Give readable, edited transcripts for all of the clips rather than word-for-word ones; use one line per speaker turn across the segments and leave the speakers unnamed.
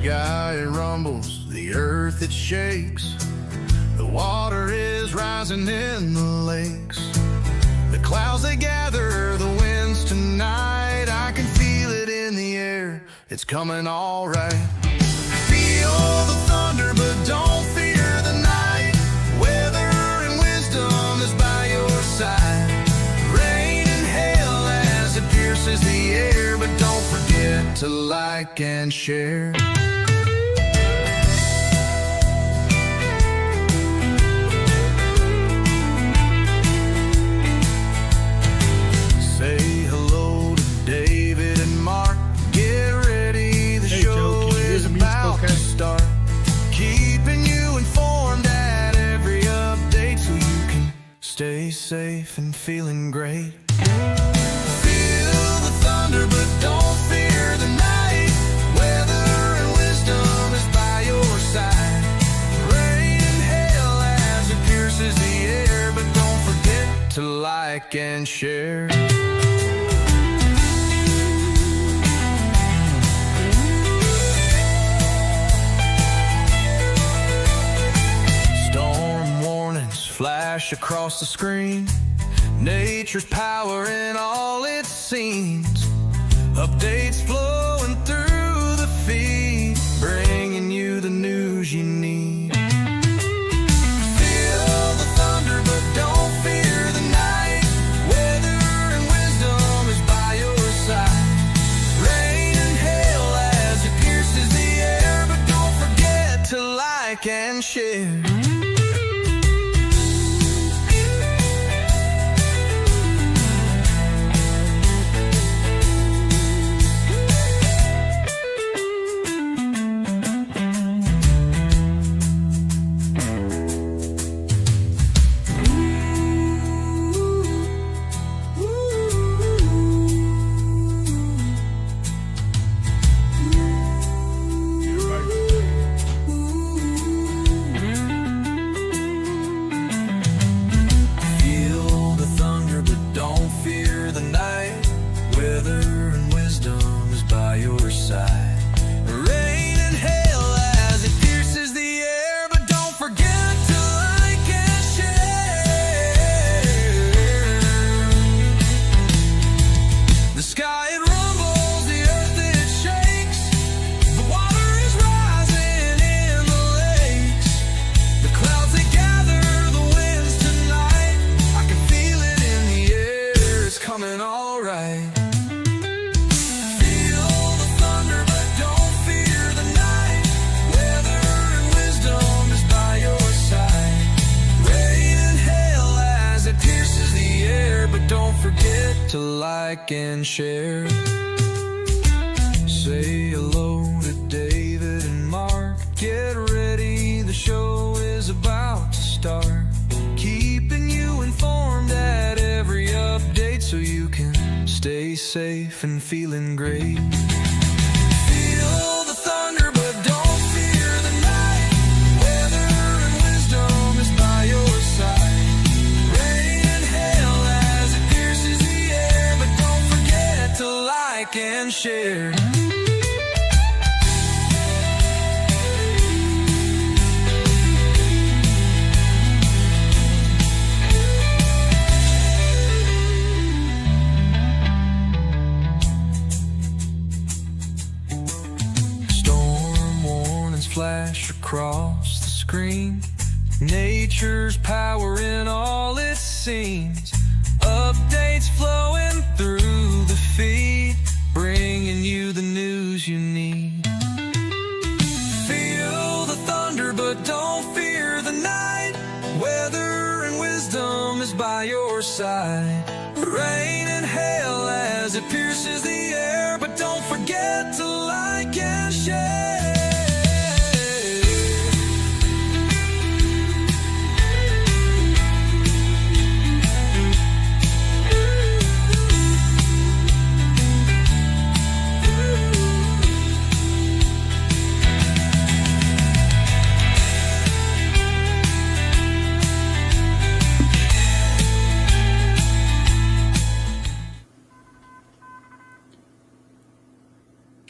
sky it rumbles, the earth it shakes. The water is rising in the lakes. The clouds they gather, the winds tonight. I can feel it in the air, it's coming all right. Feel the thunder, but don't fear the night. Weather and wisdom is by your side. Rain and hail as it pierces the air, but don't forget to like and share. Say hello to David and Mark. Get ready, the show is about to start. Keeping you informed at every update so you can stay safe and feeling great. Feel the thunder, but don't fear the night. Weather and wisdom is by your side. Rain and hail as it pierces the air, but don't forget to like and share. Flash across the screen, nature's power in all its scenes. Updates flowing through the feed, bringing you the news you need. Feel the thunder, but don't fear the night. Weather and wisdom is by your side. Rain and hail as it pierces the air, but don't forget to like and share. To like and share. Say hello to David and Mark. Get ready, the show is about to start. Keeping you informed at every update so you can stay safe and feeling great. Feel the thunder, but don't fear the night. Weather and wisdom is by your side. To like and share. Storm warnings flash across the screen. Nature's power in all its scenes. Updates flowing through the feed, bringing you the news you need. Feel the thunder, but don't fear the night. Weather and wisdom is by your side. Rain and hail as it pierces the air, but don't forget to like and share.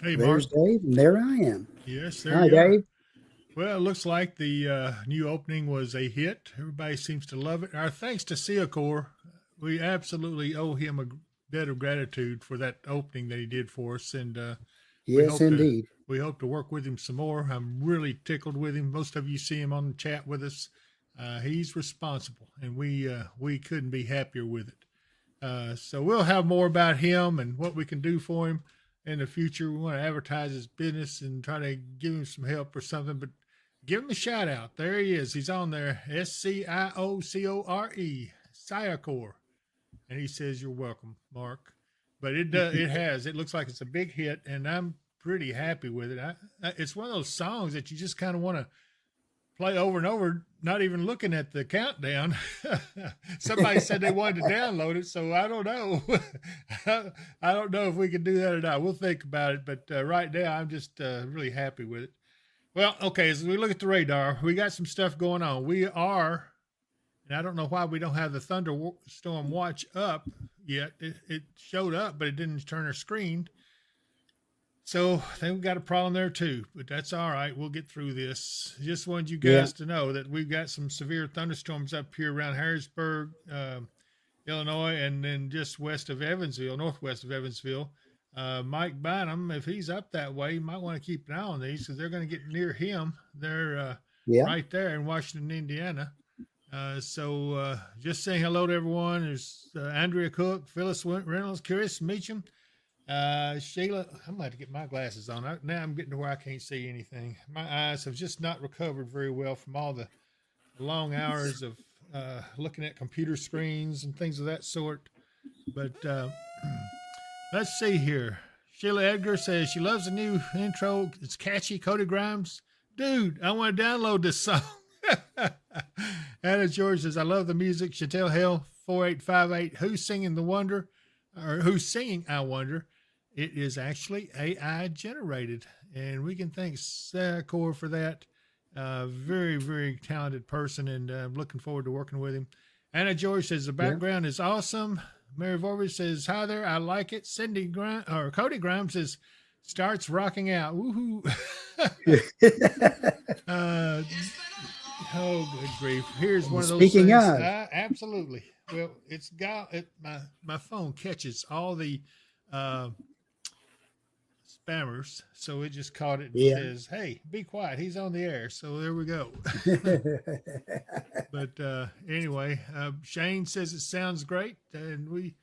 Hey,
There's
Mark.
Dave, and there I am.
Yes, there
Hi,
you are.
Dave.
Well, it looks like the new opening was a hit. Everybody seems to love it. Our thanks to Seacor. We absolutely owe him a debt of gratitude for that opening that he did for us, and we
Yes,
hope to
indeed.
we hope to work with him some more. I'm really tickled with him. Most of you see him on the chat with us. He's responsible, and we couldn't be happier with it. So we'll have more about him and what we can do for him in the future. We want to advertise his business and try to give him some help or something. But give him a shout out. There he is. He's on there. SCIOCORE. Siacore. And he says you're welcome, Mark. But it looks like it's a big hit, and I'm pretty happy with it. It's one of those songs that you just kind of want to play over and over, not even looking at the countdown. Somebody said they wanted to download it, so I don't know. I don't know if we can do that or not. We'll think about it, but right now I'm just really happy with it. Well, okay, as we look at the radar, we got some stuff going on. We are, and I don't know why we don't have the thunderstorm watch up yet. It showed up, but it didn't turn our screen. So I think we've got a problem there too, but that's all right. We'll get through this. Just wanted you
Yeah,
guys to know that we've got some severe thunderstorms up here around Harrisburg, Illinois, and then just west of Evansville, northwest of Evansville. Mike Bynum, if he's up that way, you might want to keep an eye on these because they're going to get near him. They're
yeah,
right there in Washington, Indiana. So just saying hello to everyone. There's Andrea Cook, Phyllis Reynolds, Chris Meacham. Sheila, I'm going to have to get my glasses on. Now I'm getting to where I can't see anything. My eyes have just not recovered very well from all the long hours of looking at computer screens and things of that sort. But let's see here. Sheila Edgar says she loves the new intro. It's catchy. Cody Grimes, dude, I want to download this song. Anna George says, I love the music. Chantel Hale 4858. Who's singing the wonder? Or who's singing I Wonder? It is actually AI generated, and we can thank Core for that. Very, very talented person, and I'm looking forward to working with him. Anna George says the
yeah.
background is awesome. Mary Vorvich says, hi there, I like it. Cody Grimes says, starts rocking out. Woohoo. uh, oh, good grief. Here's one of those
Speaking
things.
of,
Absolutely. Well, it's got it. My phone catches all the uh, spammers, so it just caught it and
yeah.
says, "Hey, be quiet. He's on the air." So there we go. But anyway, Shane says it sounds great, and we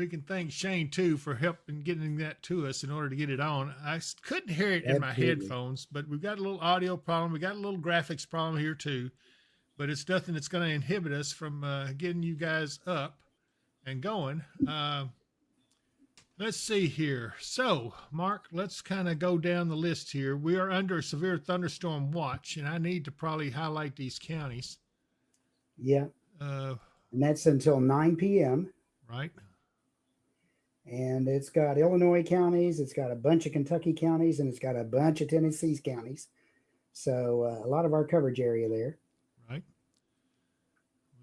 can thank Shane too for helping getting that to us in order to get it on. I couldn't hear it in my
Absolutely.
headphones, but we've got a little audio problem. We got a little graphics problem here too, but it's nothing that's going to inhibit us from getting you guys up and going. Let's see here. So, Mark, let's kind of go down the list here. We are under a severe thunderstorm watch, and I need to probably highlight these counties.
Yeah,
Uh,
and that's until 9 p.m.
right?
And it's got Illinois counties, it's got a bunch of Kentucky counties, and it's got a bunch of Tennessee counties. So a lot of our coverage area there.
Right.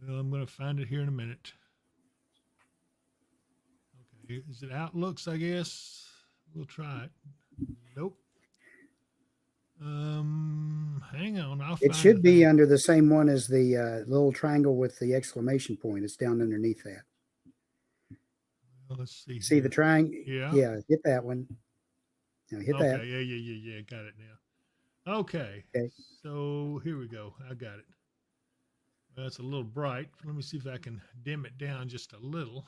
Well, I'm going to find it here in a minute. Okay. Is it Outlooks, I guess? We'll try it. Nope. Hang on. I'll
It
find
should
it.
be under the same one as the little triangle with the exclamation point. It's down underneath that.
Well, let's see.
See
here.
the triangle?
Yeah.
Yeah, hit that one. Now hit
Okay.
that.
Yeah. Got it now. Okay.
Okay.
So here we go. I got it. Well, it's a little bright. Let me see if I can dim it down just a little.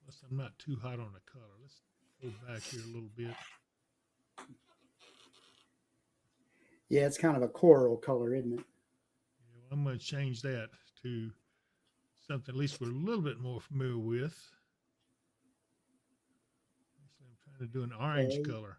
Plus, I'm not too hot on the color. Let's go back here a little bit.
Yeah, it's kind of a coral color, isn't it?
Yeah, well, I'm going to change that to something at least we're a little bit more familiar with. Actually, I'm trying to do an orange color.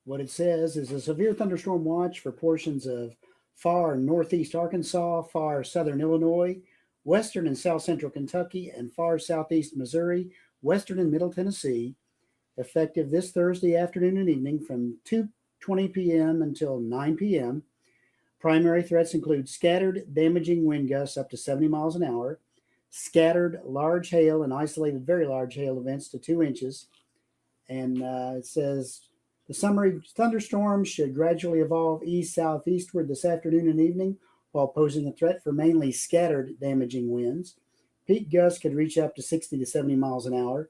What it says is a severe thunderstorm watch for portions of far northeast Arkansas, far southern Illinois, western and south central Kentucky, and far southeast Missouri, western and middle Tennessee, effective this Thursday afternoon and evening from 2:20 p.m. until 9 p.m. Primary threats include scattered, damaging wind gusts up to 70 miles an hour, scattered large hail and isolated very large hail events to 2 inches. And it says the summary thunderstorms should gradually evolve east-southeastward this afternoon and evening while posing a threat for mainly scattered, damaging winds. Peak gusts could reach up to 60 to 70 miles an hour.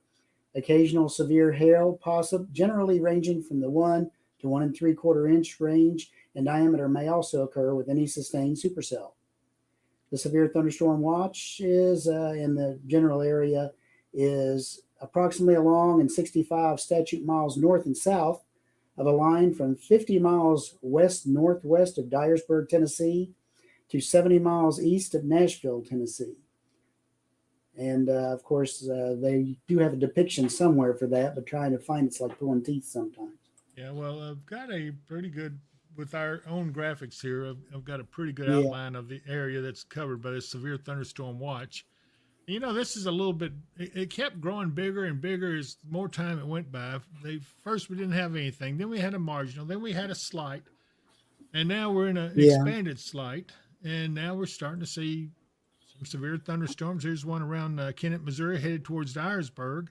Occasional severe hail, generally ranging from the 1 to 1 3/4 inch range in diameter, may also occur with any sustained supercell. The severe thunderstorm watch is in the general area is approximately along and 65 statute miles north and south of a line from 50 miles west northwest of Dyersburg, Tennessee, to 70 miles east of Nashville, Tennessee. And of course, they do have a depiction somewhere for that, but trying to find it's like pulling teeth sometimes.
Yeah, well, I've got a pretty good, with our own graphics here, I've got a pretty good
Yeah.
outline of the area that's covered by this severe thunderstorm watch. You know, this is a little bit, it kept growing bigger and bigger as more time it went by. First, we didn't have anything. Then we had a marginal. Then we had a slight. And now we're in an expanded slight. And now we're starting to see some severe thunderstorms. Here's one around Kennett, Missouri, headed towards Dyersburg.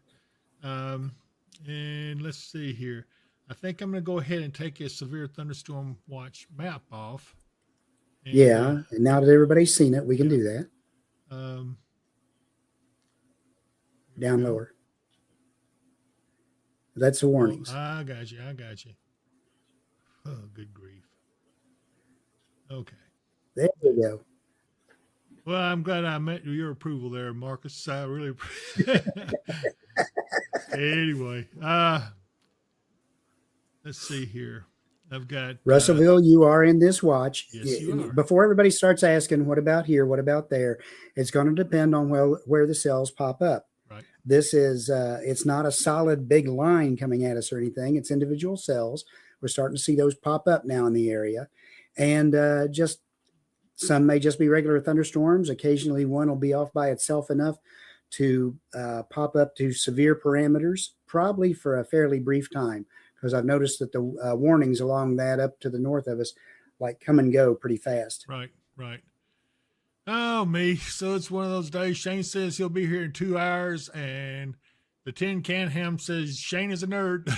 And let's see here. I think I'm going to go ahead and take a severe thunderstorm watch map off. And,
And now that everybody's seen it, we can do that. Down lower. That's the warnings.
Oh, I got you. Oh, good grief. Okay.
There we go.
Well, I'm glad I met your approval there, Marcus. I really anyway, let's see here. I've got
Russellville, you are in this watch.
Yes, you are.
Before everybody starts asking, what about here? What about there? It's going to depend on where the cells pop up.
Right.
This is, it's not a solid big line coming at us or anything. It's individual cells. We're starting to see those pop up now in the area. And just some may just be regular thunderstorms. Occasionally one will be off by itself enough to pop up to severe parameters, probably for a fairly brief time, because I've noticed that the warnings along that up to the north of us like come and go pretty fast.
Right. Oh, me. So it's one of those days. Shane says he'll be here in 2 hours, and the Tin Can Ham says Shane is a nerd.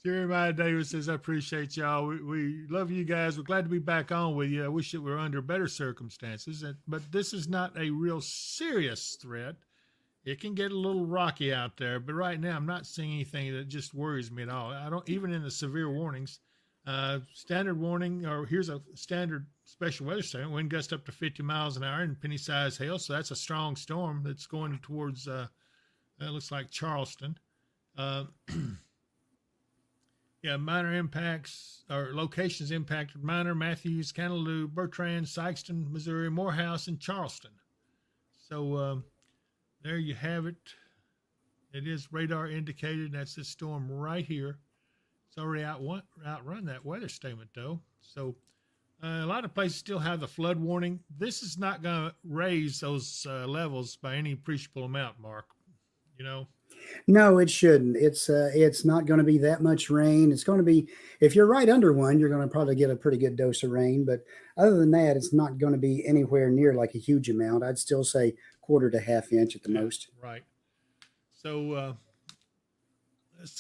Jeremiah Davis says, I appreciate y'all. We love you guys. We're glad to be back on with you. I wish that we were under better circumstances, but this is not a real serious threat. It can get a little rocky out there, but right now I'm not seeing anything that just worries me at all. I don't, even in the severe warnings, standard warning, or here's a standard special weather statement, wind gust up to 50 miles an hour and penny-sized hail. So that's a strong storm that's going towards, it looks like Charleston. Yeah, minor impacts or locations impacted: Minor, Matthews, Canaloo, Bertrand, Sykeston, Missouri, Morehouse, and Charleston. So there you have it. It is radar indicated. That's this storm right here. It's already outrun that weather statement, though. So a lot of places still have the flood warning. This is not going to raise those levels by any appreciable amount, Mark. You know?
No, it shouldn't. It's not going to be that much rain. It's going to be, if you're right under one, you're going to probably get a pretty good dose of rain. But other than that, it's not going to be anywhere near like a huge amount. I'd still say 1/4 to 1/2 inch at the most.
Right. So,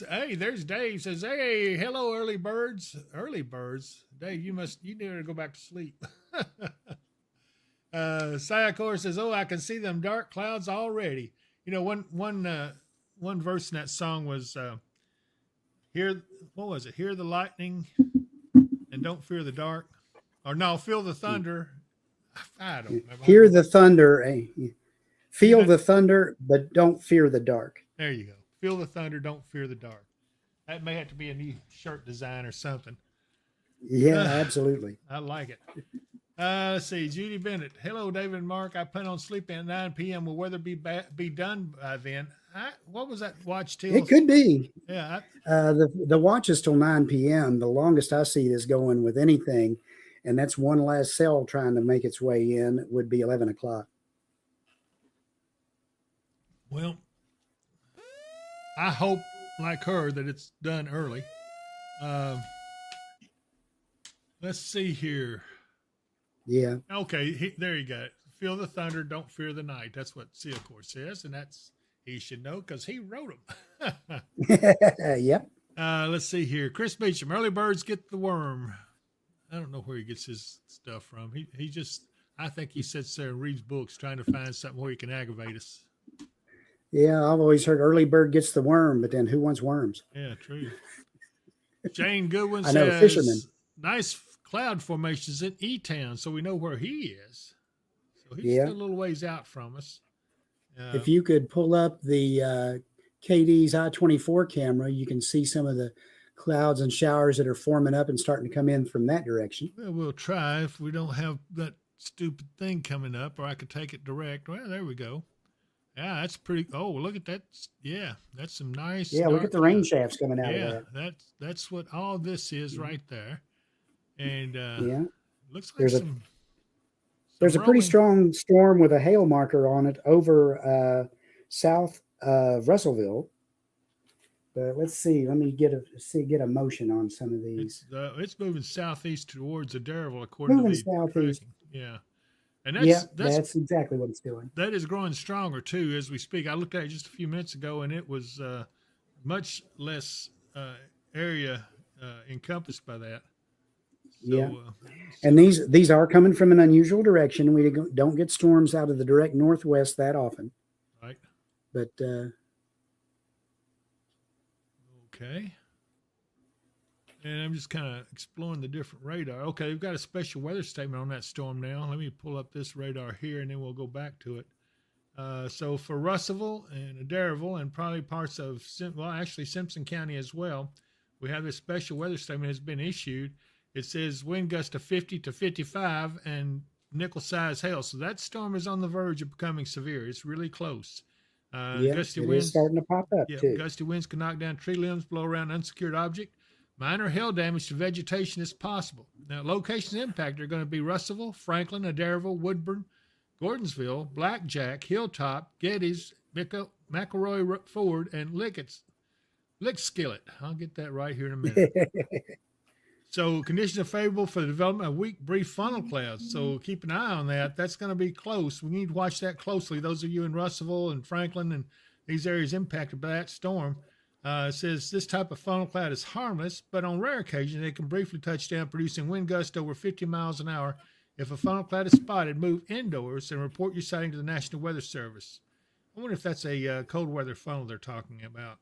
hey, there's Dave says, hey, hello, early birds. Early birds. Dave, you need to go back to sleep. Sayakor says, oh, I can see them dark clouds already. You know, one verse in that song was, what was it? Hear the lightning and don't fear the dark. Or no, feel the thunder. I don't remember.
Hear the thunder. Feel the thunder, but don't fear the dark.
There you go. Feel the thunder, don't fear the dark. That may have to be a new shirt design or something.
Yeah, absolutely.
I like it. Let's see. Judy Bennett. Hello, David and Mark. I plan on sleeping at 9 p.m. Will weather be done by then? What was that watch till?
It could be.
Yeah.
The watch is till 9 p.m. The longest I see this going with anything, and that's one last cell trying to make its way in, would be 11 o'clock.
Well, I hope, like her, that it's done early. Let's see here.
Yeah.
Okay, there you go. Feel the thunder, don't fear the night. That's what Sealcore says, and that's he should know because he wrote them.
Yep.
Let's see here. Chris Beecham, early birds get the worm. I don't know where he gets his stuff from. He just, I think he sits there and reads books trying to find something where he can aggravate us.
Yeah, I've always heard early bird gets the worm, but then who wants worms?
Yeah, true. Shane Goodwin
I know,
says,
fishermen.
nice cloud formations in E-Town, so we know where he is. So he's
Yeah.
still a little ways out from us.
If you could pull up the KD's I-24 camera, you can see some of the clouds and showers that are forming up and starting to come in from that direction.
Well, we'll try if we don't have that stupid thing coming up, or I could take it direct. Well, there we go. Yeah, that's pretty. Oh, look at that. Yeah, that's some nice.
Yeah, look at the rain shafts coming out
Yeah,
of that.
that's what all this is right there. And
Yeah.
looks like
There's
some
There's a pretty
rolling-
strong storm with a hail marker on it over south of Russellville. But let's see. Let me get a motion on some of these.
It's moving southeast towards the Darrell, according
Moving
to the
southeast.
tracking. Yeah, and
That's exactly what it's doing.
that is growing stronger too as we speak. I looked at it just a few minutes ago, and it was much less area encompassed by that. So,
Yeah. And these are coming from an unusual direction. We don't get storms out of the direct northwest that often.
right.
But
Okay. And I'm just kind of exploring the different radar. Okay, we've got a special weather statement on that storm now. Let me pull up this radar here, and then we'll go back to it. So for Russellville and Darrell and probably parts of, actually Simpson County as well, we have this special weather statement has been issued. It says wind gust of 50 to 55 and nickel-sized hail. So that storm is on the verge of becoming severe. It's really close. Gusty
it
winds
is starting to pop up too.
Gusty winds can knock down tree limbs, blow around an unsecured object. Minor hail damage to vegetation is possible. Now, locations impacted are going to be Russellville, Franklin, Adairville, Woodburn, Gordonsville, Blackjack, Hilltop, Geddes, McElroy Ford, and Lickskillet. I'll get that right here in a minute. So conditions are favorable for the development of weak, brief funnel clouds. So keep an eye on that. That's going to be close. We need to watch that closely. Those of you in Russellville and Franklin and these areas impacted by that storm, it says this type of funnel cloud is harmless, but on rare occasions they can briefly touch down, producing wind gusts over 50 miles an hour. If a funnel cloud is spotted, move indoors and report your sighting to the National Weather Service. I wonder if that's a cold weather funnel they're talking about.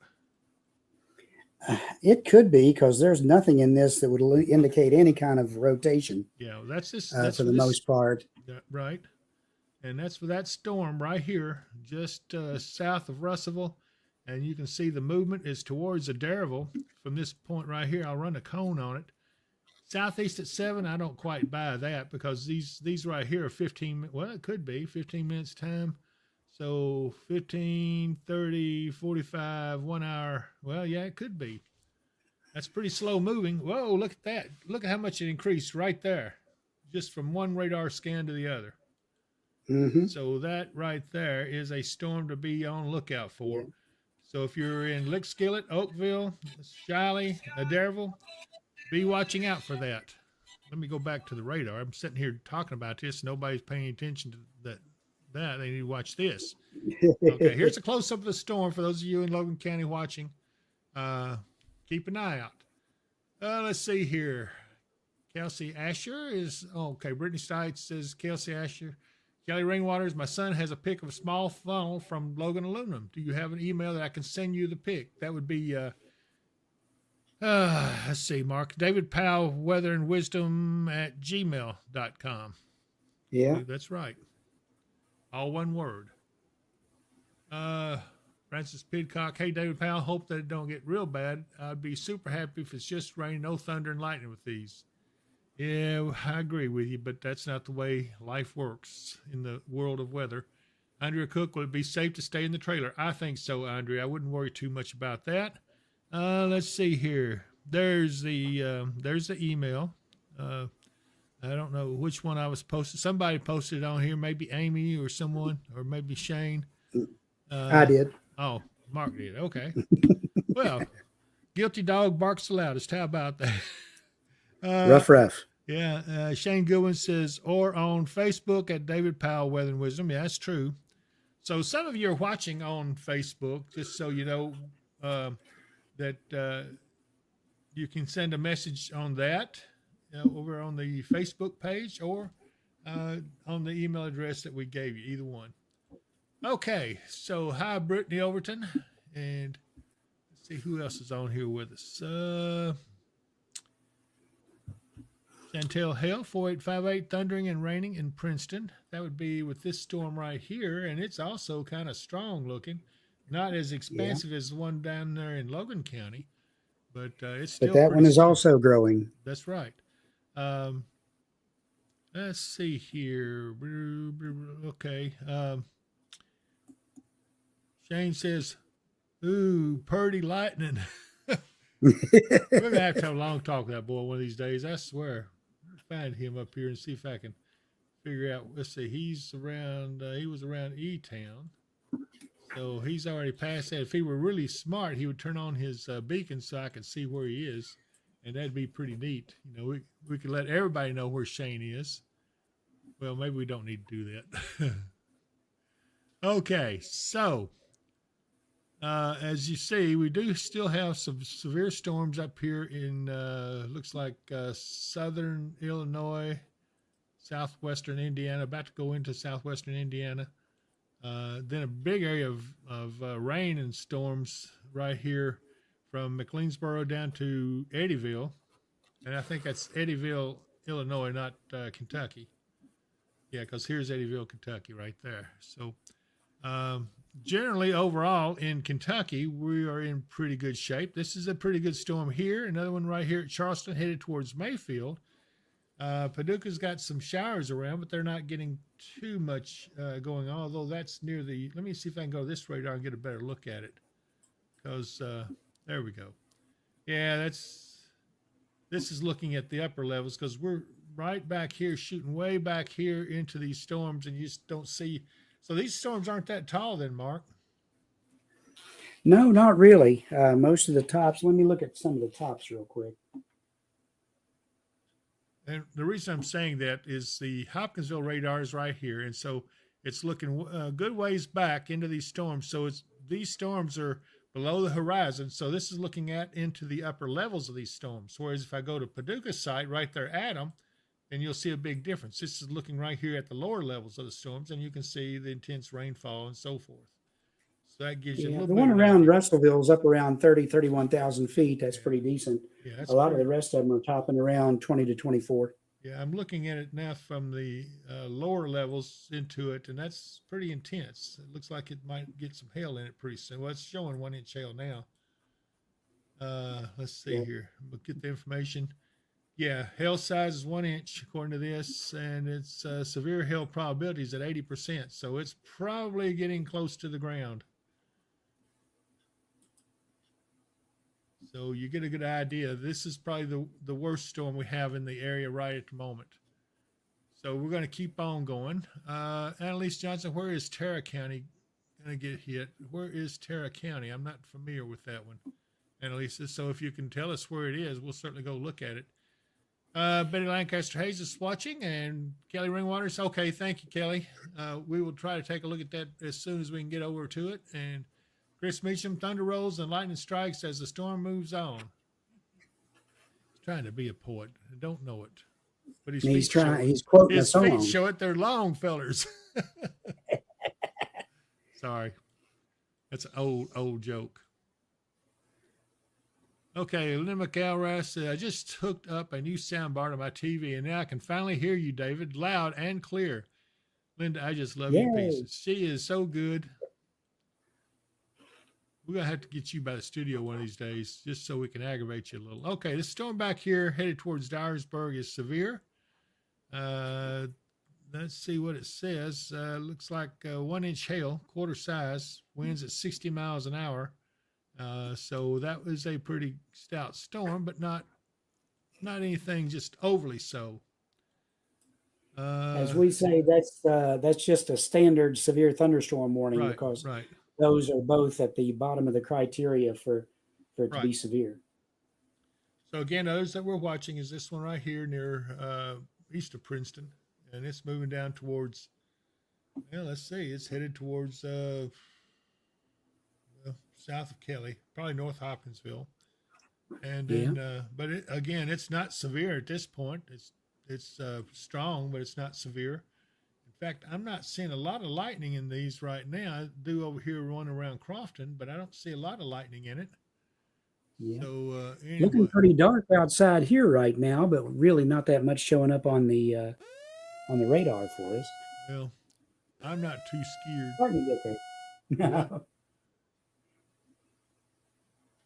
It could be, because there's nothing in this that would indicate any kind of rotation.
Yeah, well, that's this.
For the most part.
Right. And that's for that storm right here, just south of Russellville. And you can see the movement is towards Adairville from this point right here. I'll run a cone on it. Southeast at 7, I don't quite buy that, because these right here are 15, well, it could be 15 minutes time. So 15, 30, 45, 1 hour. Well, yeah, it could be. That's pretty slow moving. Whoa, look at that. Look at how much it increased right there, just from one radar scan to the other.
Mm-hmm.
So that right there is a storm to be on lookout for. Yeah. So if you're in Lickskillet, Oakville, Shiley, Adairville, be watching out for that. Let me go back to the radar. I'm sitting here talking about this. Nobody's paying attention to that. They need to watch this. Okay, here's a close-up of the storm for those of you in Logan County watching. Keep an eye out. Let's see here. Kelsey Asher is okay. Brittany Stites says Kelsey Asher. Kelly Rainwaters, my son has a pic of a small funnel from Logan Aluminum. Do you have an email that I can send you the pic? That would be let's see, Mark. David Powell, Weather and Wisdom at gmail.com.
Yeah,
that's right. All one word. Francis Pidcock. Hey, David Powell, hope that it don't get real bad. I'd be super happy if it's just rain, no thunder and lightning with these. Yeah, I agree with you, but that's not the way life works in the world of weather. Andrea Cook, will it be safe to stay in the trailer? I think so, Andrea. I wouldn't worry too much about that. Let's see here. There's the email. I don't know which one I was posted. Somebody posted it on here, maybe Amy or someone, or maybe Shane.
I did.
Oh, Mark did. Okay. Well, guilty dog barks the loudest. How about that?
Rough.
Yeah. Shane Goodwin says, or on Facebook at David Powell Weather and Wisdom. Yeah, that's true. So some of you are watching on Facebook, just so you know that you can send a message on that over on the Facebook page or on the email address that we gave you, either one. Okay, so hi, Brittany Overton, and let's see who else is on here with us. Chantel Hale, 4858, thundering and raining in Princeton. That would be with this storm right here, and it's also kind of strong looking. Not as expansive as the one down there in Logan County, but it's still
But that
pretty
one is
strong.
also growing.
That's right. Let's see here. Okay. Shane says, ooh, purdy lightning. We're going to have to have a long talk with that boy one of these days. I swear. I'll find him up here and see if I can figure out. Let's see. He was around E-Town. So he's already passed that. If he were really smart, he would turn on his beacon so I could see where he is. And that'd be pretty neat. You know, we could let everybody know where Shane is. Well, maybe we don't need to do that. Okay, so as you see, we do still have some severe storms up here in looks like southern Illinois, southwestern Indiana, about to go into southwestern Indiana. Then a big area of rain and storms right here from McLeansboro down to Eddyville. And I think that's Eddyville, Illinois, not Kentucky. Yeah, because here's Eddyville, Kentucky right there. So generally, overall, in Kentucky, we are in pretty good shape. This is a pretty good storm here. Another one right here at Charleston, headed towards Mayfield. Paducah's got some showers around, but they're not getting too much going on, although that's near the, let me see if I can go this radar and get a better look at it. Because, there we go. Yeah, this is looking at the upper levels because we're right back here, shooting way back here into these storms, and you just don't see. So these storms aren't that tall then, Mark?
No, not really. Most of the tops, let me look at some of the tops real quick.
And the reason I'm saying that is the Hopkinsville radar is right here, and so it's looking a good ways back into these storms. So these storms are below the horizon, so this is looking into the upper levels of these storms. Whereas if I go to Paducah's site right there at them, then you'll see a big difference. This is looking right here at the lower levels of the storms, and you can see the intense rainfall and so forth. So that gives you a little bit.
The one around Russellville is up around 31,000 feet. That's pretty decent.
Yeah,
a lot of the rest of them are topping around 20 to 24.
Yeah, I'm looking at it now from the lower levels into it, and that's pretty intense. It looks like it might get some hail in it pretty soon. Well, it's showing 1 inch hail now. Let's see here. We'll get the information. Yeah, hail size is 1 inch according to this, and it's severe hail probabilities at 80%. So it's probably getting close to the ground. So you get a good idea. This is probably the worst storm we have in the area right at the moment. So we're going to keep on going. Annalise Johnson, where is Tarrant County going to get hit? Where is Tarrant County? I'm not familiar with that one, Annalise. So if you can tell us where it is, we'll certainly go look at it. Betty Lancaster Hayes is watching, and Kelly Ringwaters. Okay, thank you, Kelly. We will try to take a look at that as soon as we can get over to it. And Chris Meacham, thunder rolls and lightning strikes as the storm moves on. He's trying to be a poet. I don't know it. But he's trying.
He's quoting
his
a song.
feet show it. They're long, fellers. Sorry. That's an old joke. Okay, Linda McElrath said, I just hooked up a new soundbar to my TV, and now I can finally hear you, David, loud and clear. Linda, I just love you pieces. She is so good. We're going to have to get you by the studio one of these days just so we can aggravate you a little. Okay, this storm back here headed towards Dyersburg is severe. Let's see what it says. Looks like 1 inch hail, quarter size, winds at 60 miles an hour. So that was a pretty stout storm, but not anything just overly so.
As we say, that's just a standard severe thunderstorm warning because those are both at the bottom of the criteria for it to be severe.
So again, those that we're watching is this one right here near east of Princeton, and it's moving down towards. Well, let's see, it's headed towards south of Kelly, probably North Hopkinsville, and then but again, it's not severe at this point. It's strong, but it's not severe. In fact, I'm not seeing a lot of lightning in these right now. I do over here run around Crofton, but I don't see a lot of lightning in it.
Yeah.
So anyway.
Looking pretty dark outside here right now, but really not that much showing up on the radar for us.
Well, I'm not too scared.
Starting to get there.
Yeah.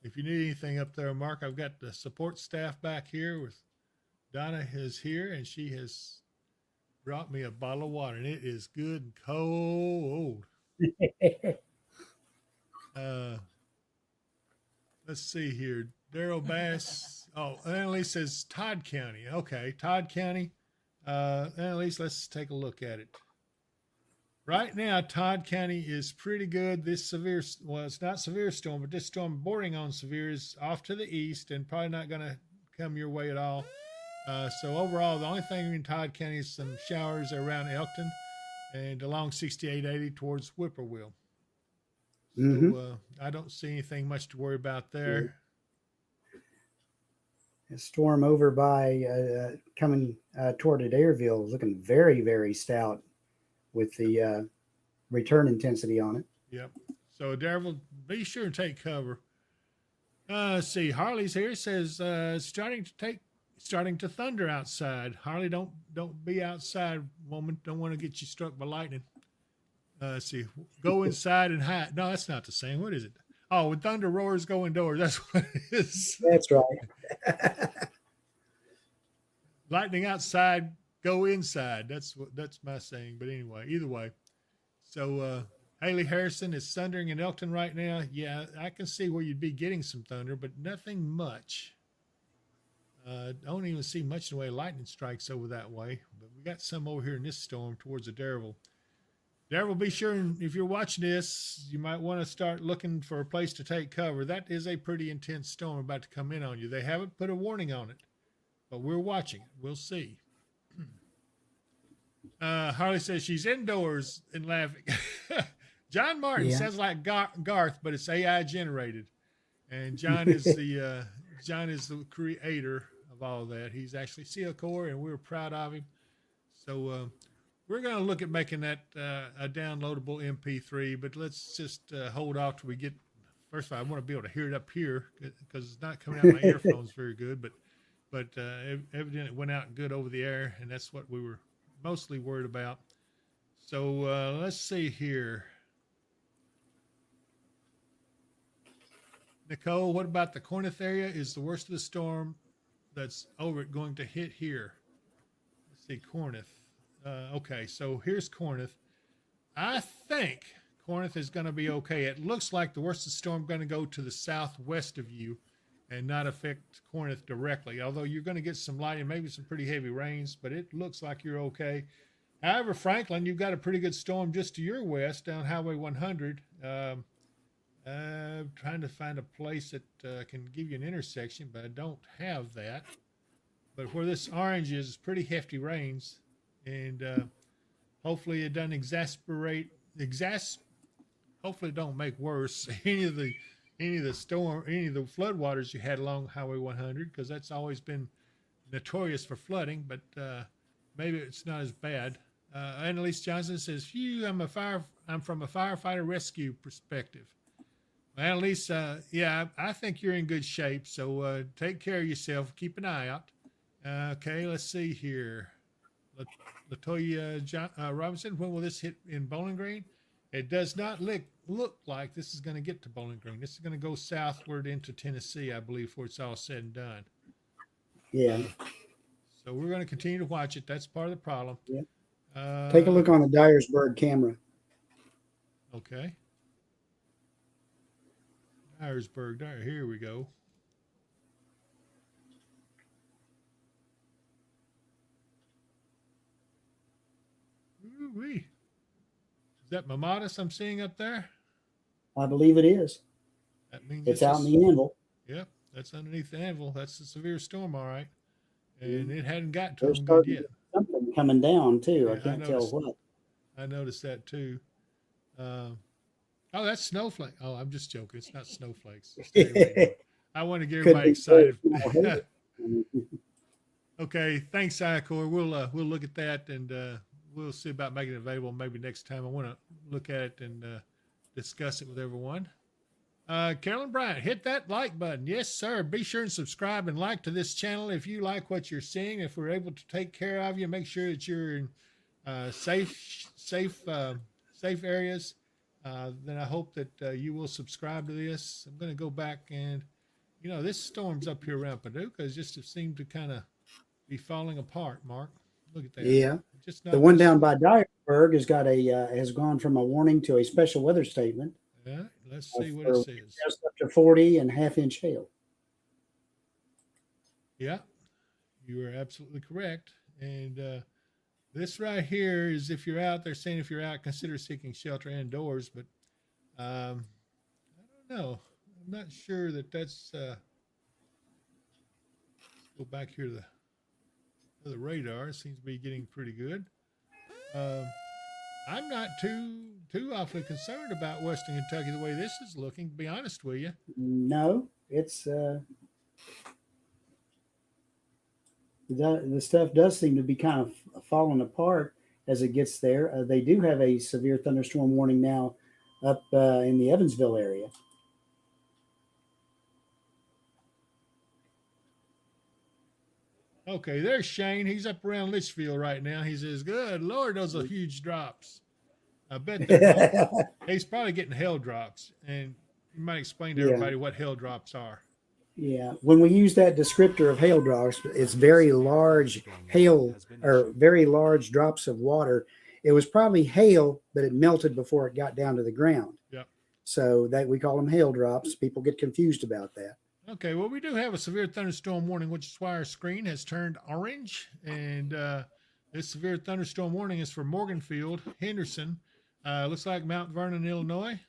If you need anything up there, Mark, I've got the support staff back here with Donna is here, and she has brought me a bottle of water, and it is good and cold. Let's see here. Daryl Bass. Oh, Annalise says Todd County. Okay, Todd County. Annalise, let's take a look at it. Right now, Todd County is pretty good. This severe, well, it's not severe storm, but this storm bordering on severe is off to the east and probably not going to come your way at all. So overall, the only thing in Todd County is some showers around Elkton and along 6880 towards Whippoorwill. So I don't see anything much to worry about there.
A storm over by coming toward Adairville is looking very, very stout with the return intensity on it.
Yep. So Adairville, be sure and take cover. Let's see. Harley's here. Says starting to thunder outside. Harley, don't be outside, woman. Don't want to get you struck by lightning. Let's see. Go inside and hide. No, that's not the same. What is it? Oh, when thunder roars, go indoors. That's what it is.
That's right.
Lightning outside, go inside. That's my saying. But anyway, either way. So Haley Harrison is thundering in Elkton right now. Yeah, I can see where you'd be getting some thunder, but nothing much. Don't even see much in the way of lightning strikes over that way. But we got some over here in this storm towards the Adairville. Adairville, be sure, and if you're watching this, you might want to start looking for a place to take cover. That is a pretty intense storm about to come in on you. They haven't put a warning on it, but we're watching it. We'll see. Harley says she's indoors and laughing. John Martin sounds like Garth, but it's AI generated. And John is the creator of all that. He's actually SEAL Corps, and we're proud of him. So we're going to look at making that a downloadable MP3, but let's just hold off till we get. First of all, I want to be able to hear it up here because it's not coming out of my earphones very good. But evidently it went out good over the air, and that's what we were mostly worried about. So let's see here. Nicole, what about the Corinth area? Is the worst of the storm that's over it going to hit here? Let's see, Corinth. Okay, so here's Corinth. I think Corinth is going to be okay. It looks like the worst of the storm going to go to the southwest of you and not affect Corinth directly, although you're going to get some lightning, maybe some pretty heavy rains, but it looks like you're okay. However, Franklin, you've got a pretty good storm just to your west down Highway 100. Trying to find a place that can give you an intersection, but I don't have that. But where this orange is pretty hefty rains, and hopefully it doesn't hopefully it don't make worse any of the floodwaters you had along Highway 100, because that's always been notorious for flooding, but maybe it's not as bad. Annalise Johnson says, "Phew, I'm from a firefighter rescue perspective." Well, Annalise, yeah, I think you're in good shape, so take care of yourself. Keep an eye out. Okay, let's see here. Latoya Robinson, when will this hit in Bowling Green? It does not look like this is going to get to Bowling Green. This is going to go southward into Tennessee, I believe, before it's all said and done.
Yeah.
So we're going to continue to watch it. That's part of the problem.
Yeah. Take a look on the Dyersburg camera.
Okay. Dyersburg, here we go. Ooh-wee. Is that Mamadas I'm seeing up there?
I believe it is.
That means
it's out in the Anvil.
Yep. That's underneath the anvil. That's a severe storm, all right. And it hadn't got to
There's
them good
starting to
yet.
be something coming down too. I
Yeah,
can't tell what.
I noticed that too. Oh, that's snowflake. Oh, I'm just joking. It's not snowflakes. Stay away now. I want to get
Could
everybody
be very
excited.
small hail.
Okay, thanks, Icor. We'll look at that and we'll see about making it available maybe next time. I want to look at it and discuss it with everyone. Carolyn Bryant, hit that like button. Yes, sir. Be sure and subscribe and like to this channel if you like what you're seeing. If we're able to take care of you, make sure that you're in safe areas. Then I hope that you will subscribe to this. I'm going to go back and, this storm's up here around Paducah just seemed to kind of be falling apart. Mark, look at that.
Yeah.
Just not
The one
this-
down by Dyersburg has gone from a warning to a special weather statement.
Yeah, let's see what
for
it says.
Just up to 40 and half-inch hail.
Yeah, you are absolutely correct. And this right here is if you're out, they're saying if you're out, consider seeking shelter indoors. But I don't know. I'm not sure that's. Let's go back here to the radar. It seems to be getting pretty good. I'm not too awfully concerned about Western Kentucky the way this is looking, to be honest with you.
No, it's the stuff does seem to be kind of falling apart as it gets there. They do have a severe thunderstorm warning now up in the Evansville area.
Okay, there's Shane. He's up around Litchfield right now. He says, "Good Lord, those are huge drops." I bet he's probably getting hail drops, and you might explain to everybody what hail drops are.
Yeah, when we use that descriptor of hail drops, it's very large hail or very large drops of water. It was probably hail, but it melted before it got down to the ground.
Yep.
So that we call them hail drops. People get confused about that.
Okay, well, we do have a severe thunderstorm warning, which is why our screen has turned orange. And this severe thunderstorm warning is for Morganfield, Henderson. Looks like Mount Vernon, Illinois.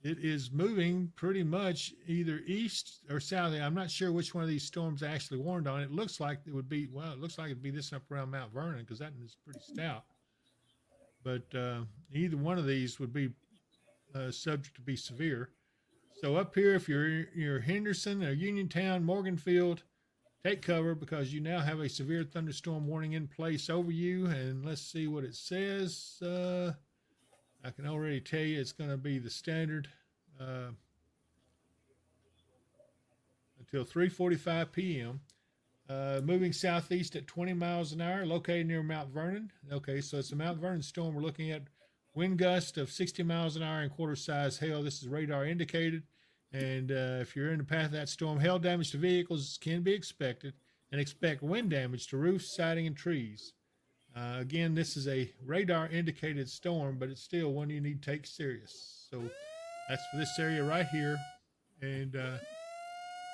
It is moving pretty much either east or south. I'm not sure which one of these storms actually warned on. It looks like it would be, it looks like it'd be this up around Mount Vernon because that is pretty stout. But either one of these would be subject to be severe. So up here, if you're Henderson or Uniontown, Morganfield, take cover because you now have a severe thunderstorm warning in place over you. And let's see what it says. I can already tell you it's going to be the standard until 3:45 p.m. Moving southeast at 20 miles an hour, located near Mount Vernon. Okay, so it's a Mount Vernon storm. We're looking at wind gust of 60 miles an hour and quarter-size hail. This is radar indicated. And if you're in the path of that storm, hail damage to vehicles can be expected, and expect wind damage to roofs, siding, and trees. Again, this is a radar indicated storm, but it's still one you need to take serious. So that's for this area right here. And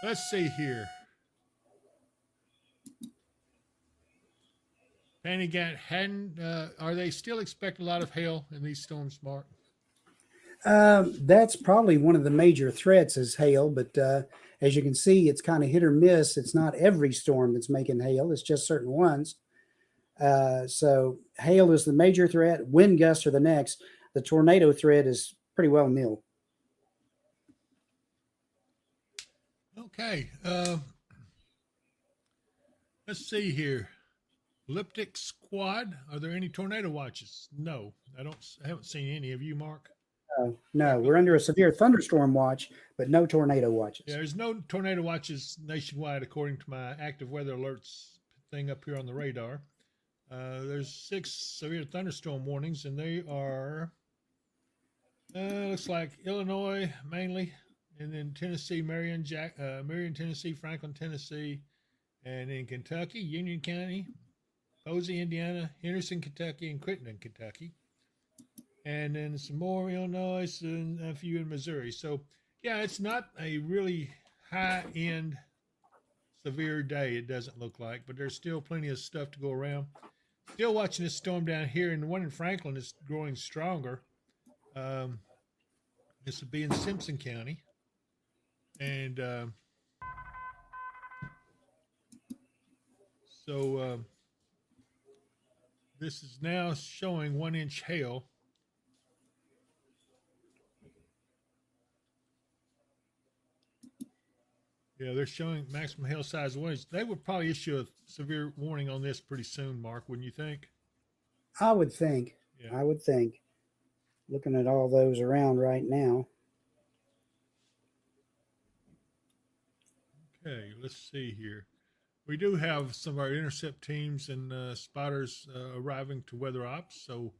let's see here. Panigant hadn't, are they still expecting a lot of hail in these storms, Mark?
That's probably one of the major threats is hail, but as you can see, it's kind of hit or miss. It's not every storm that's making hail. It's just certain ones. So hail is the major threat. Wind gusts are the next. The tornado threat is pretty well nil.
Okay. Let's see here. Elliptic Squad. Are there any tornado watches? No, I haven't seen any. Have you, Mark?
No, we're under a severe thunderstorm watch, but no tornado watches.
Yeah, there's no tornado watches nationwide according to my active weather alerts thing up here on the radar. There's 6 severe thunderstorm warnings, and they are, looks like Illinois mainly, and then Tennessee, Marion, Tennessee, Franklin, Tennessee, and in Kentucky, Union County, Posey, Indiana, Henderson, Kentucky, and Crittenden, Kentucky. And then some more Illinois and a few in Missouri. So, yeah, it's not a really high-end severe day, it doesn't look like, but there's still plenty of stuff to go around. Still watching this storm down here, and the one in Franklin is growing stronger. This would be in Simpson County. And so this is now showing 1-inch hail. Yeah, they're showing maximum hail size 1 inch. They would probably issue a severe warning on this pretty soon, Mark, wouldn't you think?
I would think.
Yeah.
I would think. Looking at all those around right now.
Okay, let's see here. We do have some of our intercept teams and spotters arriving to weather ops, so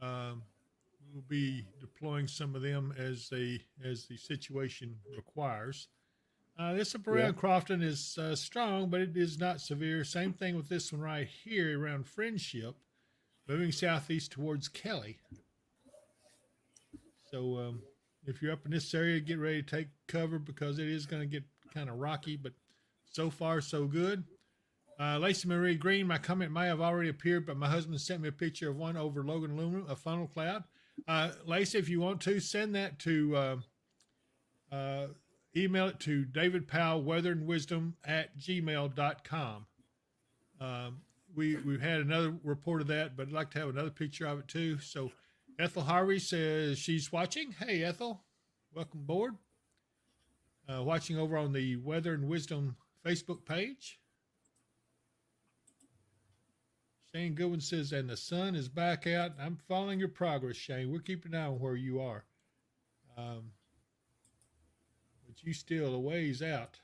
we'll be deploying some of them as the situation requires. This up around Crofton is strong, but it is not severe. Same thing with this one right here around Friendship, moving southeast towards Kelly. So if you're up in this area, get ready to take cover because it is going to get kind of rocky, but so far so good. Lacey Marie Green, my comment may have already appeared, but my husband sent me a picture of one over Logan Aluminum, a funnel cloud. Lacey, if you want to, send that to email it to David Powell, weatherandwisdom@gmail.com. We've had another report of that, but I'd like to have another picture of it too. So Ethel Harvey says she's watching. Hey, Ethel, welcome aboard. Watching over on the Weather and Wisdom Facebook page. Shane Goodwin says, and the sun is back out. I'm following your progress, Shane. We're keeping an eye on where you are. But you still a ways out.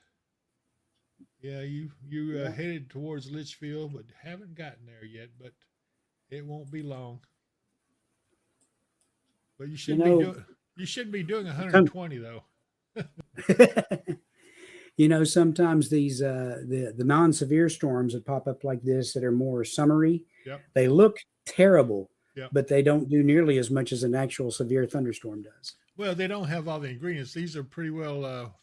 Yeah, you headed towards Litchfield, but haven't gotten there yet. But it won't be long. But you shouldn't be doing 120 though.
Sometimes these the non-severe storms that pop up like this that are more summery, they look terrible, but they don't do nearly as much as an actual severe thunderstorm does.
Well, they don't have all the ingredients. These are pretty well.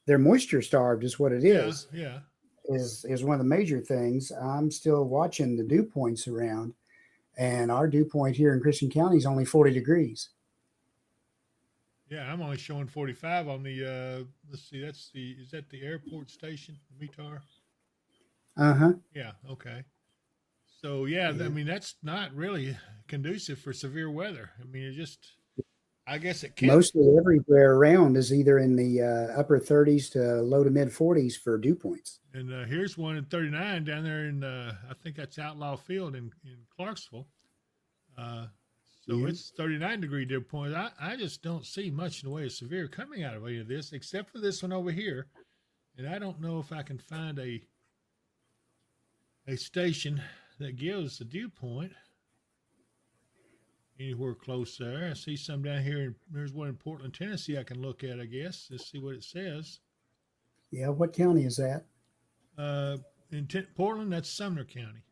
They're moisture starved, is what it is.
Yeah.
Is one of the major things. I'm still watching the dew points around, and our dew point here in Christian County is only 40 degrees.
Yeah, I'm only showing 45 on the. Let's see, is that the airport station, METAR?
Yeah.
Okay. So yeah, I mean that's not really conducive for severe weather. I mean, I guess it can.
Mostly everywhere around is either in the upper 30s to low to mid 40s for dew points.
And here's one in 39 down there in I think that's Outlaw Field in Clarksville. So it's 39-degree dew point. I just don't see much in the way of severe coming out of any of this, except for this one over here. And I don't know if I can find a station that gives the dew point anywhere close there. I see some down here. There's one in Portland, Tennessee I can look at, I guess. Let's see what it says.
Yeah, what county is that?
In Portland, that's Sumner County.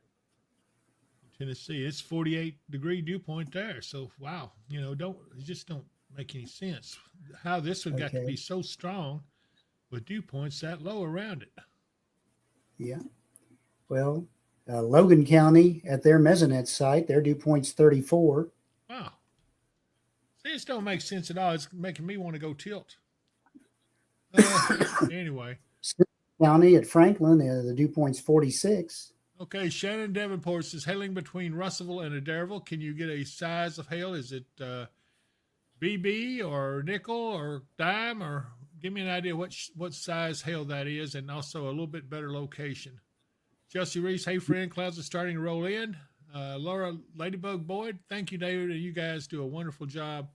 Tennessee, it's 48-degree dew point there. So wow, it just don't make any sense how this one got to be so strong with dew points that low around it.
Yeah, well, Logan County at their Mesonet site, their dew point's 34.
Wow, see, this don't make sense at all. It's making me want to go tilt. Anyway,
County at Franklin, the dew point's 46.
Okay, Shannon Davenport says, hailing between Russellville and Adairville. Can you get a size of hail? Is it BB or nickel or dime? Or give me an idea what size hail that is, and also a little bit better location. Chelsea Reese, hey friend, clouds are starting to roll in. Laura Ladybug Boyd, thank you, David. You guys do a wonderful job.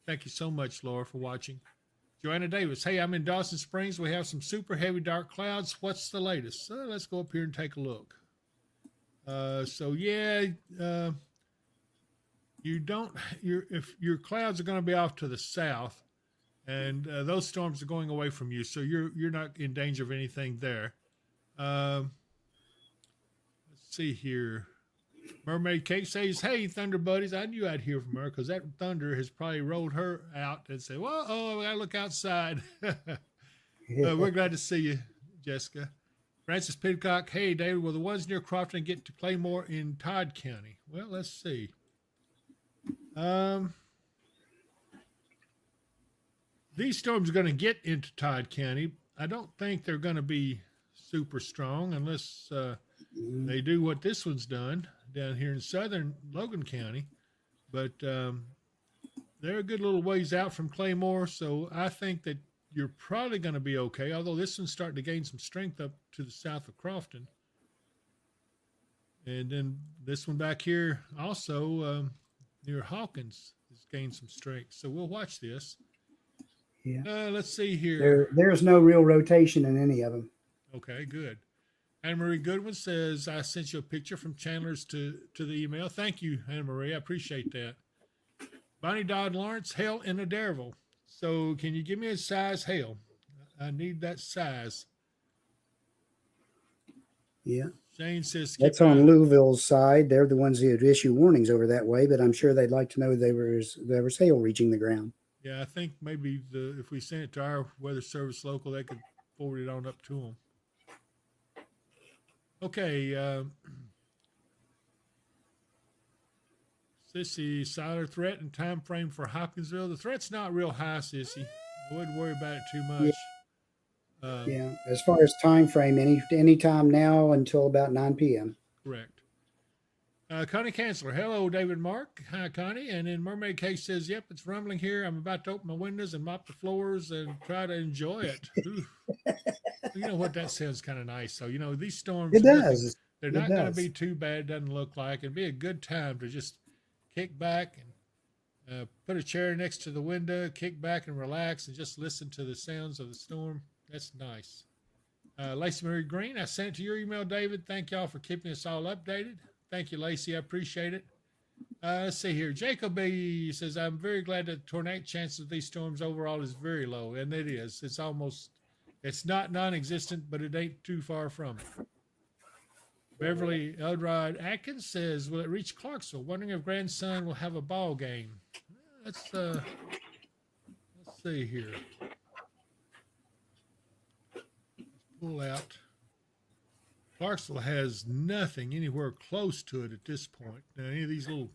Thank you so much, Laura, for watching. Joanna Davis, hey, I'm in Dawson Springs. We have some super heavy dark clouds. What's the latest? So let's go up here and take a look. If your clouds are going to be off to the south, and those storms are going away from you, so you're not in danger of anything there. Let's see here. Mermaid Cake says, "Hey, Thunder buddies, I knew I'd hear from her because that thunder has probably rolled her out and said, well, I gotta look outside." We're glad to see you, Jessica." Francis Pidcock, hey, David, will the ones near Crofton get to Claymore in Todd County? Well, let's see. these storms are going to get into Todd County. I don't think they're going to be super strong unless they do what this one's done down here in southern Logan County. But they're a good little ways out from Claymore, so I think that you're probably going to be okay, although this one's starting to gain some strength up to the south of Crofton. And then this one back here also near Hawkins has gained some strength. So we'll watch this.
Yeah.
Let's see here.
There's no real rotation in any of them.
Okay, good. Anna Marie Goodwin says, I sent you a picture from Chandler's to the email. Thank you, Anna Marie. I appreciate that. Bonnie Dodd Lawrence, hail in Adairville. So can you give me a size hail? I need that size.
Yeah.
Shane says,
that's on Louisville's side. They're the ones that issue warnings over that way, but I'm sure they'd like to know there was hail reaching the ground.
Yeah, I think maybe if we send it to our weather service local, they could forward it on up to them. Okay. Sissy, Siler threat and time frame for Hopkinsville. The threat's not real high, Sissy. I wouldn't worry about it too much.
Yeah. As far as time frame, any time now until about 9 p.m.
Correct. Connie Chancellor, hello, David Mark. Hi, Connie. And then Mermaid Case says, yep, it's rumbling here. I'm about to open my windows and mop the floors and try to enjoy it. You know what? That sounds kind of nice. So, these storms,
it does.
They're not going to be too bad, doesn't look like. It'd be a good time to just kick back and put a chair next to the window, kick back and relax and just listen to the sounds of the storm. That's nice. Lacey Marie Green, I sent it to your email, David. Thank y'all for keeping us all updated. Thank you, Lacey. I appreciate it. Let's see here. Jacob B says, I'm very glad that the tornadic chance of these storms overall is very low. And it is. It's not non-existent, but it ain't too far from it. Beverly Elrod Atkins says, will it reach Clarksville? Wondering if grandson will have a ball game. Let's see here. Let's pull out. Clarksville has nothing anywhere close to it at this point. Now, any of these little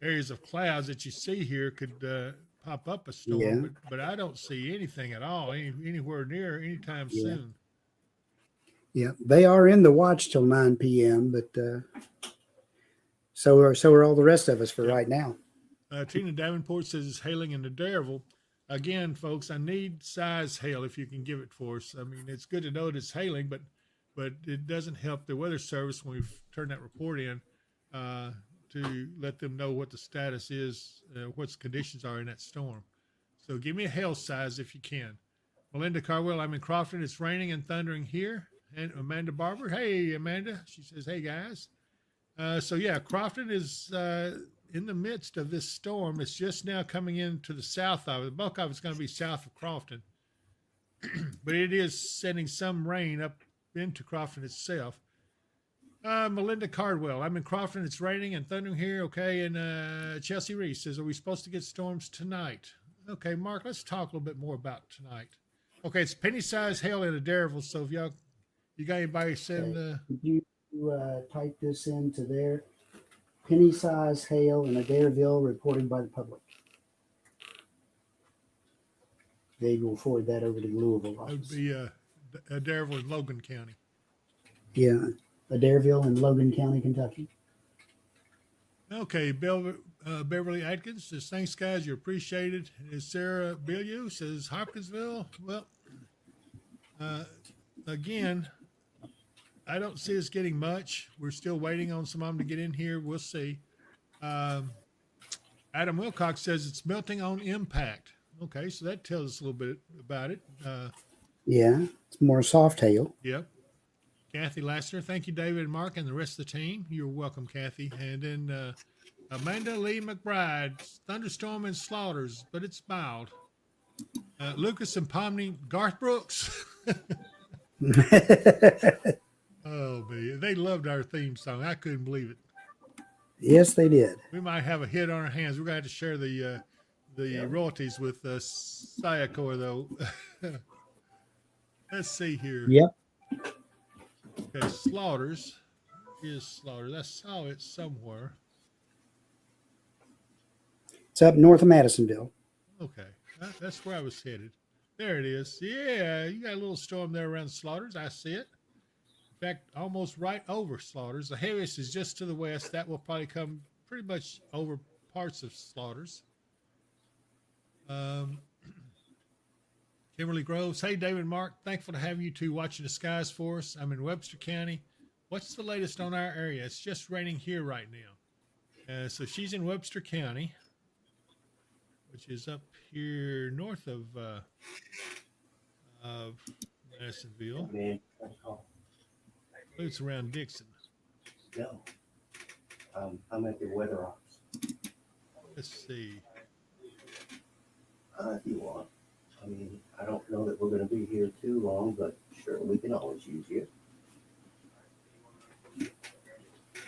areas of clouds that you see here could pop up a storm, but I don't see anything at all anywhere near anytime soon.
Yeah, they are in the watch till 9 p.m., but so are all the rest of us for right now.
Tina Davenport says it's hailing in Adairville. Again, folks, I need size hail if you can give it for us. I mean, it's good to know that it's hailing, but it doesn't help the weather service when we turn that report in to let them know what the status is, what conditions are in that storm. So give me a hail size if you can. Melinda Carwell, I'm in Crofton. It's raining and thundering here. And Amanda Barber, hey, Amanda. She says, hey, guys. Crofton is in the midst of this storm. It's just now coming into the south of it. The bulk of it's going to be south of Crofton. But it is sending some rain up into Crofton itself. Melinda Cardwell, I'm in Crofton. It's raining and thundering here. Okay. And Chelsea Reese says, are we supposed to get storms tonight? Okay, Mark, let's talk a little bit more about tonight. Okay, it's penny-sized hail in Adairville. So if you got anybody send...
Could you type this into there? Penny-sized hail in Adairville reported by the public. They will forward that over to the Louisville office.
It would be Adairville in Logan County.
Yeah, Adairville in Logan County, Kentucky.
Okay, Beverly Atkins says, thanks, guys. You're appreciated. And Sarah Billiou says, Hopkinsville. Well, again, I don't see us getting much. We're still waiting on some of them to get in here. We'll see. Adam Wilcox says it's melting on impact. Okay, so that tells us a little bit about it.
It's more soft hail.
Yep. Kathy Lassiter, thank you, David and Mark, and the rest of the team. You're welcome, Kathy. And then Amanda Lee McBride, thunderstorm and slaughters, but it's mild. Lucas and Pomney, Garth Brooks. Oh, man, they loved our theme song. I couldn't believe it.
Yes, they did.
We might have a hit on our hands. We're going to have to share the royalties with Sayacor, though. Let's see here.
Yep.
Okay, Slaughters. Here's Slaughters. I saw it somewhere.
It's up north of Madisonville.
Okay. That's where I was headed. There it is. Yeah, you got a little storm there around Slaughters. I see it. In fact, almost right over Slaughters. The heaviest is just to the west. That will probably come pretty much over parts of Slaughters. Kimberly Groves. Hey, David and Mark. Thankful to have you two watching the skies for us. I'm in Webster County. What's the latest on our area? It's just raining here right now. So she's in Webster County, which is up here north of Madisonville. It's around Dixon.
No. I'm at the weather office.
Let's see.
If you want. I mean, I don't know that we're going to be here too long, but sure, we can always use you.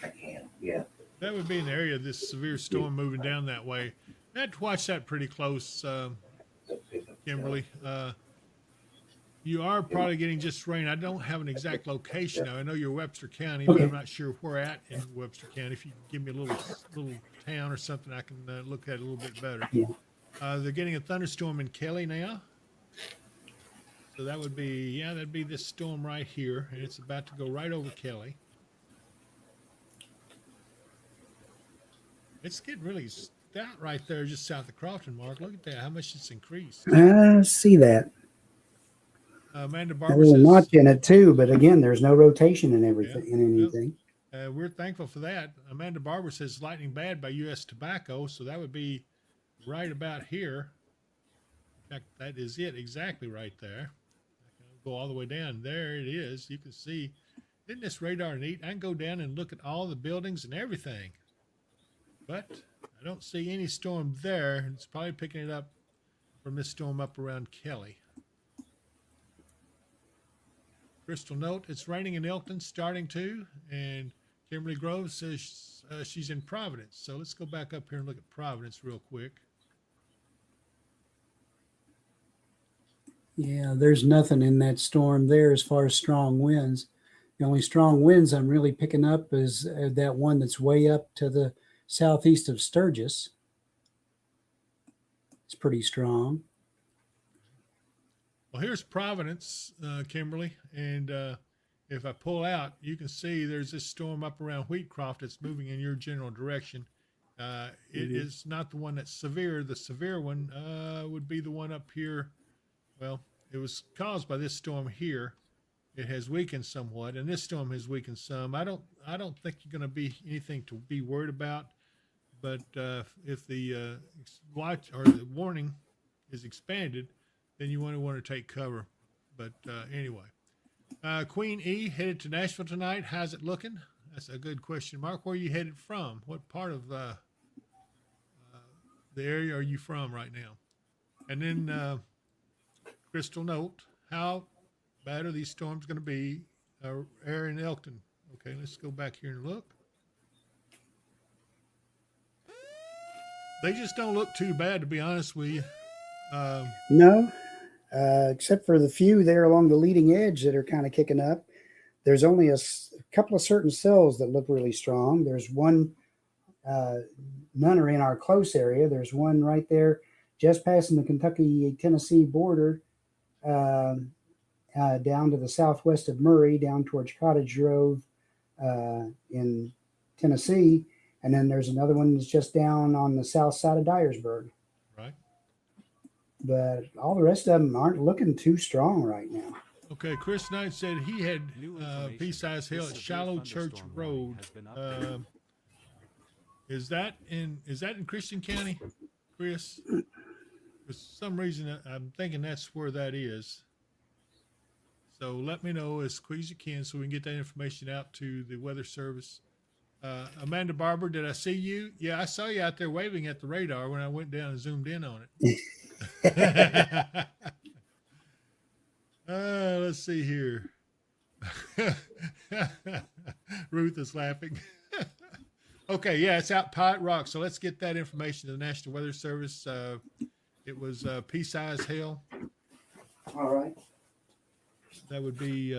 I can, yeah.
That would be an area of this severe storm moving down that way. I had to watch that pretty close, Kimberly. You are probably getting just rain. I don't have an exact location now. I know you're Webster County, but I'm not sure where at in Webster County. If you can give me a little town or something, I can look at it a little bit better.
Yeah.
They're getting a thunderstorm in Kelly now. So that would be, that'd be this storm right here. And it's about to go right over Kelly. It's getting really stout right there just south of Crofton, Mark. Look at that, how much it's increased.
I see that.
Amanda
A
Barber
little
says,
notch in it too, but again, there's no rotation in everything, in anything.
we're thankful for that. Amanda Barber says lightning bad by U.S. Tobacco, so that would be right about here. In fact, that is it exactly right there. I can go all the way down. There it is. You can see. Isn't this radar neat? I can go down and look at all the buildings and everything. But I don't see any storm there. It's probably picking it up from this storm up around Kelly. Crystal note, it's raining in Elkton, starting to, and Kimberly Groves says she's in Providence. So let's go back up here and look at Providence real quick.
Yeah, there's nothing in that storm there as far as strong winds. The only strong winds I'm really picking up is that one that's way up to the southeast of Sturgis. It's pretty strong.
Well, here's Providence, Kimberly, and if I pull out, you can see there's this storm up around Wheatcroft that's moving in your general direction. It is not the one that's severe. The severe one would be the one up here. Well, it was caused by this storm here. It has weakened somewhat, and this storm has weakened some. I don't think you're going to be anything to be worried about. But if the watch or the warning is expanded, then you want to take cover. But anyway, Queen E headed to Nashville tonight. How's it looking? That's a good question, Mark. Where are you headed from? What part of the area are you from right now? And then Crystal note, how bad are these storms going to be? Air in Elkton. Okay, let's go back here and look. They just don't look too bad, to be honest with you.
No, except for the few there along the leading edge that are kind of kicking up. There's only a couple of certain cells that look really strong. There's one, none are in our close area. There's one right there just passing the Kentucky-Tennessee border down to the southwest of Murray, down towards Cottage Grove in Tennessee. And then there's another one that's just down on the south side of Dyersburg.
Right.
But all the rest of them aren't looking too strong right now.
Okay, Chris Knight said he had Pea-Size Hill at Shallow Church Road. Is that in Christian County, Chris? For some reason, I'm thinking that's where that is. So let me know as quick as you can so we can get that information out to the Weather Service. Amanda Barber, did I see you? Yeah, I saw you out there waving at the radar when I went down and zoomed in on it. Let's see here. Ruth is laughing. Okay, yeah, it's out Pilot Rock. So let's get that information to the National Weather Service. It was Pea-Size Hail.
All right.
That would be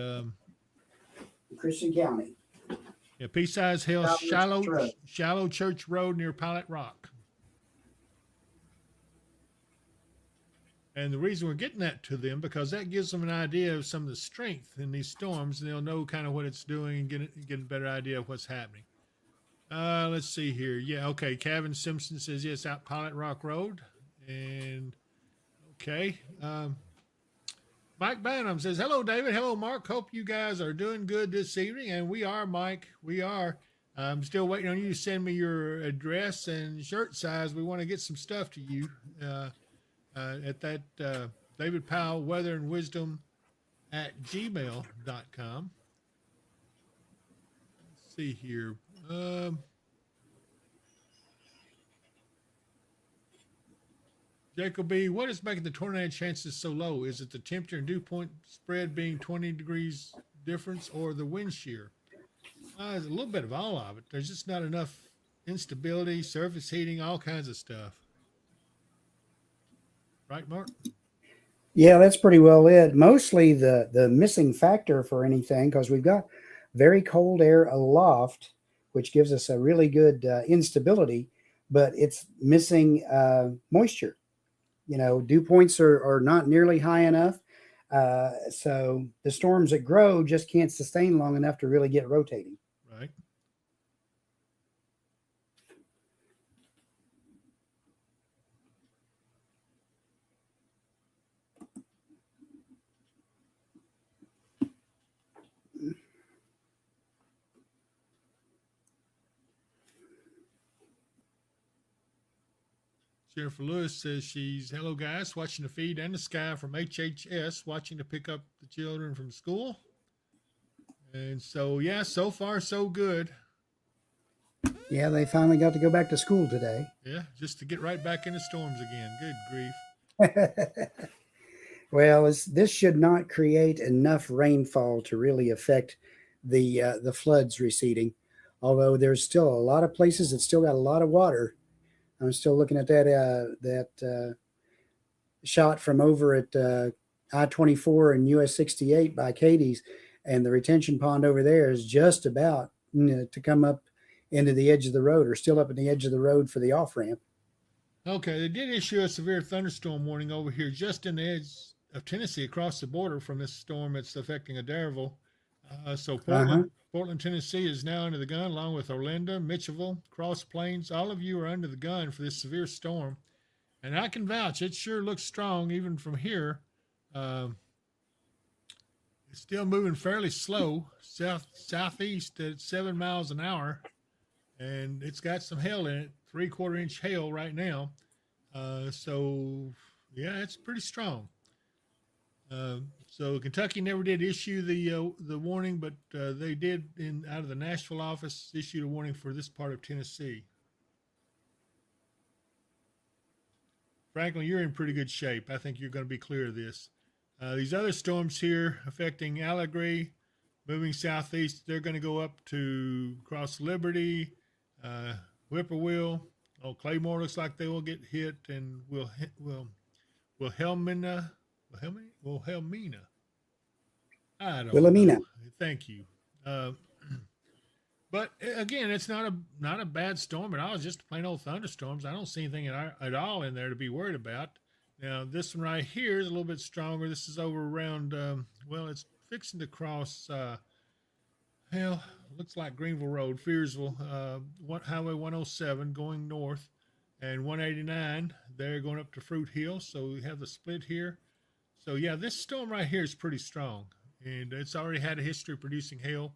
Christian County.
Yeah, Pea-Size Hill, Shallow Church Road near Pilot Rock. And the reason we're getting that to them, because that gives them an idea of some of the strength in these storms, and they'll know kind of what it's doing and get a better idea of what's happening. Let's see here. Yeah, okay. Kevin Simpson says yes, out Pilot Rock Road. And okay. Mike Bynum says, hello, David. Hello, Mark. Hope you guys are doing good this evening. And we are, Mike. We are. I'm still waiting on you to send me your address and shirt size. We want to get some stuff to you at that David Powell Weather and Wisdom at gmail.com. Let's see here. Jacob B., what is making the tornado chances so low? Is it the temperature and dew point spread being 20 degrees difference or the wind shear? There's a little bit of all of it. There's just not enough instability, surface heating, all kinds of stuff. Right, Mark?
Yeah, that's pretty well it. Mostly the missing factor for anything, because we've got very cold air aloft, which gives us a really good instability, but it's missing moisture. Dew points are not nearly high enough. So the storms that grow just can't sustain long enough to really get rotating.
Right. Jennifer Lewis says she's, hello guys, watching the feed and the sky from HHS, watching to pick up the children from school. And so, yeah, so far so good.
Yeah, they finally got to go back to school today.
Yeah, just to get right back into storms again. Good grief.
Well, this should not create enough rainfall to really affect the floods receding. Although there's still a lot of places that still got a lot of water. I'm still looking at that shot from over at I-24 and US 68 by Katie's, and the retention pond over there is just about to come up into the edge of the road, or still up in the edge of the road for the off ramp.
Okay, they did issue a severe thunderstorm warning over here, just in the edge of Tennessee, across the border from this storm that's affecting Adairville. So Portland, Tennessee is now under the gun, along with Orlando, Mitchellville, Cross Plains. All of you are under the gun for this severe storm. And I can vouch, it sure looks strong even from here. It's still moving fairly slow, southeast at 7 miles an hour. And it's got some hail in it, 3/4 inch hail right now. So, yeah, it's pretty strong. So Kentucky never did issue the warning, but they did out of the Nashville office issued a warning for this part of Tennessee. Franklin, you're in pretty good shape. I think you're going to be clear of this. These other storms here affecting Allegheny, moving southeast, they're going to go up to Cross Liberty, Whippoorwill. Claymore looks like they will get hit, and Wilhelmina. I don't
Wilhelmina.
know. Thank you. But again, it's not a bad storm at all. It's just plain old thunderstorms. I don't see anything at all in there to be worried about. Now, this one right here is a little bit stronger. This is over around, it's fixing to cross, looks like Greenville Road, Fearsville, Highway 107 going north, and 189, they're going up to Fruit Hill. So we have the split here. So, yeah, this storm right here is pretty strong, and it's already had a history of producing hail.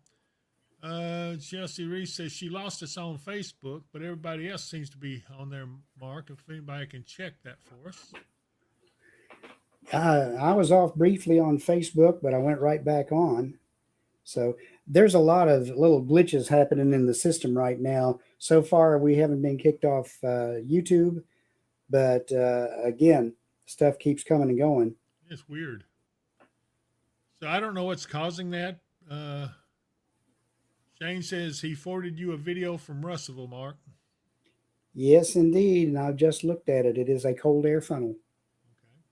Chelsea Reese says she lost us on Facebook, but everybody else seems to be on there, Mark, if anybody can check that for us.
I was off briefly on Facebook, but I went right back on. So there's a lot of little glitches happening in the system right now. So far, we haven't been kicked off YouTube, but again, stuff keeps coming and going.
It's weird. So I don't know what's causing that. Shane says he forwarded you a video from Russellville, Mark.
Yes, indeed. And I've just looked at it. It is a cold air funnel.
Okay.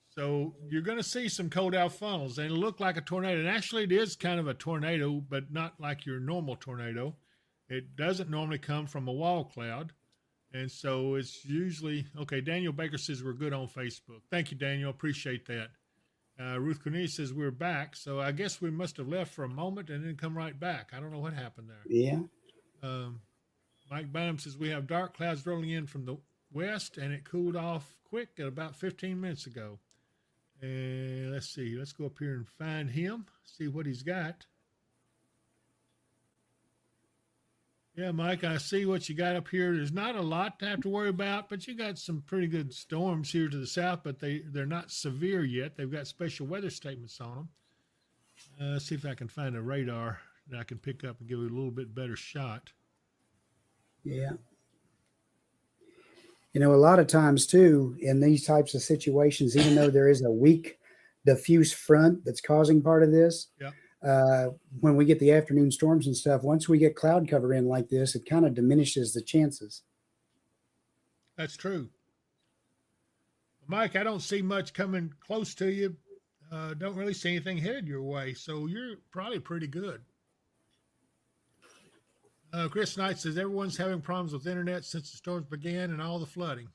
So you're going to see some cold air funnels, and it'll look like a tornado. And actually, it is kind of a tornado, but not like your normal tornado. It doesn't normally come from a wall cloud. And so it's usually okay. Daniel Baker says we're good on Facebook. Thank you, Daniel. Appreciate that. Ruth Cornelius says we're back. So I guess we must have left for a moment and then come right back. I don't know what happened there.
Yeah.
Mike Bynum says we have dark clouds rolling in from the west, and it cooled off quick at about 15 minutes ago. And let's see. Let's go up here and find him, see what he's got. Yeah, Mike, I see what you got up here. There's not a lot to have to worry about, but you got some pretty good storms here to the south, but they're not severe yet. They've got special weather statements on them. Let's see if I can find a radar that I can pick up and give it a little bit better shot.
Yeah. You know, a lot of times too, in these types of situations, even though there is a weak diffuse front that's causing part of this,
Yeah.
When we get the afternoon storms and stuff, once we get cloud cover in like this, it kind of diminishes the chances.
That's true. Mike, I don't see much coming close to you. Don't really see anything headed your way, so you're probably pretty good. Chris Knight says everyone's having problems with internet since the storms began and all the flooding.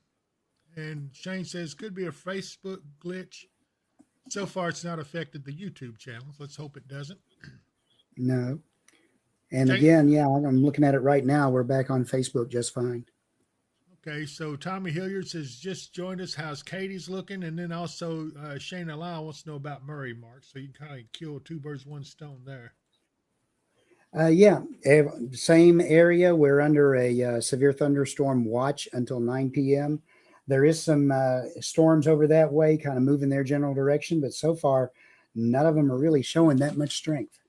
And Shane says could be a Facebook glitch. So far, it's not affected the YouTube channels. Let's hope it doesn't.
No. And again, yeah, I'm looking at it right now. We're back on Facebook just fine.
Okay, so Tommy Hilliard says just joined us. How's Katie's looking? And then also Shane Allow wants to know about Murray, Mark. So you can kind of kill two birds, one stone there.
Yeah, same area. We're under a severe thunderstorm watch until 9 p.m. There is some storms over that way, kind of moving their general direction, but so far, none of them are really showing that much strength.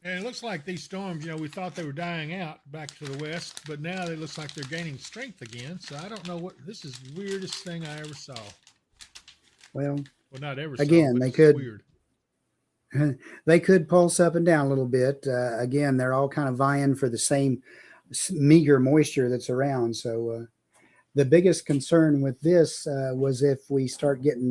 And it looks like these storms, we thought they were dying out back to the west, but now it looks like they're gaining strength again. So I don't know this is the weirdest thing I ever saw.
Well,
not ever
again,
saw,
they could.
Weird.
They could pulse up and down a little bit. Again, they're all kind of vying for the same meager moisture that's around. So the biggest concern with this was if we start getting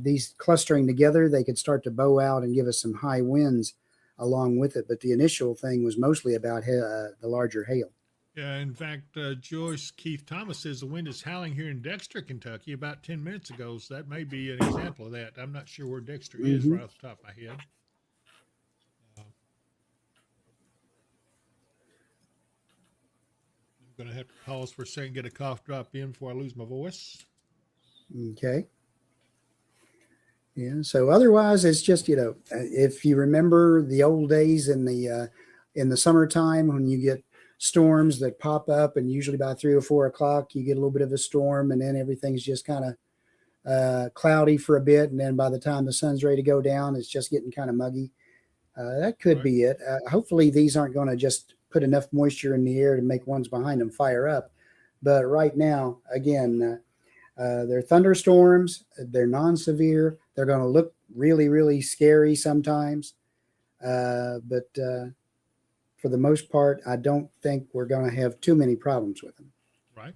these clustering together, they could start to bow out and give us some high winds along with it. But the initial thing was mostly about the larger hail.
Yeah, in fact, Joyce Keith Thomas says the wind is howling here in Dexter, Kentucky about 10 minutes ago. So that may be an example of that. I'm not sure where Dexter is right off the top of my head. I'm going to have to pause for a second, get a cough drop in before I lose my voice.
Okay. Yeah. So otherwise, it's just, if you remember the old days in the summertime when you get storms that pop up, and usually by 3 or 4 o'clock, you get a little bit of a storm, and then everything's just kind of cloudy for a bit. And then by the time the sun's ready to go down, it's just getting kind of muggy. That could be it. Hopefully these aren't going to just put enough moisture in the air to make ones behind them fire up. But right now, again, they're thunderstorms. They're non-severe. They're going to look really, really scary sometimes. But for the most part, I don't think we're going to have too many problems with them.
Right.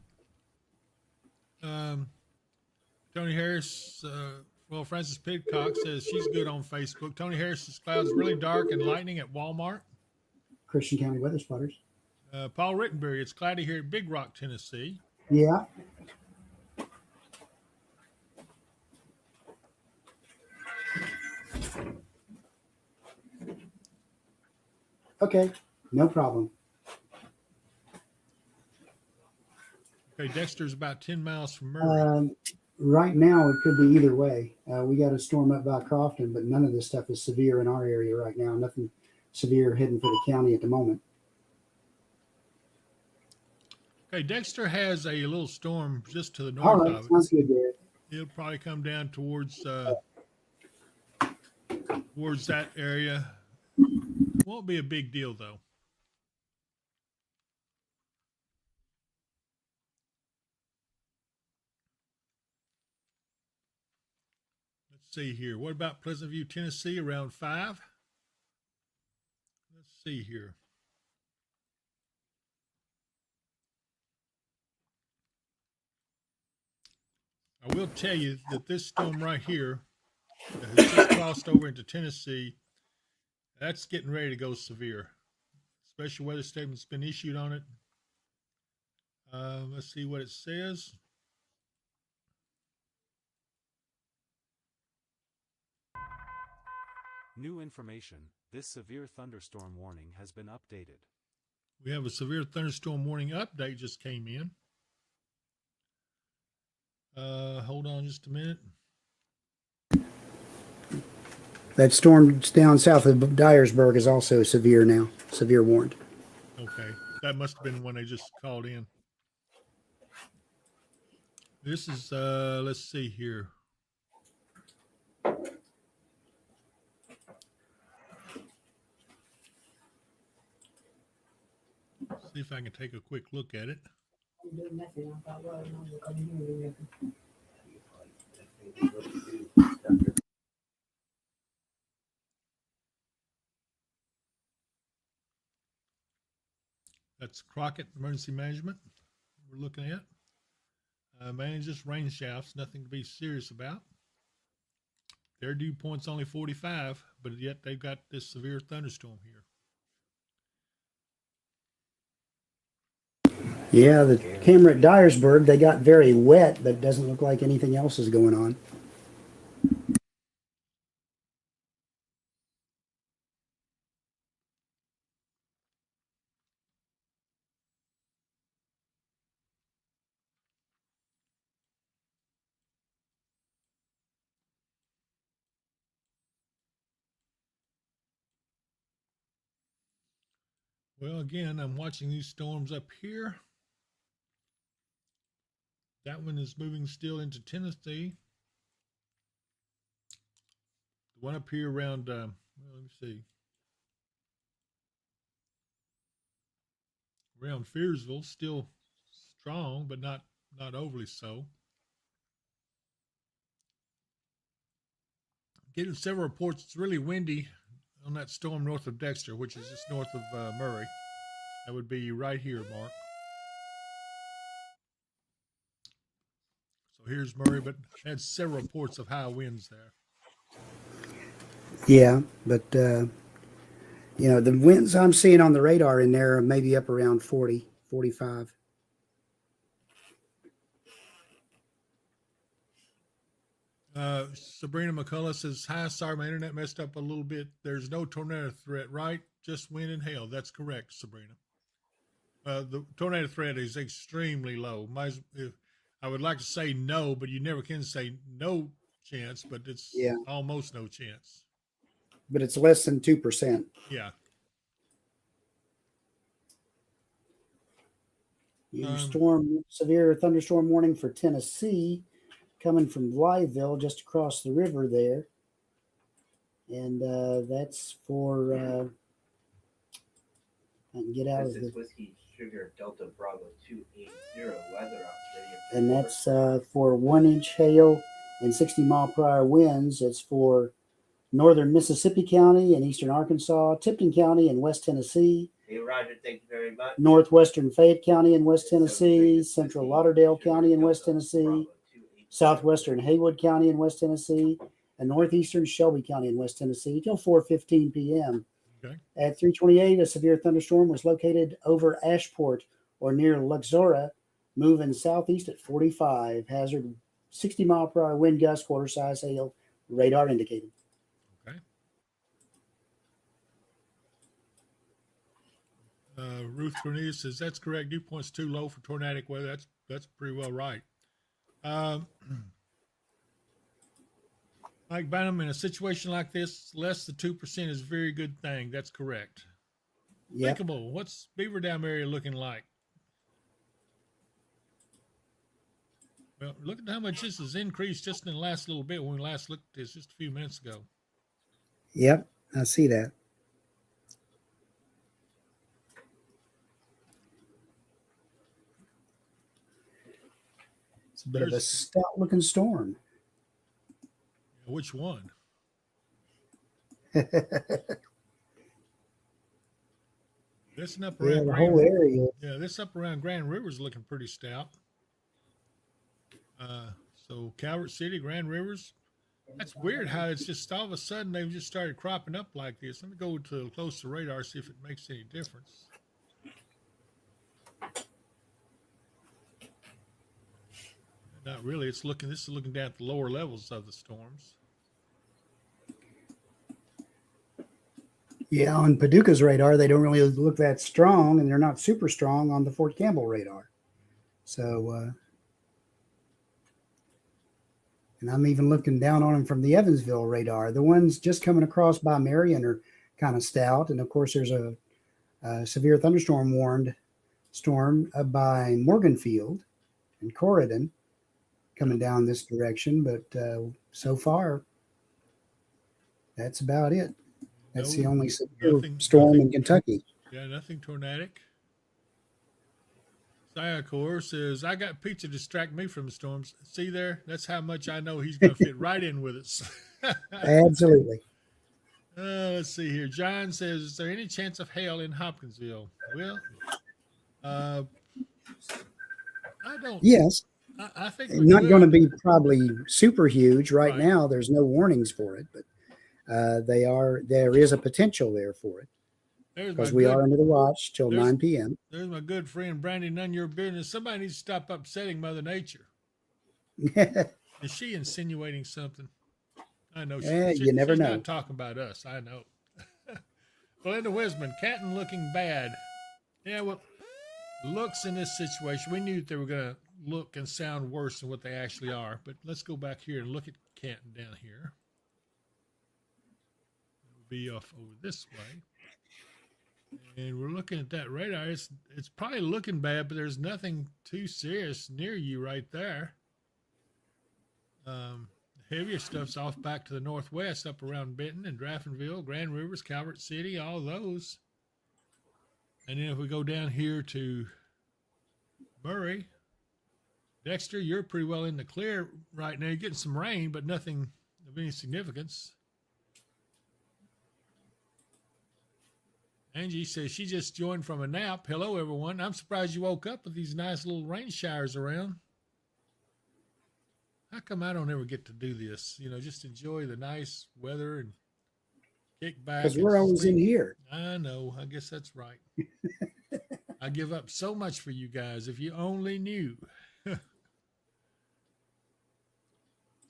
Tony Harris, Francis Pidcock says she's good on Facebook. Tony Harris's clouds really dark and lightning at Walmart.
Christian County Weather Spotters.
Paul Rittenberry, it's cloudy here at Big Rock, Tennessee.
Yeah. Okay, no problem.
Okay, Dexter's about 10 miles from Murray.
Right now, it could be either way. We got a storm up by Crofton, but none of this stuff is severe in our area right now. Nothing severe heading for the county at the moment.
Okay, Dexter has a little storm just to the north
All right,
of it.
sounds good, Derek.
It'll probably come down towards that area. Won't be a big deal, though. Let's see here. What about Pleasant View, Tennessee, around 5? Let's see here. I will tell you that this storm right here that has just crossed over into Tennessee, that's getting ready to go severe. Special weather statement's been issued on it. Let's see what it says.
New information. This severe thunderstorm warning has been updated.
We have a severe thunderstorm warning update just came in. Hold on just a minute.
That storm down south of Dyersburg is also severe now, severe warned.
Okay, that must have been when they just called in. This is, let's see here. See if I can take a quick look at it. That's Crockett Emergency Management we're looking at. Manages rain shafts, nothing to be serious about. Their dew point's only 45, but yet they've got this severe thunderstorm here.
Yeah, the camera at Dyersburg, they got very wet, but it doesn't look like anything else is going on.
Well, again, I'm watching these storms up here. That one is moving still into Tennessee. The one up here around, well, let me see, around Fearsville, still strong, but not overly so. Getting several reports. It's really windy on that storm north of Dexter, which is just north of Murray. That would be right here, Mark. So here's Murray, but had several reports of high winds there.
Yeah, but you know, the winds I'm seeing on the radar in there are maybe up around 40, 45.
Sabrina McCullough says, hi, sorry, my internet messed up a little bit. There's no tornado threat, right? Just wind and hail. That's correct, Sabrina. The tornado threat is extremely low. I would like to say no, but you never can say no chance, but it's almost no chance.
But it's less than 2%.
Yeah.
Severe thunderstorm warning for Tennessee coming from Blytheville, just across the river there. And that's for, I can get out
This
of the.
is Whiskey Sugar Delta Bravo 280 weather ops.
And that's for 1-inch hail and 60-mile-per-hour winds. It's for northern Mississippi County and eastern Arkansas, Tipton County and West Tennessee.
Hey, Roger, thank you very much.
Northwestern Fayette County and West Tennessee, central Lauderdale County and West Tennessee, southwestern Haywood County and West Tennessee, and northeastern Shelby County and West Tennessee till 4:15 p.m.
Okay.
At 3:28, a severe thunderstorm was located over Ashport or near Luxora, moving southeast at 45. Hazard 60-mile-per-hour wind gust, quarter-size hail, radar indicated.
Okay. Ruth Cornelius says, that's correct. Dew point's too low for tornadic weather. That's pretty well right. Mike Bynum, in a situation like this, less than 2% is a very good thing. That's correct.
Yep.
Thinkable. What's Beaver Dam area looking like? Well, look at how much this has increased just in the last little bit when we last looked at this just a few minutes ago.
Yep, I see that. It's a bit of a stout-looking storm.
Which one? This up around
the whole area.
Yeah, this up around Grand River is looking pretty stout. So Calvert City, Grand Rivers. That's weird how it's just all of a sudden they've just started cropping up like this. Let me go to close to radar, see if it makes any difference. Not really. This is looking down at the lower levels of the storms.
Yeah, on Paducah's radar, they don't really look that strong, and they're not super strong on the Fort Campbell radar. So, and I'm even looking down on them from the Evansville radar. The ones just coming across by Marion are kind of stout, and of course, there's a severe thunderstorm warned storm by Morganfield and Corydon coming down this direction. But so far, that's about it. That's the only severe storm in Kentucky.
Yeah, nothing tornadic. Sayakor says, I got pizza to distract me from the storms. See there? That's how much I know he's going to fit right in with us.
Absolutely.
Let's see here. John says, is there any chance of hail in Hopkinsville? Well, I don't.
Yes.
I think
it's not going to be probably super huge right now. There's no warnings for it, but there is a potential there for it because we are under the watch till 9 p.m.
There's my good friend Brandy. None your business. Somebody needs to stop upsetting Mother Nature. Is she insinuating something? I know.
You never know.
She's not talking about us. I know. Belinda Wisman, Canton looking bad. Yeah, well, looks in this situation, we knew that they were going to look and sound worse than what they actually are. But let's go back here and look at Canton down here. Be off over this way, and we're looking at that radar. It's probably looking bad, but there's nothing too serious near you right there. Heavier stuff's off back to the northwest, up around Benton and Draftonville, Grand Rivers, Calvert City, all those. And then if we go down here to Murray, Dexter, you're pretty well in the clear right now. You're getting some rain, but nothing of any significance. Angie says she just joined from a nap. Hello, everyone. I'm surprised you woke up with these nice little rain showers around. How come I don't ever get to do this? Just enjoy the nice weather and kick back.
Because we're always in here.
I know. I guess that's right. I give up so much for you guys. If you only knew.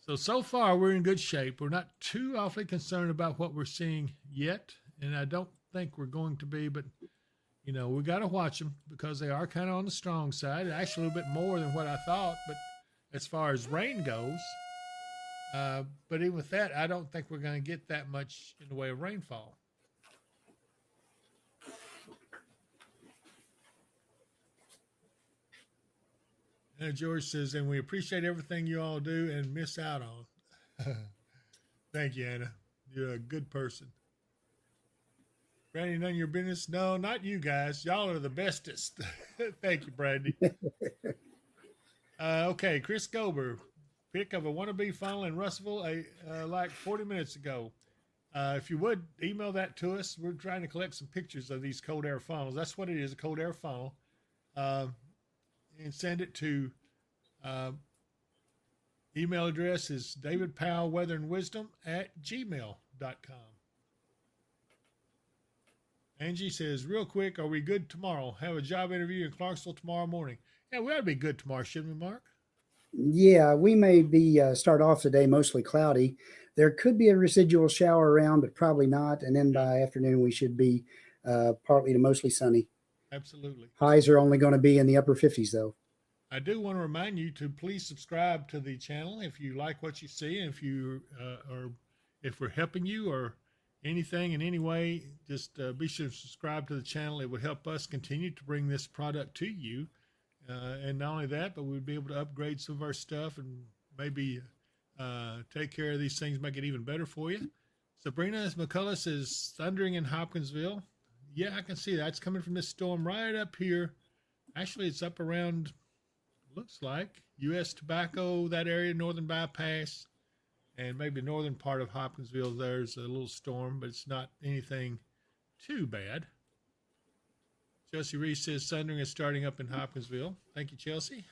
So far, we're in good shape. We're not too awfully concerned about what we're seeing yet. And I don't think we're going to be, but we got to watch them because they are kind of on the strong side. Actually, a little bit more than what I thought, but as far as rain goes, but even with that, I don't think we're going to get that much in the way of rainfall. And George says, and we appreciate everything you all do and miss out on. Thank you, Anna. You're a good person. Brandy, none of your business? No, not you guys. Y'all are the bestest. Thank you, Brandy. Okay, Chris Gober, pick of a wannabe funnel in Russellville like 40 minutes ago. If you would, email that to us. We're trying to collect some pictures of these cold air funnels. That's what it is, a cold air funnel. And send it to email address is davidpowellweatherandwisdom@gmail.com. Angie says, real quick, are we good tomorrow? Have a job interview in Clarksville tomorrow morning. Yeah, we ought to be good tomorrow, shouldn't we, Mark?
Yeah, we may be start off today mostly cloudy. There could be a residual shower around, but probably not. And then by afternoon, we should be partly to mostly sunny.
Absolutely.
Highs are only going to be in the upper 50s, though.
I do want to remind you to please subscribe to the channel if you like what you see, and if we're helping you or anything in any way, just be sure to subscribe to the channel. It would help us continue to bring this product to you. And not only that, but we'd be able to upgrade some of our stuff and maybe take care of these things, make it even better for you. Sabrina McCullough says, thundering in Hopkinsville. Yeah, I can see that. It's coming from this storm right up here. Actually, it's up around, looks like, U.S. Tobacco, that area, Northern Bypass. And maybe the northern part of Hopkinsville, there's a little storm, but it's not anything too bad. Chelsea Reese says thundering is starting up in Hopkinsville. Thank you, Chelsea.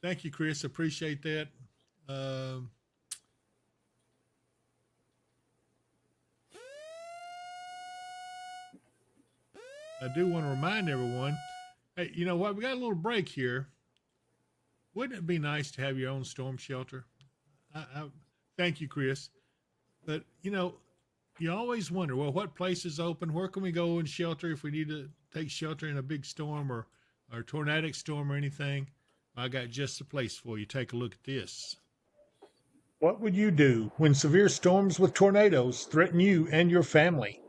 Thank you, Chris. Appreciate that. I do want to remind everyone Hey, you know what? We got a little break here. Wouldn't it be nice to have your own storm shelter? Thank you, Chris. But you always wonder, well, what place is open? Where can we go and shelter if we need to take shelter in a big storm or tornadic storm or anything? I got just the place for you. Take a look at this. What would you do when severe storms with tornadoes threaten you and your family?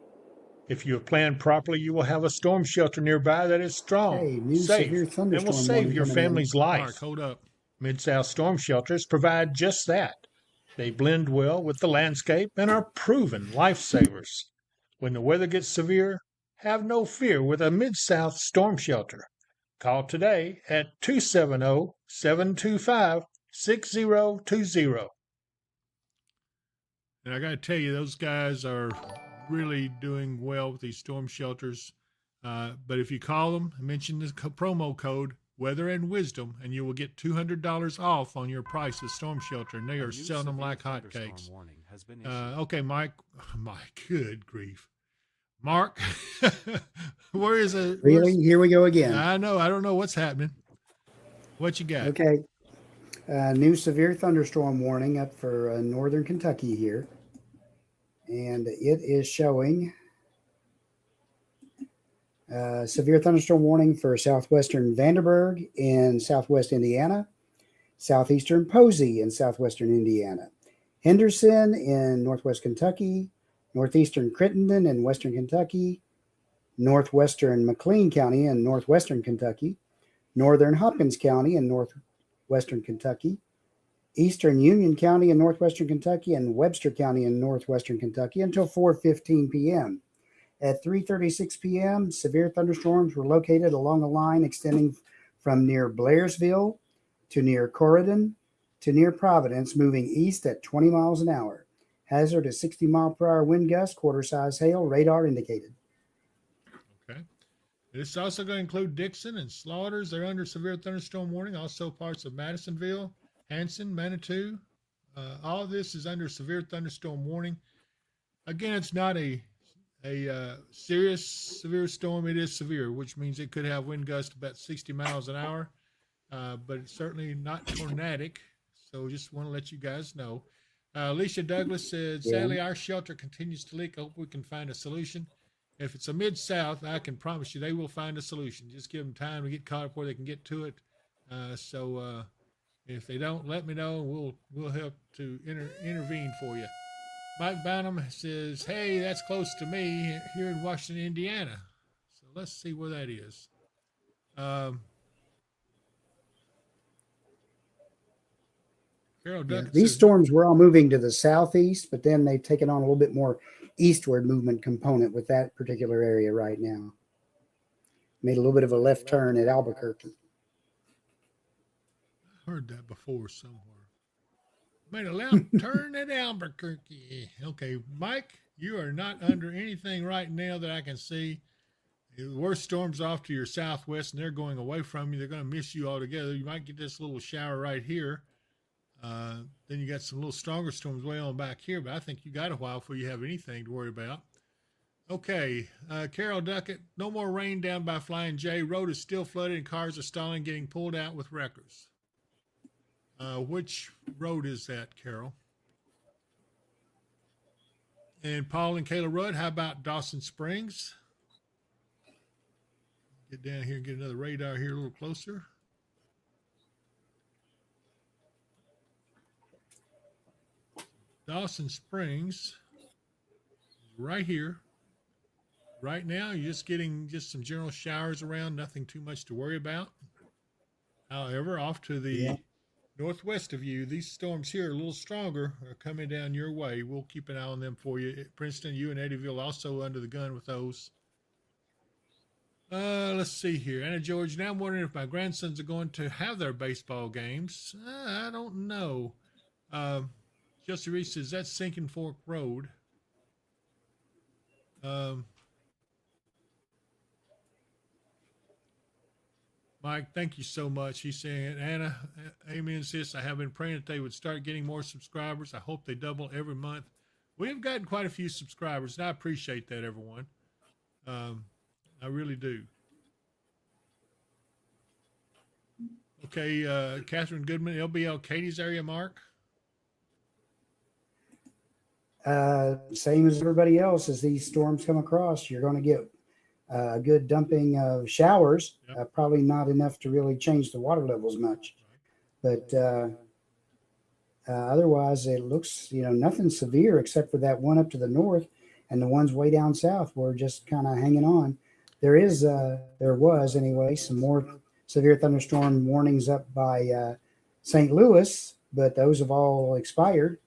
If you have planned properly, you will have a storm shelter nearby that is strong,
Okay, new
safe,
severe
and will
thunderstorm
save
warning
your
coming in.
family's life. Mark, hold up. Mid-South storm shelters provide just that. They blend well with the landscape and are proven lifesavers. When the weather gets severe, have no fear with a Mid-South storm shelter. Call today at 270-725-6020. And I got to tell you, those guys are really doing well with these storm shelters. But if you call them, mention the promo code Weather and Wisdom, and you will get $200 off on your price of storm shelter. And they are selling them like hotcakes. Okay, Mike, good grief. Mark, where is it?
Really? Here we go again.
I know. I don't know what's happening. What you got?
Okay. New severe thunderstorm warning up for northern Kentucky here. And it is showing severe thunderstorm warning for southwestern Vanderburgh in southwest Indiana, southeastern Posey in southwestern Indiana, Henderson in northwest Kentucky, northeastern Crittenden in western Kentucky, northwestern McLean County in northwestern Kentucky, northern Hopkins County in northwestern Kentucky, eastern Union County in northwestern Kentucky, and Webster County in northwestern Kentucky until 4:15 p.m. At 3:36 p.m., severe thunderstorms were located along a line extending from near Blairsville to near Corydon to near Providence, moving east at 20 miles an hour. Hazard is 60-mile-per-hour wind gust, quarter-size hail, radar indicated.
Okay. It's also going to include Dixon and Slaughters. They're under severe thunderstorm warning. Also parts of Madisonville, Hanson, Manitou. All of this is under severe thunderstorm warning. Again, it's not a serious severe storm. It is severe, which means it could have wind gusts about 60 miles an hour, but it's certainly not tornadic. So just want to let you guys know. Alicia Douglas said, sadly, our shelter continues to leak. I hope we can find a solution. If it's a Mid-South, I can promise you they will find a solution. Just give them time to get caught up where they can get to it. So if they don't, let me know. We'll help to intervene for you. Mike Bynum says, hey, that's close to me here in Washington, Indiana. So let's see where that is. Carol Duckett
These
says,
storms were all moving to the southeast, but then they've taken on a little bit more eastward movement component with that particular area right now. Made a little bit of a left turn at Albuquerque.
I heard that before somewhere. Made a left turn at Albuquerque. Okay, Mike, you are not under anything right now that I can see. The worst storm's off to your southwest, and they're going away from you. They're going to miss you altogether. You might get this little shower right here. Then you got some little stronger storms way on back here, but I think you got a while before you have anything to worry about. Okay, Carol Duckett, no more rain down by Flying J. Road is still flooded and cars are stalling, getting pulled out with wreckers. Which road is that, Carol? And Paul and Kayla Rudd, how about Dawson Springs? Get down here and get another radar here a little closer. Dawson Springs is right here. Right now, you're just getting some general showers around, nothing too much to worry about. However, off to the northwest of you, these storms here are a little stronger, are coming down your way. We'll keep an eye on them for you. Princeton, you and Eddyville also under the gun with those. Let's see here. Anna George, now I'm wondering if my grandsons are going to have their baseball games. I don't know. Chelsea Reese says, that's Sinking Fork Road. Mike, thank you so much. He's saying, Anna, amen, sis. I have been praying that they would start getting more subscribers. I hope they double every month. We've gotten quite a few subscribers, and I appreciate that, everyone. I really do. Okay, Catherine Goodman, LBL Katie's area, Mark.
Same as everybody else. As these storms come across, you're going to get a good dumping of showers.
Yep.
Probably not enough to really change the water levels much, but otherwise it looks, nothing severe except for that one up to the north, and the ones way down south were just kind of hanging on. There was anyway some more severe thunderstorm warnings up by St. Louis, but those have all expired.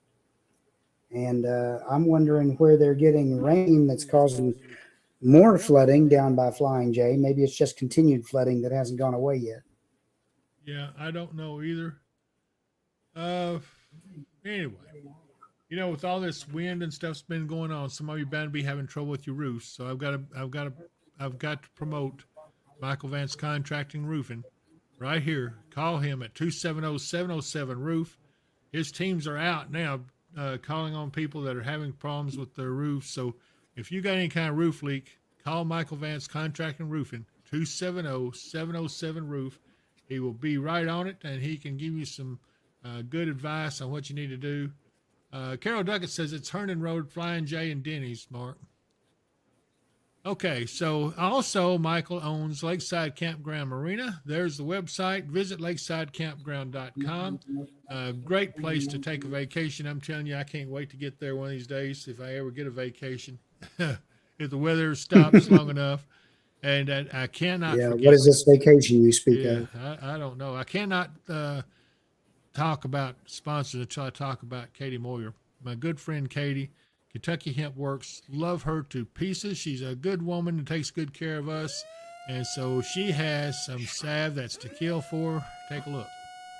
And I'm wondering where they're getting rain that's causing more flooding down by Flying J. Maybe it's just continued flooding that hasn't gone away yet.
Yeah, I don't know either. Anyway, with all this wind and stuff's been going on, some of you bound to be having trouble with your roofs. So I've got to promote Michael Vance Contracting Roofing right here. Call him at 270-707-ROOF. His teams are out now calling on people that are having problems with their roofs. So if you got any kind of roof leak, call Michael Vance Contracting Roofing, 270-707-ROOF. He will be right on it, and he can give you some good advice on what you need to do. Carol Duckett says it's Herndon Road, Flying J, and Denny's, Mark. Okay, so also Michael owns Lakeside Campground Marina. There's the website. Visit lakesidecampground.com. Great place to take a vacation. I'm telling you, I can't wait to get there one of these days if I ever get a vacation. If the weather stops long enough. And I cannot forget.
What is this vacation you speak of?
I don't know. I cannot talk about sponsors until I talk about Katie Moyer. My good friend Katie, Kentucky Hemp Works, love her to pieces. She's a good woman and takes good care of us. And so she has some salve that's to kill for. Take a look.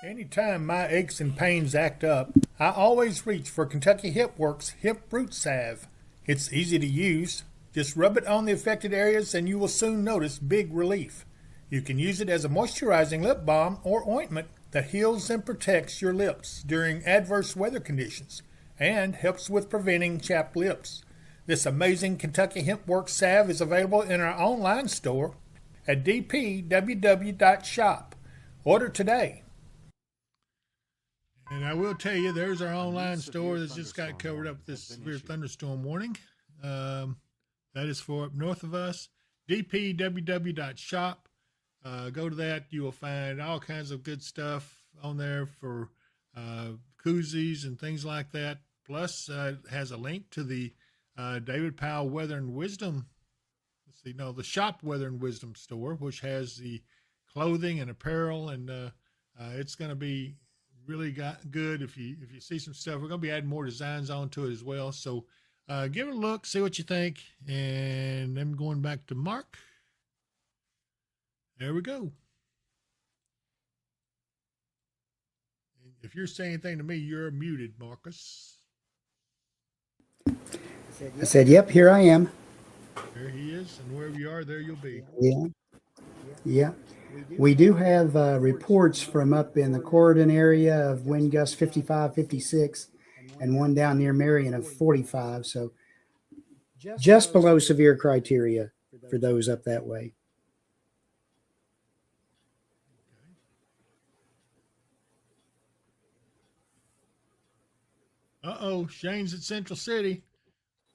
Anytime my aches and pains act up, I always reach for Kentucky Hemp Works Hemp Root Salve. It's easy to use. Just rub it on the affected areas and you will soon notice big relief. You can use it as a moisturizing lip balm or ointment that heals and protects your lips during adverse weather conditions and helps with preventing chapped lips. This amazing Kentucky Hemp Works salve is available in our online store at dpww.shop. Order today. And I will tell you, there's our online store that's just got covered up this severe thunderstorm warning. That is for up north of us. dpww.shop. Go to that. You will find all kinds of good stuff on there for koozies and things like that. Plus, it has a link to the David Powell Weather and Wisdom. The Shop Weather and Wisdom store, which has the clothing and apparel, and it's going to be really good. If you see some stuff, we're going to be adding more designs onto it as well. So give it a look, see what you think, and then going back to Mark. There we go. If you're saying anything to me, you're muted, Marcus.
I said, yep, here I am.
There he is, and wherever you are, there you'll be.
Yeah. We do have reports from up in the Corridon area of wind gusts 55, 56, and one down near Marion of 45. So just below severe criteria for those up that way.
Uh-oh, Shane's at Central City.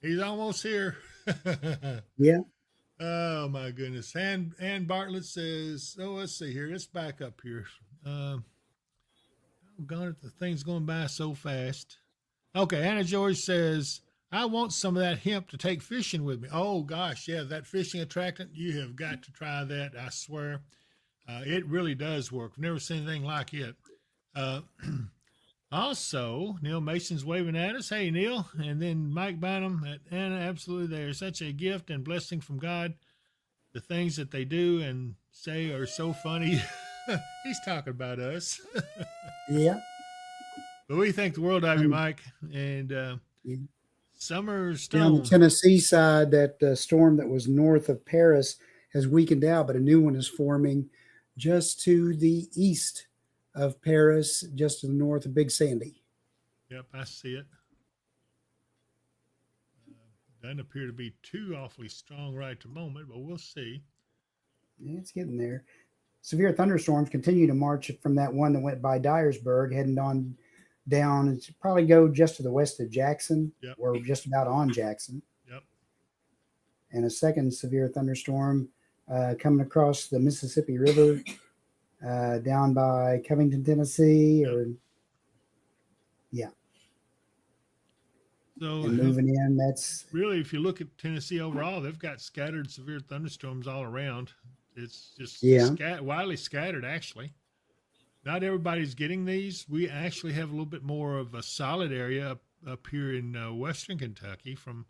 He's almost here.
Yeah.
Oh, my goodness. Ann Bartlett says, let's see here. Let's back up here. The thing's going by so fast. Okay, Anna George says, I want some of that hemp to take fishing with me. Oh, gosh, yeah, that fishing attractant, you have got to try that, I swear. It really does work. I've never seen anything like it. Also, Neil Mason's waving at us. Hey, Neil. And then Mike Bynum at Anna. Absolutely, they are such a gift and blessing from God. The things that they do and say are so funny. He's talking about us.
Yeah.
But we thank the world of you, Mike. And Summer Stone.
On the Tennessee side, that storm that was north of Paris has weakened out, but a new one is forming just to the east of Paris, just to the north of Big Sandy.
Yep, I see it. Doesn't appear to be too awfully strong right at the moment, but we'll see.
Yeah, it's getting there. severe thunderstorms continue to march from that one that went by Dyersburg, heading on down. It's probably go just to the west of Jackson.
Yep.
Or just about on Jackson.
Yep.
And a second severe thunderstorm coming across the Mississippi River down by Covington, Tennessee, or
So
and moving in. That's
really, if you look at Tennessee overall, they've got scattered severe thunderstorms all around. It's just widely scattered, actually. Not everybody's getting these. We actually have a little bit more of a solid area up here in western Kentucky from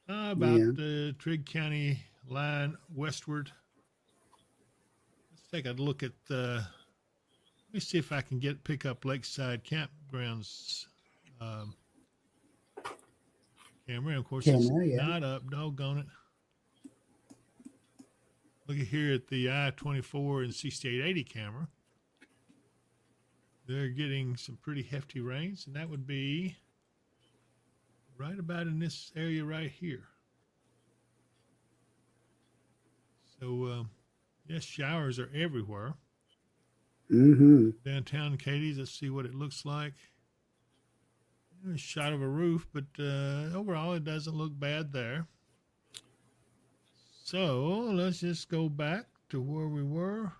about the Trigg County line westward. Let's take a look at let me see if I can pick up Lakeside Campgrounds camera. Of course, it's not up. Doggone it. Look at here at the I-24 and 6880 camera. They're getting some pretty hefty rains, and that would be right about in this area right here. So, yes, showers are everywhere.
mm-hmm.
Downtown Katie's, let's see what it looks like. A shot of a roof, but overall it doesn't look bad there. So let's just go back to where we were.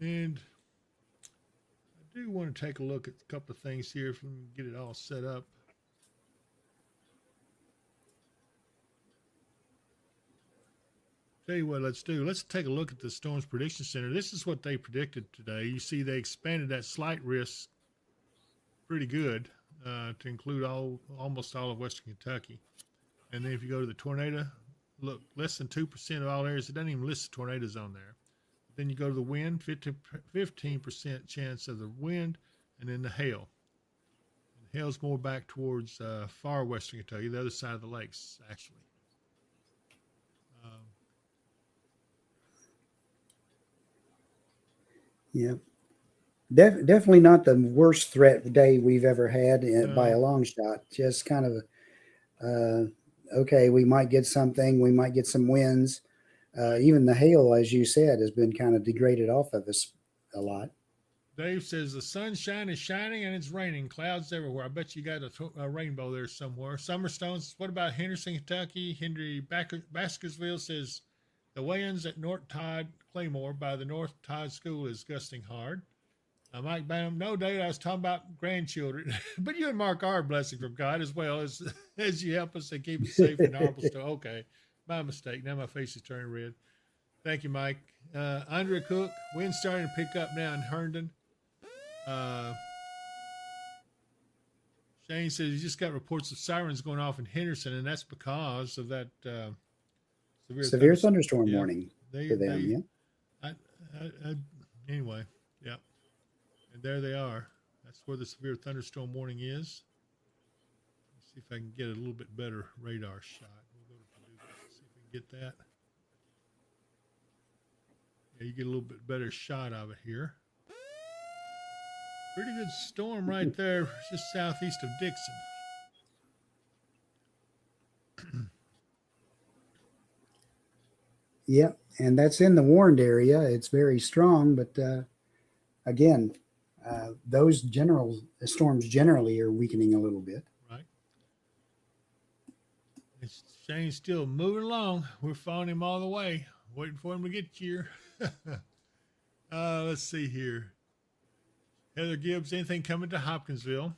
And I do want to take a look at a couple of things here if we can get it all set up. Tell you what, let's do. Let's take a look at the Storms Prediction Center. This is what they predicted today. You see they expanded that slight risk pretty good to include almost all of western Kentucky. And then if you go to the tornado, look, less than 2% of all areas. It doesn't even list the tornadoes on there. Then you go to the wind, 15% chance of the wind, and then the hail. And hail's more back towards far western Kentucky, the other side of the lakes, actually.
Yeah. Definitely not the worst threat day we've ever had by a long shot. Just kind of, okay, we might get something. We might get some winds. Even the hail, as you said, has been kind of degraded off of us a lot.
Dave says the sunshine is shining and it's raining. Clouds everywhere. I bet you got a rainbow there somewhere. Summerstones. What about Henderson, Kentucky? Henry Baskersville says the winds at North Todd Claymore by the North Todd School is gusting hard. Mike Bannum, no, Dave, I was talking about grandchildren, but you and Mark are a blessing from God as well as you help us and keep us safe in horrible stuff. Okay, my mistake. Now my face is turning red. Thank you, Mike. Andrea Cook, wind's starting to pick up now in Herndon. Shane says you just got reports of sirens going off in Henderson, and that's because of that
severe thunderstorm warning for them.
Anyway, yeah. And there they are. That's where the severe thunderstorm warning is. Let's see if I can get a little bit better radar shot. We'll go to produce, see if we can get that. Yeah, you get a little bit better shot of it here. Pretty good storm right there, just southeast of Dixon.
Yep, and that's in the warned area. It's very strong, but again, those storms generally are weakening a little bit.
Right. Shane's still moving along. We're following him all the way, waiting for him to get here. Let's see here. Heather Gibbs, anything coming to Hopkinsville?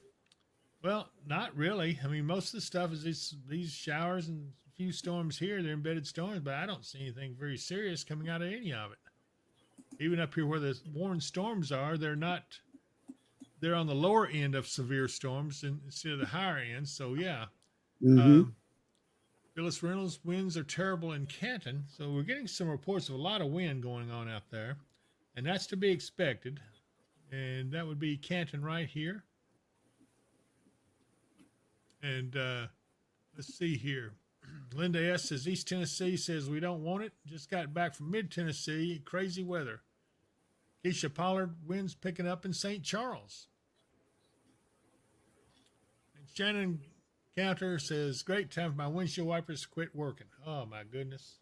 Well, not really. I mean, most of the stuff is these showers and a few storms here. They're embedded storms, but I don't see anything very serious coming out of any of it. Even up here where the warned storms are, they're on the lower end of severe storms instead of the higher end. So, yeah.
Mm-hmm.
Phyllis Reynolds, winds are terrible in Canton. So we're getting some reports of a lot of wind going on out there. And that's to be expected. And that would be Canton right here. And let's see here. Linda S. says East Tennessee says we don't want it. Just got back from mid-Tennessee. Crazy weather. Keisha Pollard, winds picking up in St. Charles. And Shannon Counter says, great time for my windshield wipers to quit working. Oh, my goodness.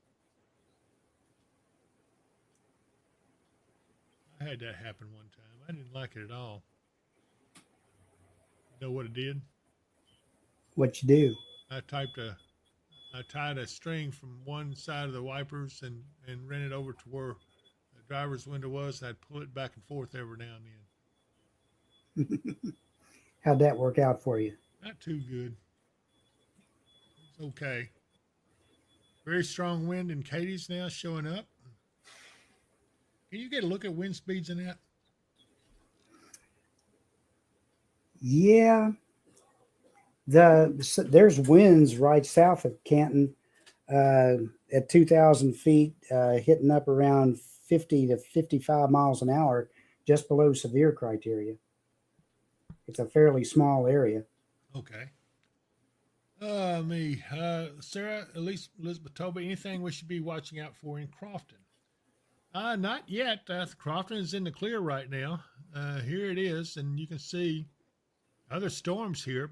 had that happen one time. I didn't like it at all. You know what it did?
What you do?
I tied a string from one side of the wipers and ran it over to where the driver's window was, and I'd pull it back and forth every now and then.
How'd that work out for you?
Not too good. It's okay. Very strong wind in Katie's now showing up. Can you get a look at wind speeds in that?
Yeah, there's winds right south of Canton at 2,000 feet, hitting up around 50 to 55 miles an hour, just below severe criteria. It's a fairly small area.
Okay. Sarah, at least Elizabeth Toby, anything we should be watching out for in Crofton? Not yet. Crofton is in the clear right now. Here it is, and you can see other storms here,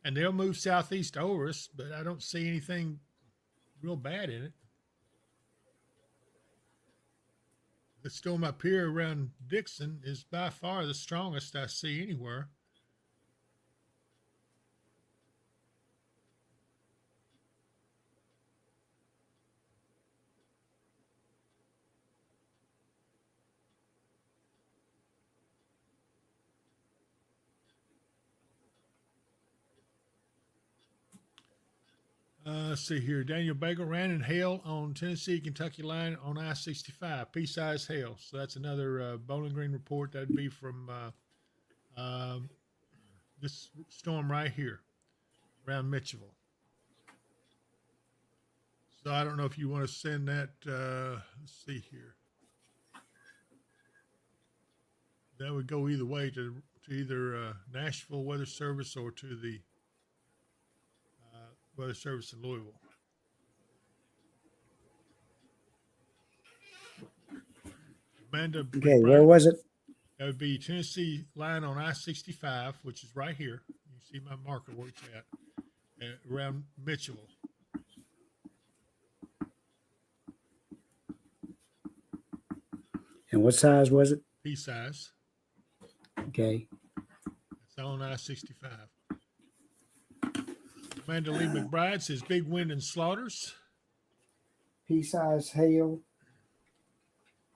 and they'll move southeast over us, but I don't see anything real bad in it. The storm up here around Dixon is by far the strongest I see anywhere. Let's see here. Daniel Baker ran in hail on Tennessee-Kentucky line on I-65, pea-sized hail. So that's another Bowling Green report. That'd be from this storm right here around Mitchellville. So I don't know if you want to send that. Let's see here. That would go either way to either Nashville Weather Service or to the Weather Service in Louisville. Amanda
Okay, where was it?
That would be Tennessee line on I-65, which is right here. You see my marker where it's at, around Mitchellville.
And what size was it?
Pea size.
Okay.
It's on I-65. Amanda Lee McBride says big wind and slaughters.
Pea-sized hail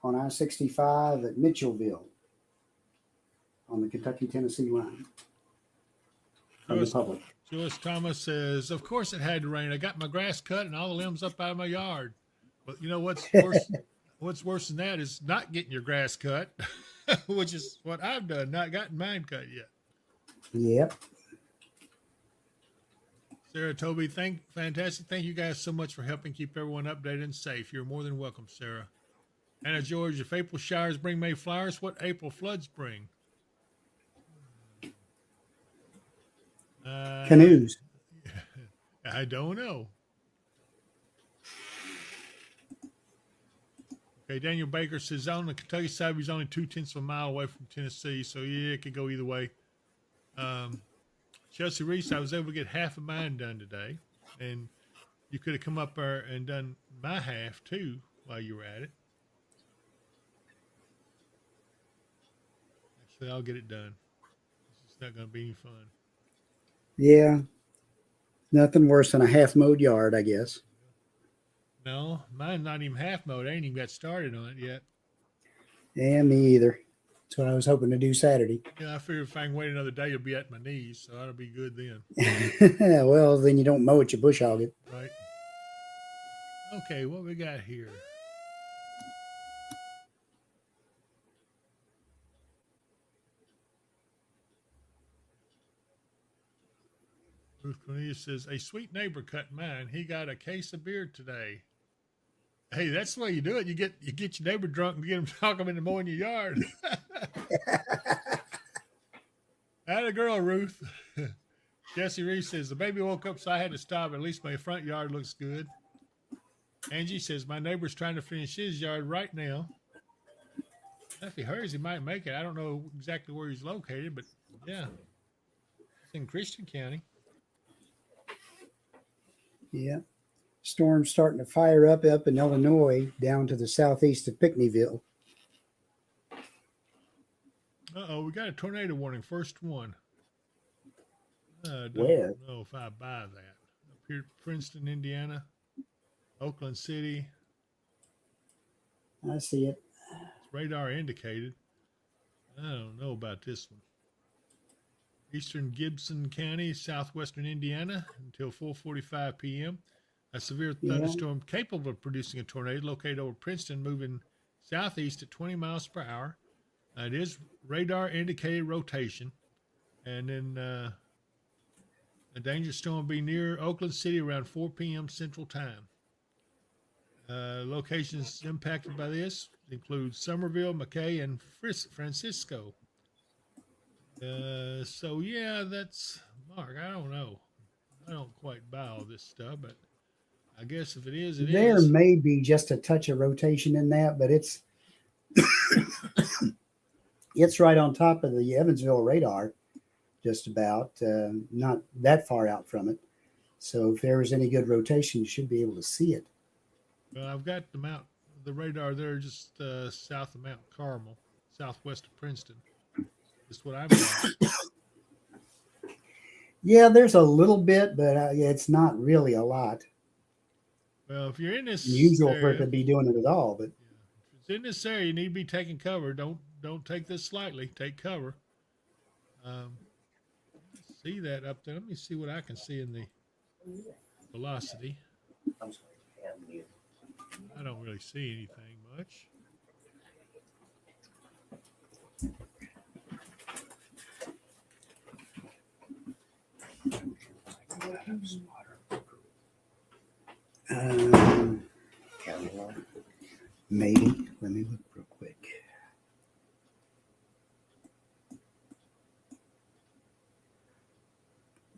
on I-65 at Mitchellville on the Kentucky-Tennessee line. From the public.
Joyce Thomas says, of course it had to rain. I got my grass cut and all the limbs up out of my yard. But you know what's worse? What's worse than that is not getting your grass cut, which is what I've done, not gotten mine cut yet.
Yep.
Sarah Toby, fantastic. Thank you guys so much for helping keep everyone updated and safe. You're more than welcome, Sarah. Anna George, if April showers bring May flowers, what April floods bring?
Canoes.
I don't know. Okay, Daniel Baker says on the Kentucky side, he's only 0.2 of a mile away from Tennessee, so yeah, it could go either way. Chelsea Reese, I was able to get half of mine done today, and you could have come up there and done my half too while you were at it. Actually, I'll get it done. It's not going to be any fun.
Yeah. Nothing worse than a half-mowed yard, I guess.
No, mine's not even half mowed. I ain't even got started on it yet.
Yeah, me either. That's what I was hoping to do Saturday.
Yeah, I figure if I can wait another day, it'll be at my knees, so that'll be good then.
Well, then you don't mow it, you bush hog it.
Right. Okay, what we got here? Ruth Cornelius says, a sweet neighbor cut mine. He got a case of beer today. Hey, that's the way you do it. You get your neighbor drunk and get him talking into mowing your yard. Atta girl, Ruth. Jesse Reese says, the baby woke up, so I had to stop. At least my front yard looks good. Angie says, my neighbor's trying to finish his yard right now. If he hurries, he might make it. I don't know exactly where he's located, but yeah. It's in Christian County.
Yeah. Storm's starting to fire up in Illinois down to the southeast of Pinckneyville.
Uh-oh, we got a tornado warning. First one. Don't
Where?
know if I buy that. Up here, Princeton, Indiana, Oakland City.
I see it.
It's radar indicated. I don't know about this one. Eastern Gibson County, southwestern Indiana, until 4:45 p.m. A severe
Yeah.
thunderstorm capable of producing a tornado located over Princeton, moving southeast at 20 miles per hour. It is radar indicated rotation. And then a dangerous storm will be near Oakland City around 4 p.m. Central Time. Locations impacted by this include Somerville, McKay, and Francisco. So yeah, that's Mark. I don't know. I don't quite buy all this stuff, but I guess if it is, it
There
is.
may be just a touch of rotation in that, but it's it's right on top of the Evansville radar, just about, not that far out from it. So if there was any good rotation, you should be able to see it.
Well, I've got the radar there, just south of Mount Carmel, southwest of Princeton. That's what I've got.
Yeah, there's a little bit, but it's not really a lot.
Well, if you're in this
Unusual for it
area,
to be doing it at all, but
if it's in this area, you need to be taking cover. Don't take this slightly. Take cover. See that up there? Let me see what I can see in the velocity.
I'm sorry, I'm mute.
I don't really see anything much.
County line.
maybe. Let me look real quick.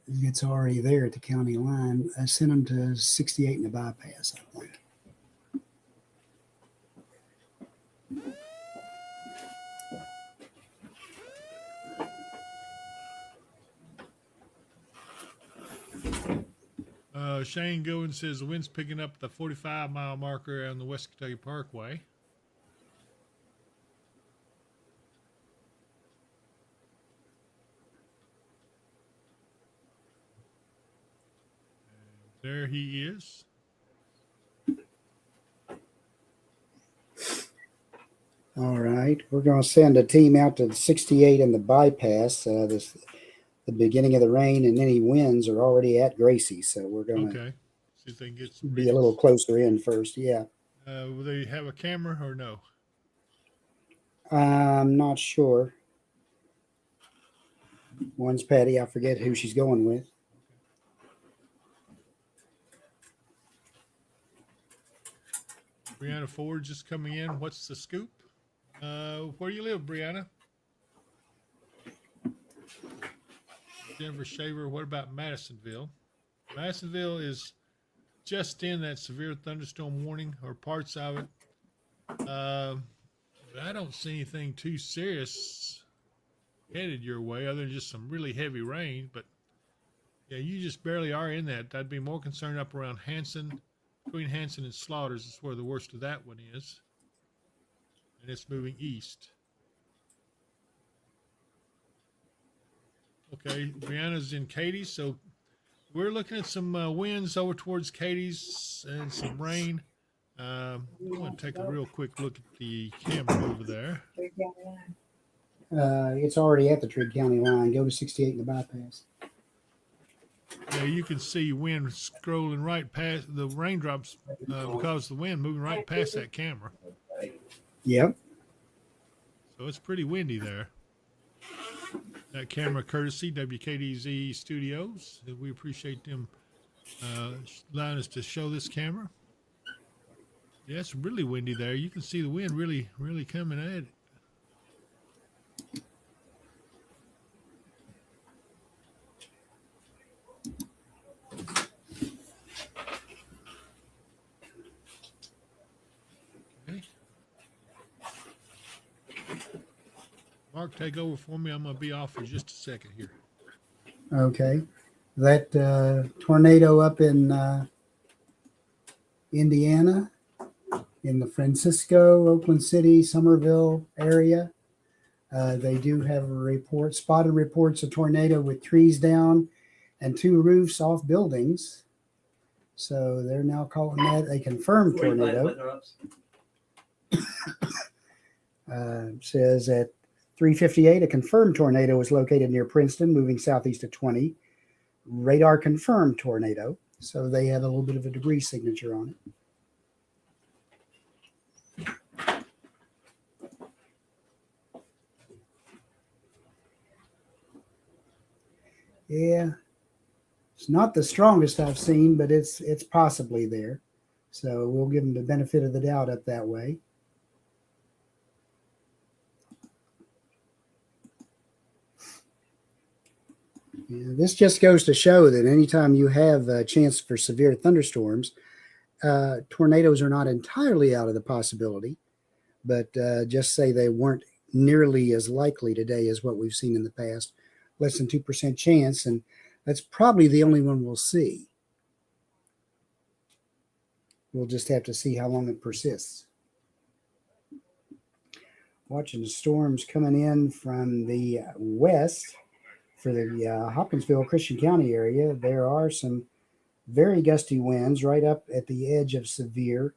It's already there at the county line. I sent them to 68 in the bypass, I think.
Shane Goins says the wind's picking up the 45-mile marker on the West Kentucky Parkway. And there he is.
All right. We're going to send a team out to 68 in the bypass. The beginning of the rain and any winds are already at Gracie. So we're going to
Okay. See if they can get some
be a little
readings.
closer in first. Yeah.
Will they have a camera or no?
I'm not sure. One's Patty. I forget who she's going with.
Brianna Ford just coming in. What's the scoop? Where do you live, Brianna? Denver Shaver. What about Madisonville? Madisonville is just in that severe thunderstorm warning, or parts of it. I don't see anything too serious headed your way, other than just some really heavy rain. But yeah, you just barely are in that. I'd be more concerned up around Hanson, between Hanson and Slaughters is where the worst of that one is, and it's moving east. Okay, Brianna's in Katie's, so we're looking at some winds over towards Katie's and some rain. I want to take a real quick look at the camera over there.
It's already at the Trigg County line. Go to 68 in the bypass.
Yeah, you can see wind scrolling right past the raindrops because of the wind moving right past that camera.
Yep.
So it's pretty windy there. That camera courtesy WKDZ Studios. We appreciate them allowing us to show this camera. Yeah, it's really windy there. You can see the wind really, really coming at it. Okay. Mark, take over for me. I'm going to be off for just a second here.
Okay. That tornado up in Indiana, in the Francisco, Oakland City, Somerville area,
They do have a report, spotted reports of tornado with trees down and 2 roofs off buildings. So they're now calling that a confirmed tornado. Says at 3:58, a confirmed tornado was located near Princeton, moving southeast at 20. Radar confirmed tornado. So they have a little bit of a degree signature on it. Yeah, it's not the strongest I've seen, but it's possibly there. So we'll give them the benefit of the doubt up that way. Yeah, this just goes to show that anytime you have a chance for severe thunderstorms, tornadoes are not entirely out of the possibility, but just say they weren't nearly as likely today as what we've seen in the past. Less than 2% chance, and that's probably the only one we'll see. We'll just have to see how long it persists. Watching the storms coming in from the west for the Hopkinsville, Christian County area. There are some very gusty winds right up at the edge of severe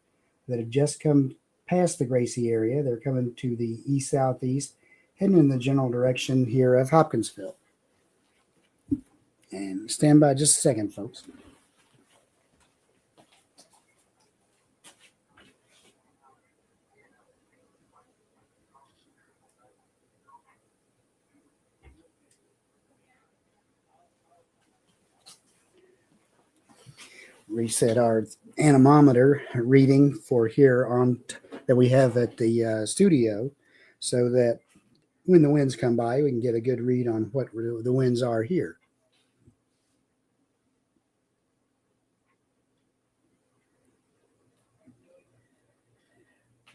that have just come past the Gracie area. They're coming to the east-southeast, heading in the general direction here of Hopkinsville. And stand by just a second, folks. Reset our anemometer reading for here on that we have at the studio, so that when the winds come by, we can get a good read on what the winds are here.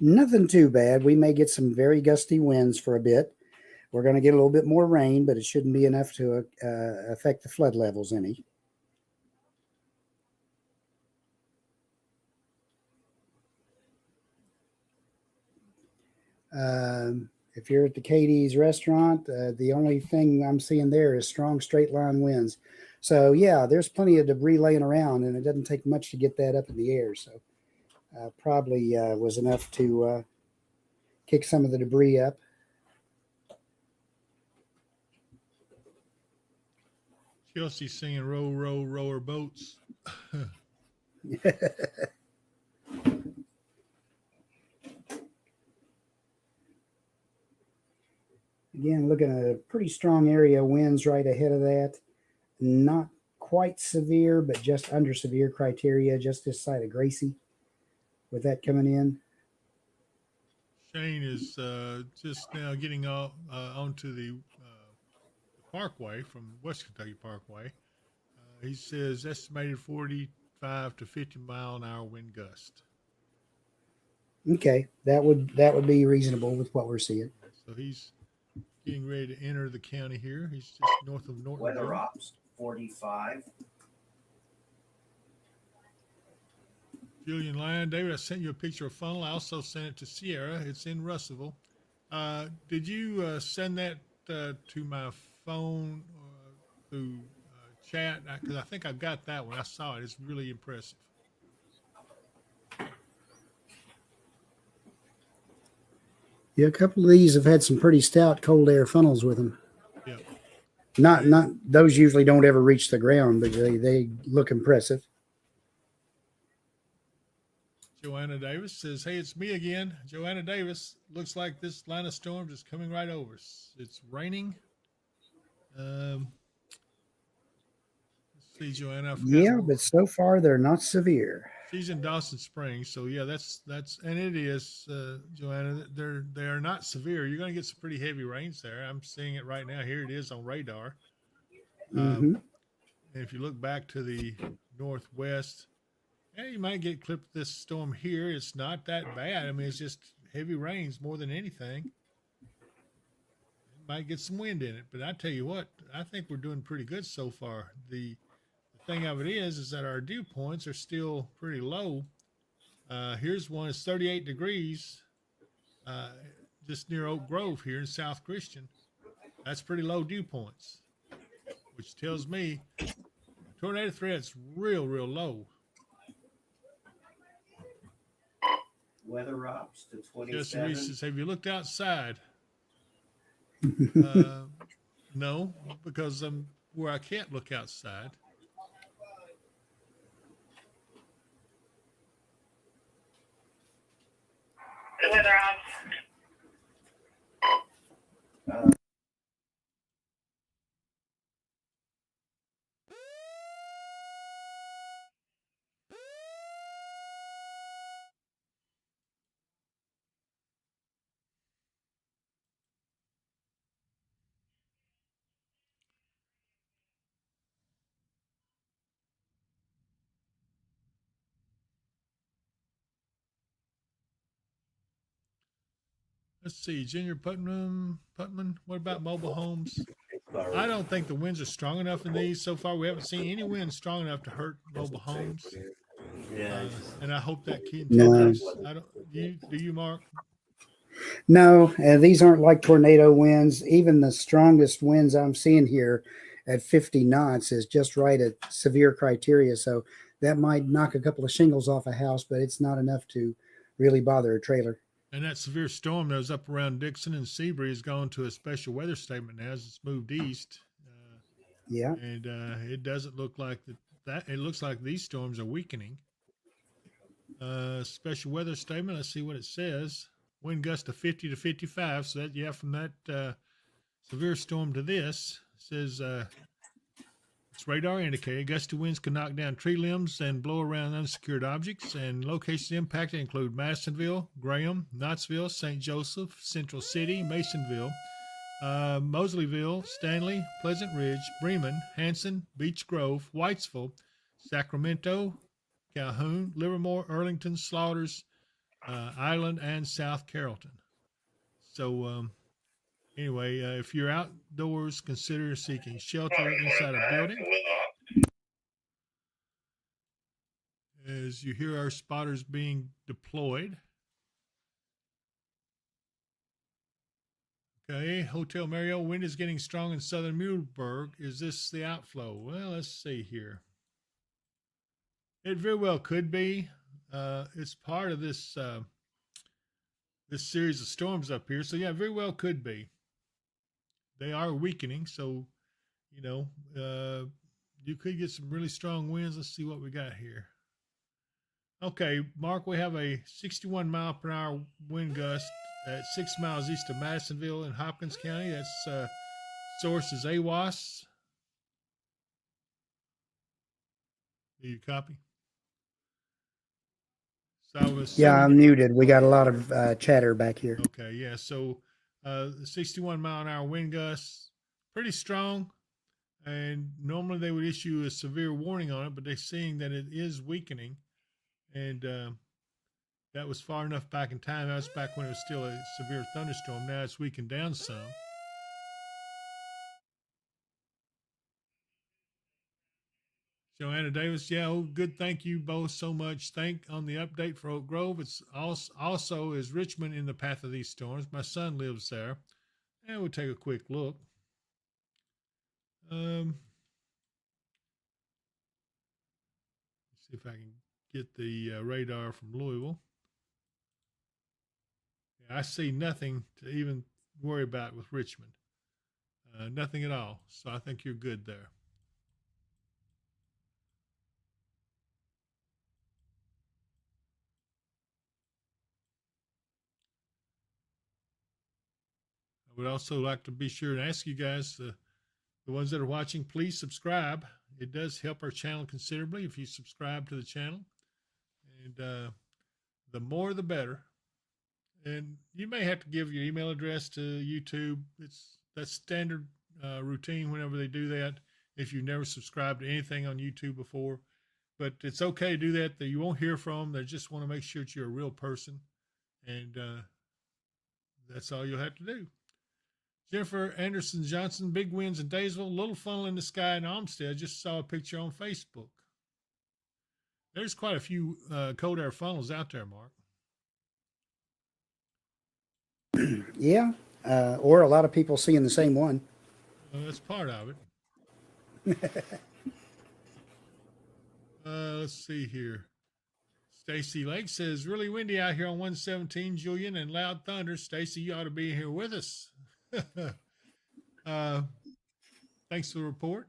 Nothing too bad. We may get some very gusty winds for a bit. We're going to get a little bit more rain, but it shouldn't be enough to affect the flood levels any. If you're at the Katie's restaurant, the only thing I'm seeing there is strong straight line winds. So yeah, there's plenty of debris laying around, and it doesn't take much to get that up in the air. So probably was enough to kick some of the debris up.
Chelsea's singing "Row, row, rower boats." Again, looking at a pretty strong area of winds right ahead of that. Not quite severe, but just under severe criteria, just this side of Gracie with that coming in. Shane is just now getting off onto the Parkway from West Kentucky Parkway. He says estimated 45 to 50 mile an hour wind gust.
Okay, that would be reasonable with what we're seeing.
So he's getting ready to enter the county here. He's just north of Norton.
Weather ops 45.
Julian Lyon, David, I sent you a picture of funnel. I also sent it to Sierra. It's in Russellville. Did you send that to my phone through chat? Because I think I've got that one. I saw it. It's really impressive.
Yeah, a couple of these have had some pretty stout cold air funnels with them.
Yeah.
Not those usually don't ever reach the ground, but they look impressive.
Joanna Davis says, "Hey, it's me again." Joanna Davis, looks like this line of storms is coming right over us. It's raining. Let's see, Joanna.
Yeah, but so far they're not severe.
She's in Dawson Springs, so yeah, that's and it is, Joanna. They are not severe. You're going to get some pretty heavy rains there. I'm seeing it right now. Here it is on radar. And if you look back to the northwest, yeah, you might get clipped this storm here. It's not that bad. I mean, it's just heavy rains more than anything. It might get some wind in it, but I tell you what, I think we're doing pretty good so far. The thing of it is that our dew points are still pretty low. Here's one. It's 38 degrees. just near Oak Grove here in South Christian. That's pretty low dew points, which tells me tornado threat's real low.
Weather ops to
Justin
27.
Reese says, have you looked outside? No, because I'm where I can't look outside.
The weather ops.
Let's see, Junior Putman. What about mobile homes? I don't think the winds are strong enough in these so far. We haven't seen any winds strong enough to hurt mobile homes.
Yeah.
And I hope that
No.
continues. I don't. Do you, Mark?
No, these aren't like tornado winds. Even the strongest winds I'm seeing here at 50 knots is just right at severe criteria. So that might knock a couple of shingles off a house, but it's not enough to really bother a trailer.
And that severe storm that was up around Dixon and Seabury has gone to a special weather statement now as it's moved east.
Yeah.
And it doesn't look like that. It looks like these storms are weakening. Special weather statement. Let's see what it says. Wind gust of 50 to 55. So that, from that severe storm to this, it says it's radar indicated. Gusty winds can knock down tree limbs and blow around unsecured objects. And locations impacted include Madisonville, Graham, Knottsville, St. Joseph, Central City, Masonville, Mosleyville, Stanley, Pleasant Ridge, Bremen, Hanson, Beech Grove, Whitesville, Sacramento, Calhoun, Livermore, Arlington, Slaughters, Island, and South Carrollton. So anyway, if you're outdoors, consider seeking shelter inside a building. As you hear our spotters being deployed. Okay, Hotel Mario, wind is getting strong in southern Muhlenberg. Is this the outflow? Well, let's see here. It very well could be. It's part of this this series of storms up here. So, yeah, very well could be. They are weakening, so, you could get some really strong winds. Let's see what we got here. Okay, Mark, we have a 61 mile per hour wind gust at 6 miles east of Madisonville in Hopkins County. That's source is AWAS. Do you copy? So
I'm muted. We got a lot of chatter back here.
Okay, yeah. So the 61 mile an hour wind gusts, pretty strong. And normally they would issue a severe warning on it, but they're seeing that it is weakening. And that was far enough back in time. That was back when it was still a severe thunderstorm. Now it's weakened down some. Joanna Davis, good. Thank you both so much. On the update for Oak Grove. It's also is Richmond in the path of these storms. My son lives there. And we'll take a quick look. Let's see if I can get the radar from Louisville. Yeah, I see nothing to even worry about with Richmond. Nothing at all. So I think you're good there. I would also like to be sure and ask you guys, the ones that are watching, please subscribe. It does help our channel considerably if you subscribe to the channel. And the more, the better. And you may have to give your email address to YouTube. That's standard routine whenever they do that. If you've never subscribed to anything on YouTube before, but it's okay to do that. You won't hear from them. They just want to make sure that you're a real person, and that's all you'll have to do. Jennifer Anderson Johnson, big winds in Daysville, little funnel in the sky in Olmsted. Just saw a picture on Facebook. There's quite a few cold air funnels out there, Mark.
Yeah, or a lot of people seeing the same one.
That's part of it. Let's see here. Stacy Lake says, really windy out here on 117, Julian, and loud thunder. Stacy, you ought to be here with us. Thanks for the report.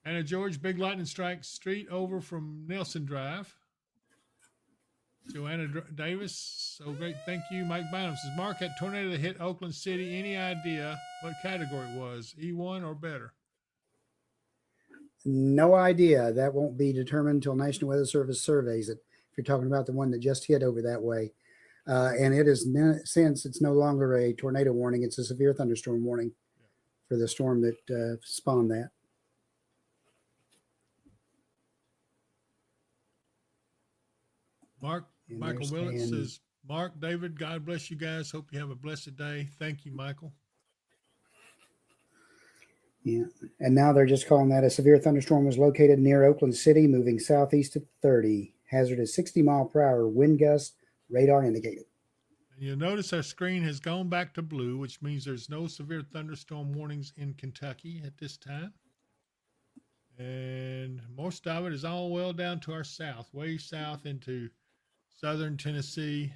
Anna George, big lightning strike street over from Nelson Drive. Joanna Davis, so great. Thank you. Mike Bynum says, Mark, that tornado that hit Oakland City, any idea what category it was? E1 or better?
No idea. That won't be determined until National Weather Service surveys it. If you're talking about the one that just hit over that way. And it is, since it's no longer a tornado warning, it's a severe thunderstorm warning for the storm that spawned that.
Michael Willett says, Mark, David, God bless you guys. Hope you have a blessed day. Thank you, Michael.
Yeah. And now they're just calling that a severe thunderstorm was located near Oakland City, moving southeast at 30. Hazard is 60-mile-per-hour wind gust, radar indicated.
And you'll notice our screen has gone back to blue, which means there's no severe thunderstorm warnings in Kentucky at this time. And most of it is all well down to our south, way south into southern Tennessee,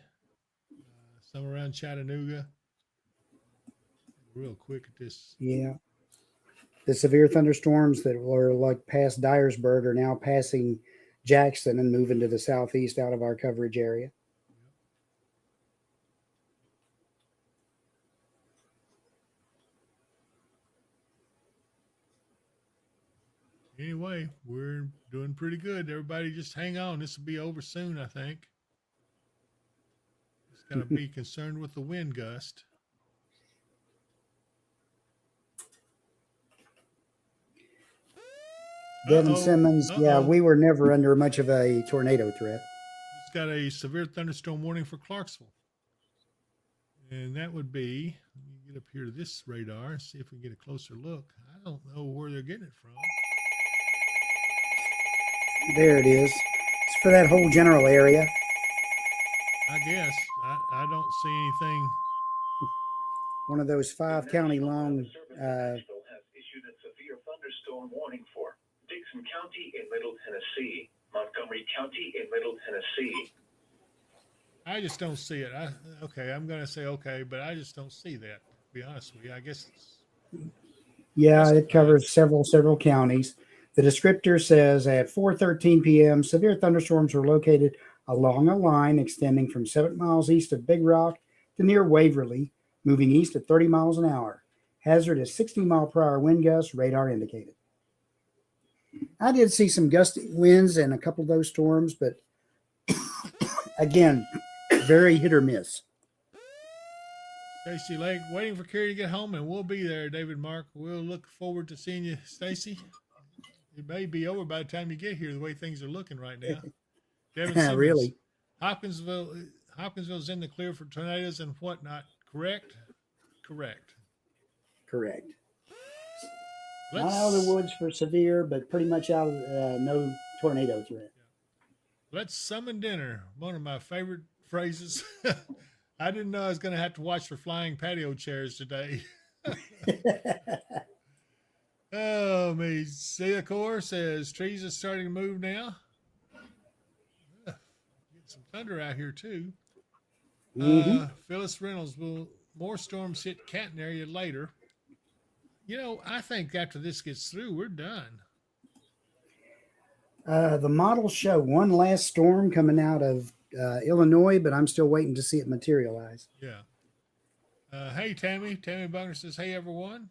some around Chattanooga. Real quick at this.
Yeah. The severe thunderstorms that were like past Dyersburg are now passing Jackson and moving to the southeast out of our coverage area.
Anyway, we're doing pretty good. Everybody just hang on. This will be over soon, I think. Just got to be concerned with the wind gust.
Devin Simmons, yeah, we were never under much of a tornado threat.
It's got a severe thunderstorm warning for Clarksville. And that would be, let me get up here to this radar and see if we can get a closer look. I don't know where they're getting it from.
There it is. It's for that whole general area.
I guess. I don't see anything.
One of those 5-county long.
Nashville has issued a severe thunderstorm warning for Dixon County in Middle Tennessee, Montgomery County in Middle Tennessee.
I just don't see it. I'm going to say okay, but I just don't see that, to be honest with you. I guess it's...
Yeah, it covers several counties. The descriptor says at 4:13 p.m., severe thunderstorms were located along a line extending from 7 miles east of Big Rock to near Waverly, moving east at 30 miles an hour. Hazard is 60-mile-per-hour wind gusts, radar indicated. I did see some gusty winds and a couple of those storms, but again, very hit or miss.
Stacy Lake, waiting for Kerry to get home, and we'll be there, David Mark. We'll look forward to seeing you, Stacy. It may be over by the time you get here, the way things are looking right now. Devin Simmons,
really?
Hopkinsville's in the clear for tornadoes and whatnot, correct? Correct.
Not out of the woods for severe, but pretty much out of no tornado threat.
Let's summon dinner. One of my favorite phrases. I didn't know I was going to have to watch for flying patio chairs today. Oh, me. Seacor says trees are starting to move now. Get some thunder out here, too. Phyllis Reynolds, will more storms hit Canton area later? You know, I think after this gets through, we're done.
The models show one last storm coming out of Illinois, but I'm still waiting to see it materialize.
Yeah. Hey, Tammy. Tammy Buckner says, hey, everyone.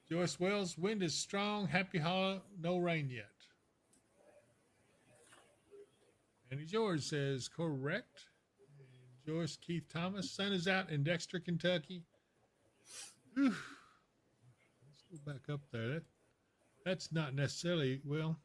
Joyce Wells, wind is strong. Happy Hollow. No rain yet. Andy George says, correct. And Joyce Keith Thomas, sun is out in Dexter, Kentucky. Whew. Let's go back up there. That's not necessarily, well,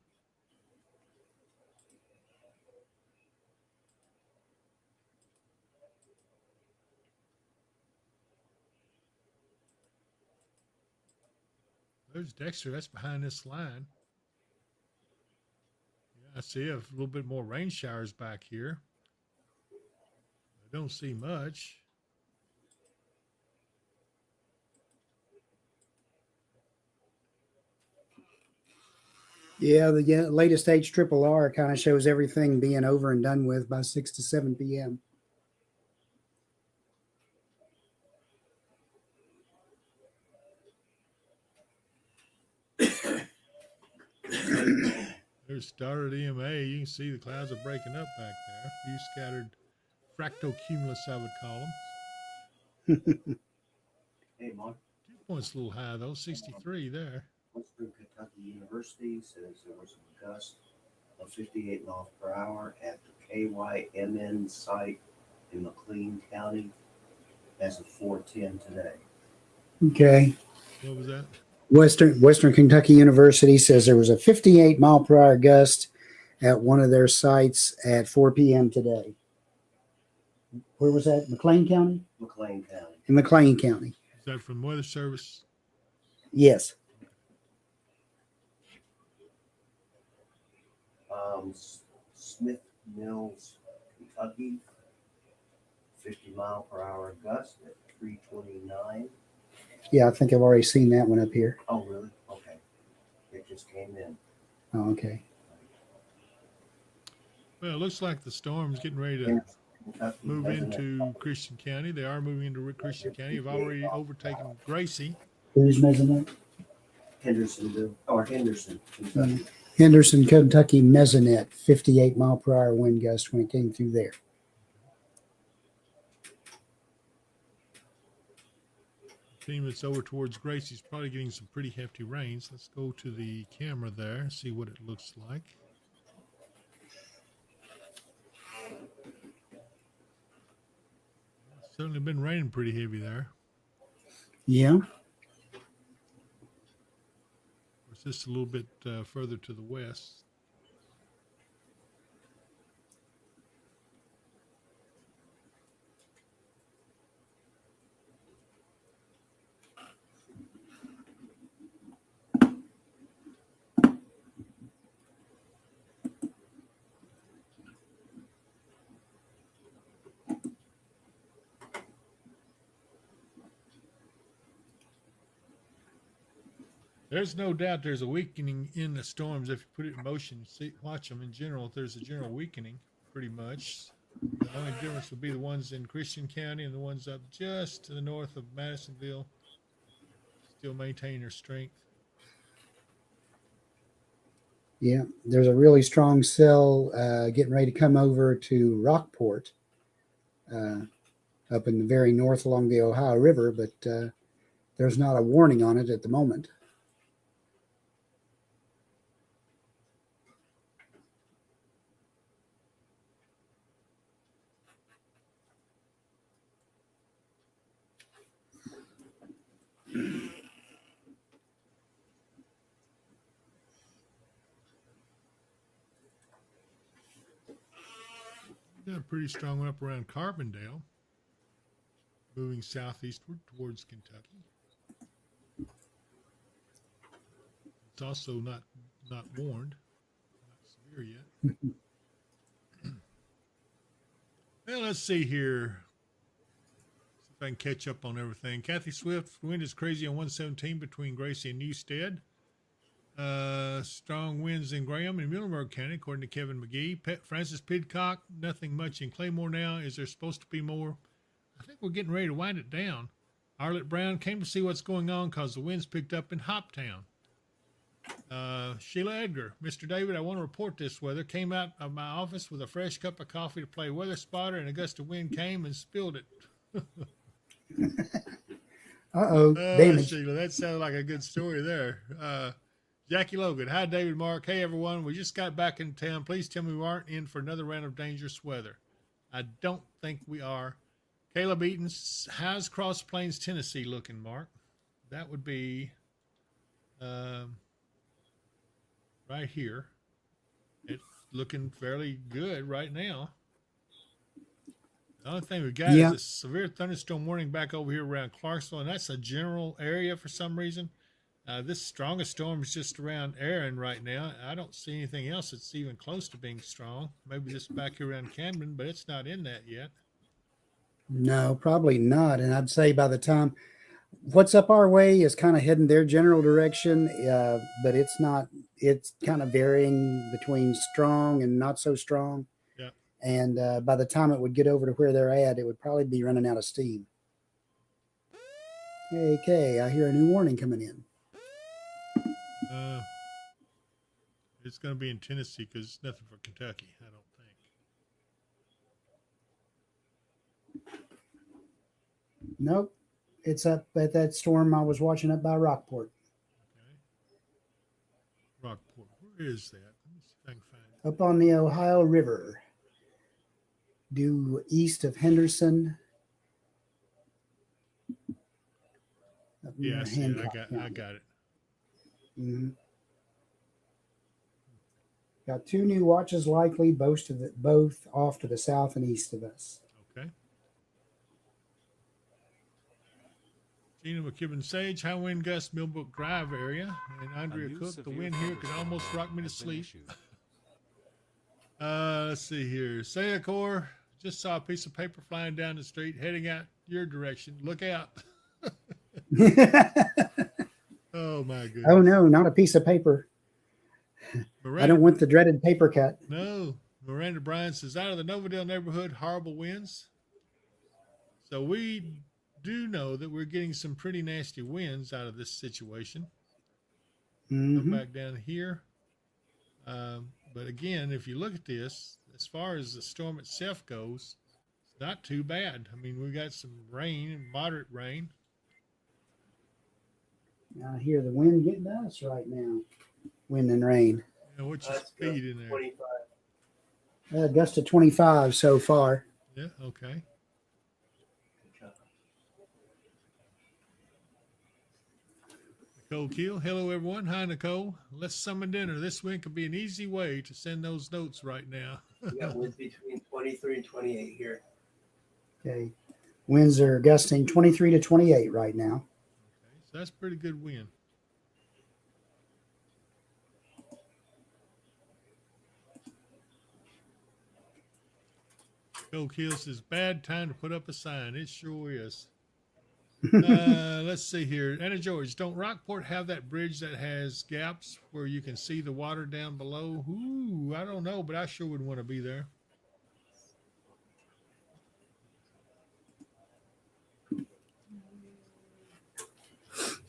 there's Dexter. That's behind this line. Yeah, I see a little bit more rain showers back here. I don't see much.
Yeah, the latest HRRR kind of shows everything being over and done with by 6 to 7 p.m.
There's started EMA. You can see the clouds are breaking up back there. A few scattered fractocumulus, I would call them.
Hey, Mark,
Dew point's a little high though, 63 there.
Western Kentucky University says there was a gust of 58 miles per hour at the KYMN site in McLean County as of 4:10 today.
Okay.
What was that?
Western Kentucky University says there was a 58 mile per hour gust at one of their sites at 4 p.m. today. Where was that? McLean County?
McLean County.
In McLean County.
Is that from Weather Service?
Yes.
Smith Mills, Kentucky, 50 mile per hour gust at 3:29.
Yeah, I think I've already seen that one up here.
Oh, really? Okay. It just came in.
Oh, okay.
Well, it looks like the storm's getting ready to
Kentucky
move
hasn't
into Christian County. They are moving into Christian County. Have already overtaken Gracie.
Who's mezzanette?
Henderson, Kentucky.
Henderson, Kentucky mezzanette, 58 mile per hour wind gust when it came through there.
Team that's over towards Gracie's probably getting some pretty hefty rains. Let's go to the camera there, see what it looks like. It's certainly been raining pretty heavy there.
Yeah.
It's just a little bit further to the west. There's no doubt there's a weakening in the storms if you put it in motion. Watch them in general. There's a general weakening, pretty much. The only difference would be the ones in Christian County and the ones up just to the north of Madisonville still maintain their strength.
Yeah. There's a really strong cell getting ready to come over to Rockport up in the very north along the Ohio River, but there's not a warning on it at the moment.
Got a pretty strong one up around Carbondale, moving southeastward towards Kentucky. It's also not warned, not severe yet. Well, let's see here. See if I can catch up on everything. Kathy Swift, wind is crazy on 117 between Gracie and Newstead. Strong winds in Graham and Muhlenberg County, according to Kevin McGee. Francis Pidcock, nothing much in Claymore now. Is there supposed to be more? I think we're getting ready to wind it down. Arlette Brown came to see what's going on because the winds picked up in Hoptown. Sheila Edgar, Mr. David, I want to report this weather. Came out of my office with a fresh cup of coffee to play weather spotter, and a gust of wind came and spilled it.
Damage.
Sheila, that sounded like a good story there. Jackie Logan, hi David, Mark. Hey everyone, we just got back in town. Please tell me we aren't in for another round of dangerous weather. I don't think we are. Caleb Eaton's, how's Cross Plains, Tennessee looking, Mark? That would be right here. It's looking fairly good right now. The only thing we've got is a severe thunderstorm warning back over here around Clarksville, and that's a general area for some reason. This strongest storm is just around Aaron right now. I don't see anything else that's even close to being strong. Maybe this back here around Camden, but it's not in that yet.
No, probably not. And I'd say by the time what's up our way is kind of heading their general direction, but it's not. It's kind of varying between strong and not so strong.
Yeah.
And by the time it would get over to where they're at, it would probably be running out of steam. Hey, Kay, I hear a new warning coming in.
It's going to be in Tennessee because it's nothing for Kentucky, I don't think.
Nope. It's up at that storm I was watching up by Rockport.
Okay. Rockport. Where is that? Let me see if I can find it.
Up on the Ohio River, due east of Henderson.
Yeah, I see it. I got it.
Mm-hmm. Got 2 new watches likely, both off to the south and east of us.
Okay. Gina McKibben Sage, high wind gust, Millbrook Drive area. And Andrea Cook, the wind here could almost rock me to sleep. Let's see here. Sayacor, just saw a piece of paper flying down the street, heading out your direction. Look out. Oh, my goodness.
Oh, no, not a piece of paper.
Miranda,
I don't want the dreaded paper cut.
No. Miranda Bryan says, out of the Novadale neighborhood, horrible winds. So we do know that we're getting some pretty nasty winds out of this situation.
Mm-hmm.
Go back down here. But again, if you look at this, as far as the storm itself goes, it's not too bad. I mean, we got some rain, moderate rain.
I hear the wind getting to us right now. Wind and rain.
You know, what's your speed in there?
25.
Gust of 25 so far.
Yeah, okay. Nicole Keel, hello everyone. Hi, Nicole. Let's summon dinner. This week could be an easy way to send those notes right now.
Yeah, winds between 23 and 28 here.
Okay. Winds are gusting 23 to 28 right now.
Okay, so that's pretty good wind. Nicole Keel says, bad time to put up a sign. It sure is. Let's see here. Anna George, don't Rockport have that bridge that has gaps where you can see the water down below? Ooh, I don't know, but I sure would want to be there.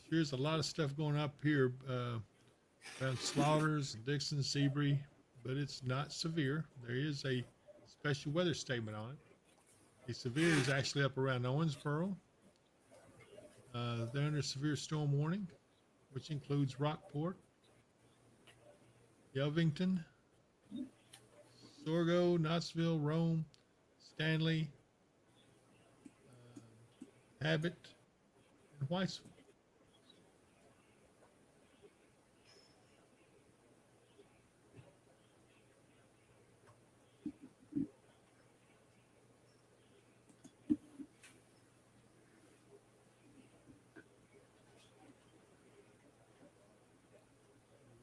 There's a lot of stuff going up here around Slaughters, Dixon, Seabury, but it's not severe. There is a special weather statement on it. The severe is actually up around Owensboro. They're under severe storm warning, which includes Rockport, Yelvington, Sorgo, Knoxville, Rome, Stanley, Habit, and Whitesville.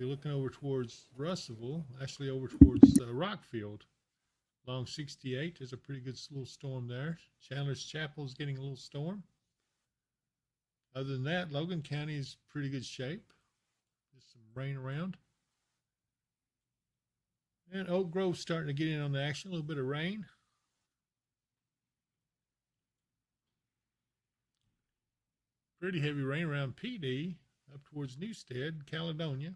You're looking over towards Russellville, actually over towards Rockfield. Along 68, there's a pretty good little storm there. Chandler's Chapel is getting a little storm. Other than that, Logan County is pretty good shape. There's some rain around. And Oak Grove's starting to get in on the action, a little bit of rain. Pretty heavy rain around PD, up towards Newstead, Caledonia.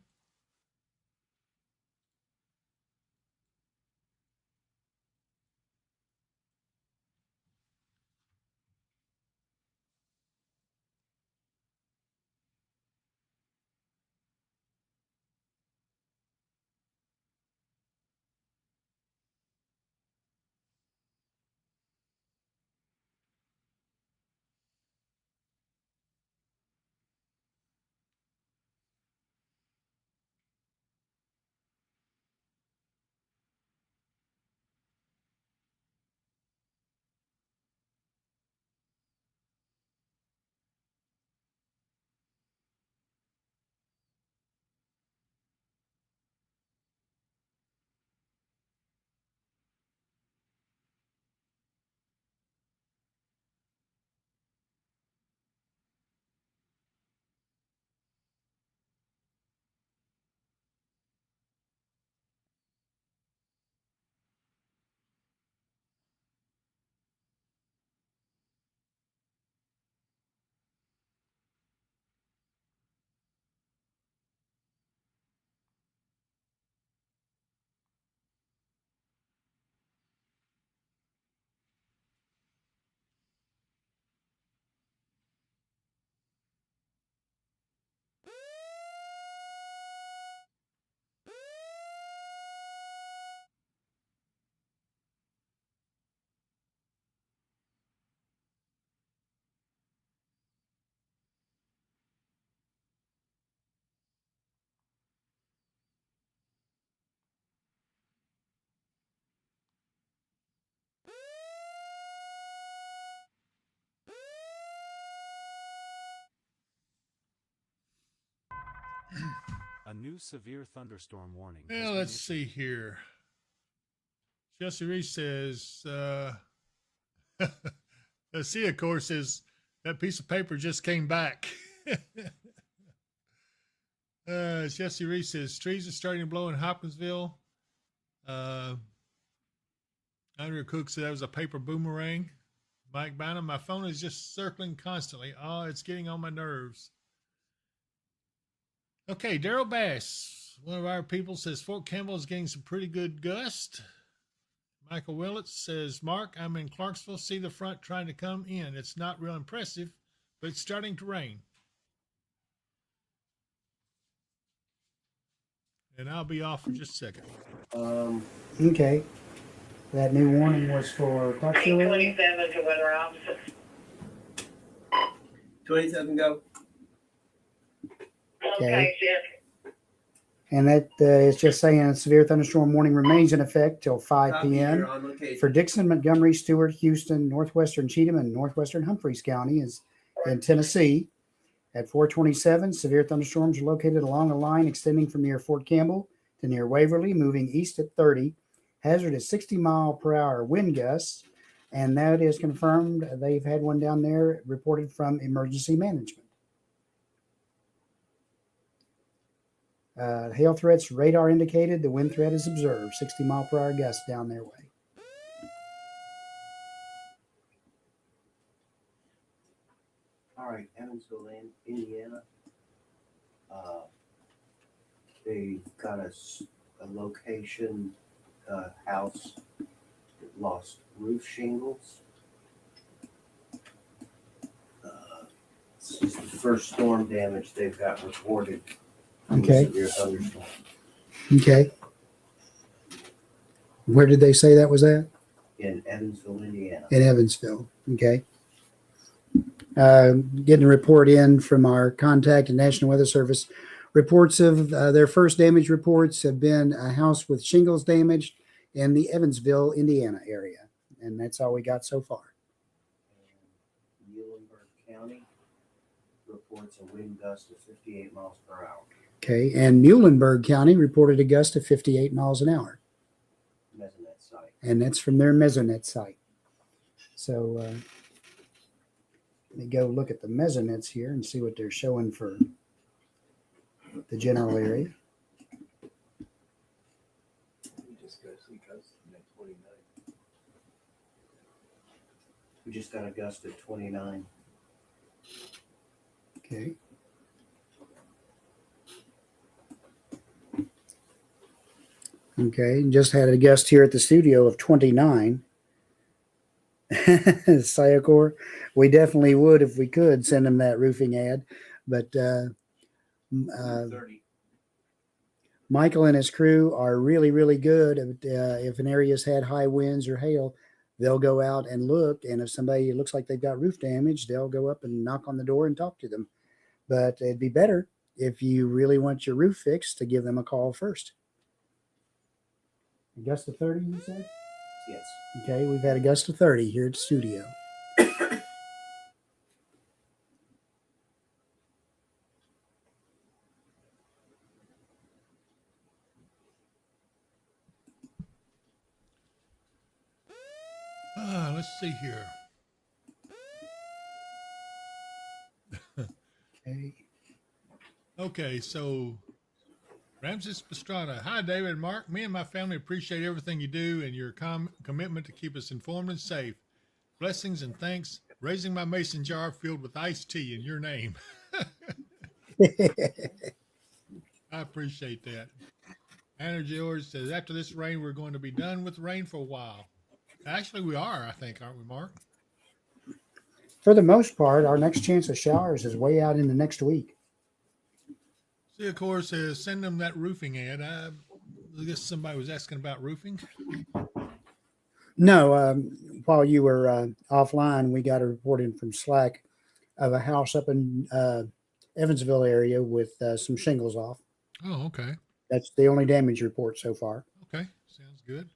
A new severe thunderstorm warning. has
Well,
been
let's
issued.
see here. Jesse Reese says, let's see, of course, says that piece of paper just came back. Jesse Reese says, trees are starting to blow in Hopkinsville. Andrew Cook said that was a paper boomerang. Mike Bynum, my phone is just circling constantly. Oh, it's getting on my nerves. Okay, Daryl Bass, one of our people, says Fort Campbell is getting some pretty good gust. Michael Willett says, Mark, I'm in Clarksville. See the front trying to come in. It's not real impressive, but it's starting to rain. And I'll be off for just a second.
Okay. That new warning was for Clarksville area?
27 to weather officer.
27 go.
Okay, Jeff.
And that is just saying a severe thunderstorm warning remains in effect till 5
Copy,
p.m.
you're on location.
for Dixon, Montgomery, Stewart, Houston, northwestern Cheatham, and northwestern Humphreys County is in Tennessee. At 427, severe thunderstorms are located along a line extending from near Fort Campbell to near Waverly, moving east at 30. Hazard is 60-mile-per-hour wind gusts, and that is confirmed. They've had one down there reported from emergency management. Hail threats radar indicated. The wind threat is observed. 60-mile-per-hour gusts down their way.
All right, Evansville, Indiana. They got a location, house that lost roof shingles. This is the first storm damage they've got reported. From
Okay.
the severe thunderstorm.
Okay. Where did they say that was at?
In Evansville, Indiana.
In Evansville. Okay. Getting a report in from our contact at National Weather Service. Reports of their first damage reports have been a house with shingles damaged in the Evansville, Indiana area. And that's all we got so far.
And Muhlenberg County reports a wind gust of 58 miles per hour.
Okay. And Muhlenberg County reported a gust of 58 miles an hour.
Mesonet site.
And that's from their Mesonet site. So let me go look at the Mesonets here and see what they're showing for the general area.
We just got a gust of 29.
Okay. Okay, just had a guest here at the studio of 29. Sayakor, we definitely would if we could send him that roofing ad, but
30.
Michael and his crew are really, really good. If an area's had high winds or hail, they'll go out and look, and if somebody looks like they've got roof damage, they'll go up and knock on the door and talk to them. But it'd be better if you really want your roof fixed to give them a call first. A gust of 30, you said?
Yes.
Okay, we've had a gust of 30 here at the studio.
Let's see here.
Okay.
Okay, so Ramses Pastrana. Hi, David and Mark. Me and my family appreciate everything you do and your commitment to keep us informed and safe. Blessings and thanks. Raising my mason jar filled with iced tea in your name. I appreciate that. Anna George says, after this rain, we're going to be done with rain for a while. Actually, we are, I think, aren't we, Mark?
For the most part, our next chance of showers is way out in the next week.
See, of course, send them that roofing ad. I guess somebody was asking about roofing.
No, while you were offline, we got a report in from Slack of a house up in Evansville area with some shingles off.
Oh, okay.
That's the only damage report so far.
Okay, sounds good.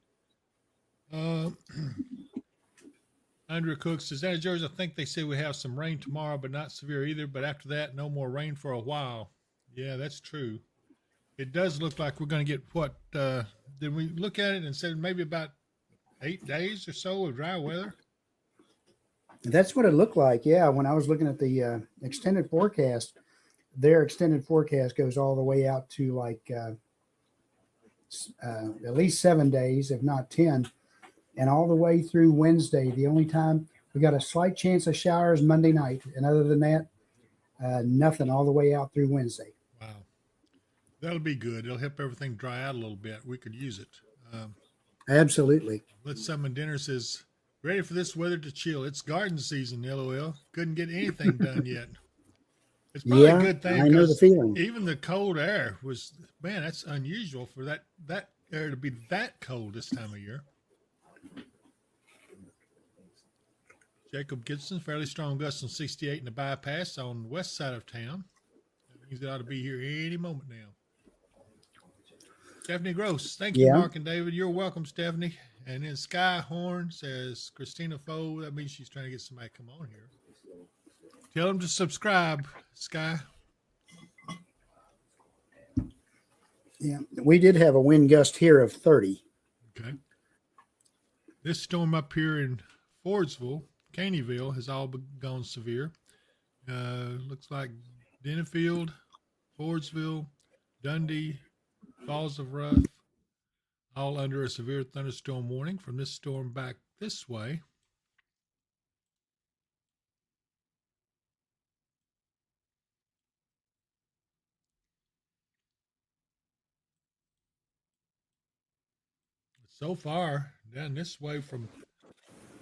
Andrew Cook says, Anna George, I think they say we have some rain tomorrow, but not severe either. But after that, no more rain for a while. Yeah, that's true. It does look like we're going to get what? Did we look at it and said maybe about 8 days or so of dry weather?
That's what it looked like. Yeah, when I was looking at the extended forecast, their extended forecast goes all the way out to like at least 7 days, if not 10, and all the way through Wednesday. The only time we got a slight chance of showers Monday night, and other than that, nothing all the way out through Wednesday.
Wow. That'll be good. It'll help everything dry out a little bit. We could use it.
Absolutely.
Let's Summon Dinner says, ready for this weather to chill. It's garden season, LOL. Couldn't get anything done yet. It's probably a good thing
I know the
because
feeling.
even the cold air was, man, that's unusual for that air to be that cold this time of year. Jacob Gibson, fairly strong gusts on 68 in the bypass on the west side of town. That means it ought to be here any moment now. Stephanie Gross, thank you, Mark and David. You're welcome, Stephanie. And then Sky Horn says, Christina Foe, that means she's trying to get somebody to come on here. Tell them to subscribe, Sky.
Yeah, we did have a wind gust here of 30.
Okay. This storm up here in Fordsville, Caneyville, has all gone severe. Looks like Dennifield, Fordsville, Dundee, Falls of Rough, all under a severe thunderstorm warning from this storm back this way. So far, down this way from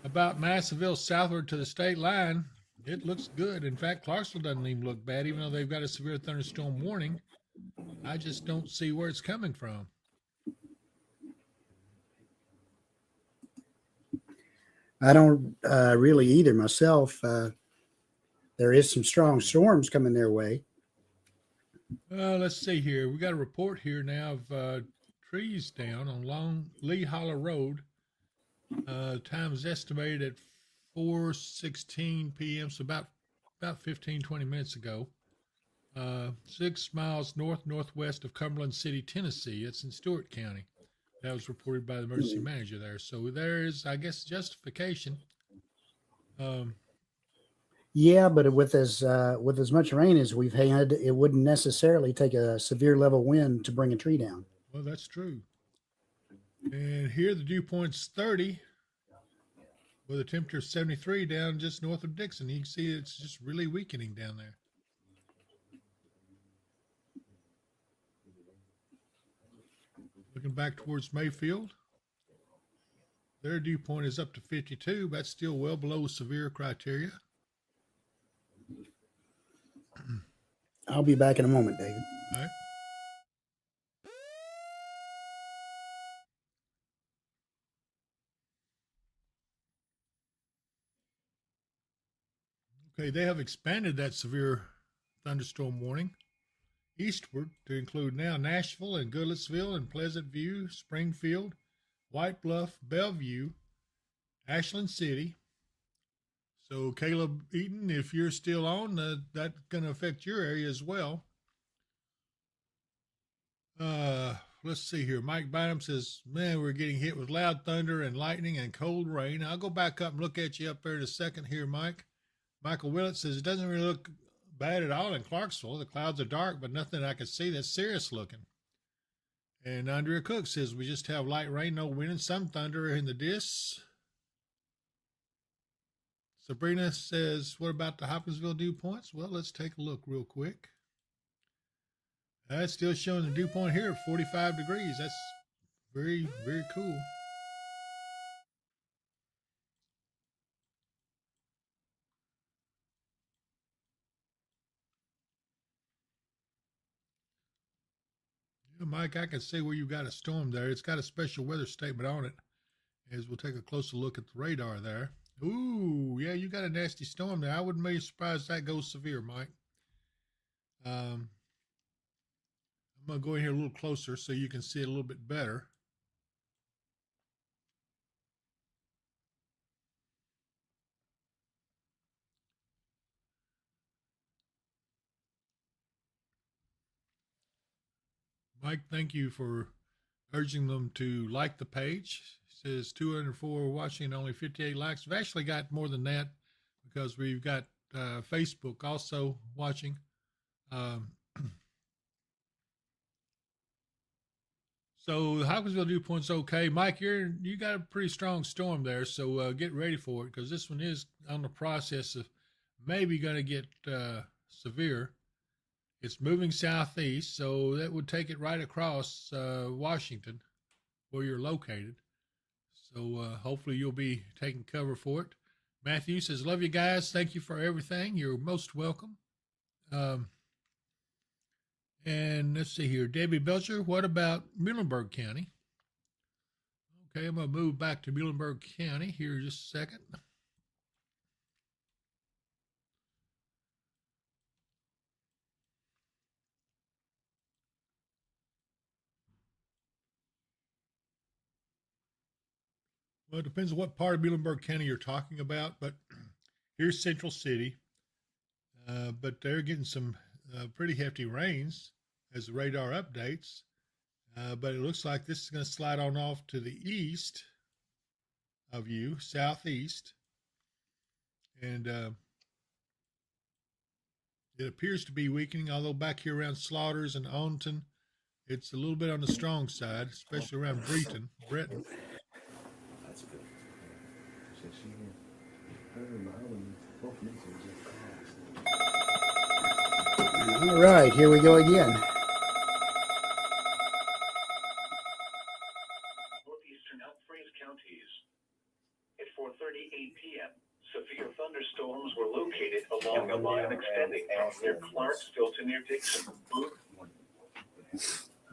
about Massillville southward to the state line, it looks good. In fact, Clarksville doesn't even look bad, even though they've got a severe thunderstorm warning. I just don't see where it's coming from.
I don't really either myself. There is some strong storms coming their way.
Let's see here. We got a report here now of trees down on Long Lee Hollow Road. Time is estimated at 4:16 p.m. So about 15, 20 minutes ago. 6 miles northwest of Cumberland City, Tennessee. It's in Stewart County. That was reported by the emergency manager there. So there is, I guess, justification.
Yeah, but with as much rain as we've had, it wouldn't necessarily take a severe level wind to bring a tree down.
Well, that's true. And here the dew point's 30, with a temperature of 73 down just north of Dixon. You can see it's just really weakening down there. Looking back towards Mayfield, their dew point is up to 52, but that's still well below severe criteria.
I'll be back in a moment, David.
All right. Okay, they have expanded that severe thunderstorm warning eastward to include now Nashville and Goodlettsville and Pleasant View, Springfield, White Bluff, Bellevue, Ashland City. So Caleb Eaton, if you're still on, that's going to affect your area as well. Let's see here. Mike Bynum says, man, we're getting hit with loud thunder and lightning and cold rain. I'll go back up and look at you up there in a second here, Mike. Michael Willett says, it doesn't really look bad at all in Clarksville. The clouds are dark, but nothing I can see that's serious looking. And Andrea Cook says, we just have light rain, no wind, and some thunder in the discs. Sabrina says, what about the Hopkinsville dew points? Well, let's take a look real quick. That's still showing the dew point here at 45 degrees. That's very, very cool. Yeah, Mike, I can see where you got a storm there. It's got a special weather statement on it, as we'll take a closer look at the radar there. Ooh, yeah, you got a nasty storm there. I wouldn't be surprised if that goes severe, Mike. I'm going to go in here a little closer so you can see it a little bit better. Mike, thank you for urging them to like the page. It says 204 watching, only 58 likes. We've actually got more than that because we've got Facebook also watching. So Hopkinsville Dew Point's okay. Mike, you got a pretty strong storm there, so get ready for it because this one is on the process of maybe going to get severe. It's moving southeast, so that would take it right across Washington, where you're located. So hopefully you'll be taking cover for it. Matthew says, "Love you guys. Thank you for everything. You're most welcome." And let's see here. Debbie Belcher, what about Muhlenberg County? Okay, I'm going to move back to Muhlenberg County here in just a second. Well, it depends on what part of Muhlenberg County you're talking about, but here's Central City. But they're getting some pretty hefty rains as the radar updates. But it looks like this is going to slide on off to the east of you, southeast. And it appears to be weakening, although back here around Slaughters and Onton, it's a little bit on the strong side, especially around Breton.
That's good. So she her and Marlon both mentioned it.
All right, here we go again.
Northeastern Alfred counties. At 4:38 p.m., severe thunderstorms were located along the line extending from near Clarksville to near Dixon.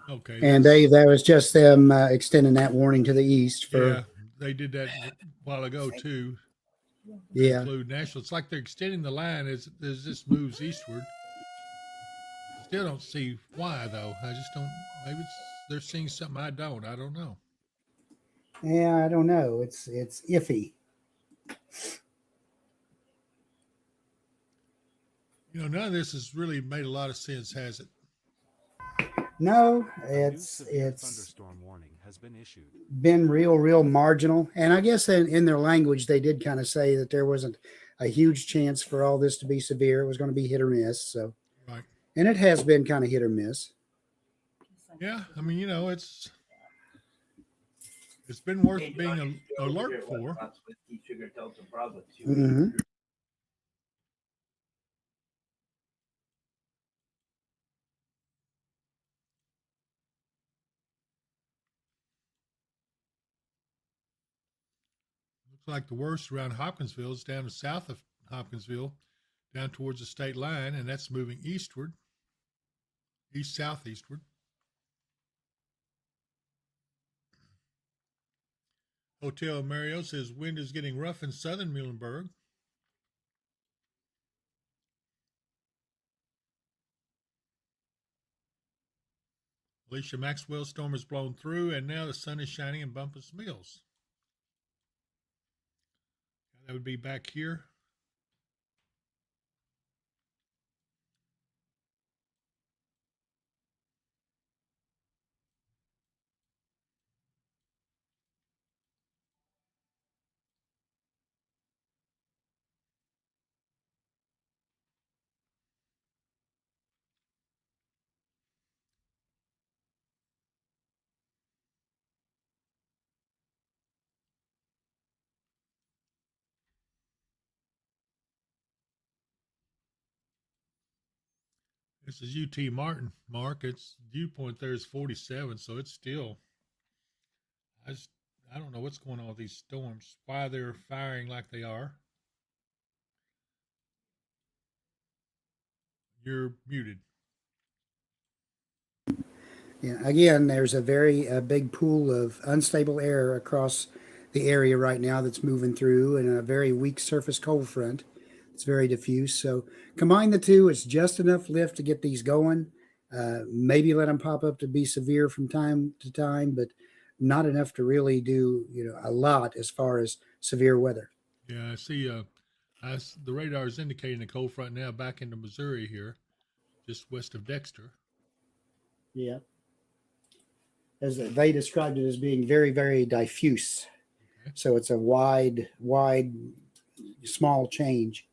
Okay.
And Dave, that was just them extending that warning to the east for.
Yeah, they did that a while ago too.
Yeah.
Include Nashville. It's like they're extending the line as this moves eastward. Still don't see why though. I just don't. Maybe they're seeing something I don't. I don't know.
Yeah, I don't know. It's iffy.
You know, none of this has really made a lot of sense, has it?
No,
A new
it's
severe thunderstorm warning has been issued.
been real marginal. And I guess in their language, they did kind of say that there wasn't a huge chance for all this to be severe. It was going to be hit or miss. So,
Right.
and it has been kind of hit or miss.
Yeah, I mean, you know, it's been worth being alert for.
Mm-hmm.
Looks like the worst around Hopkinsville is down to south of Hopkinsville, down towards the state line, and that's moving eastward, east-southeastward. Hotel Mario says wind is getting rough in southern Muhlenberg. Alicia Maxwell's storm has blown through, and now the sun is shining in Bumpus Mills. That would be back here. This is UT Martin, Mark. Its dew point there is 47, so it's still. I don't know what's going on with these storms. Why they're firing like they are. You're muted.
Yeah. Again, there's a very big pool of unstable air across the area right now that's moving through, and a very weak surface cold front. It's very diffuse. So combine the two, it's just enough lift to get these going. Maybe let them pop up to be severe from time to time, but not enough to really do a lot as far as severe weather.
Yeah, I see. The radar is indicating a cold front now back into Missouri here, just west of Dexter.
Yeah. as they described it as being very, very diffuse.
Okay.
So it's a wide, small change.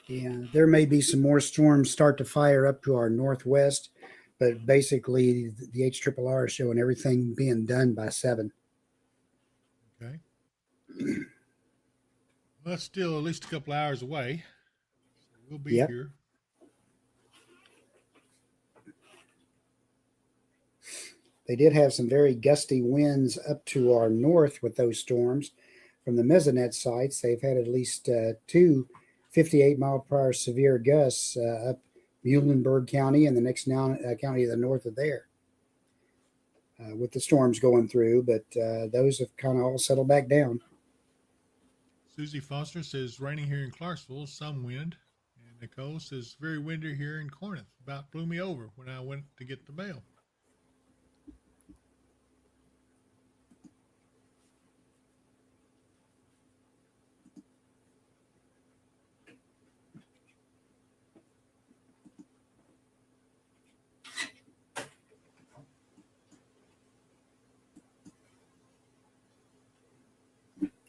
Yeah, there may be some more storms start to fire up to our northwest, but basically the HRRR is showing everything being done by 7.
Okay. Well, that's still at least a couple hours away. So we'll be
Yep.
here.
They did have some very gusty winds up to our north with those storms. From the mesonet sites, they've had at least 2 58-mile-per-hour severe gusts up Muhlenberg County and the next county to the north of there with the storms going through, but those have kind of all settled back down.
Susie Foster says raining here in Clarksville, some wind. And Nicole says very windy here in Corinth. About blew me over when I went to get the mail.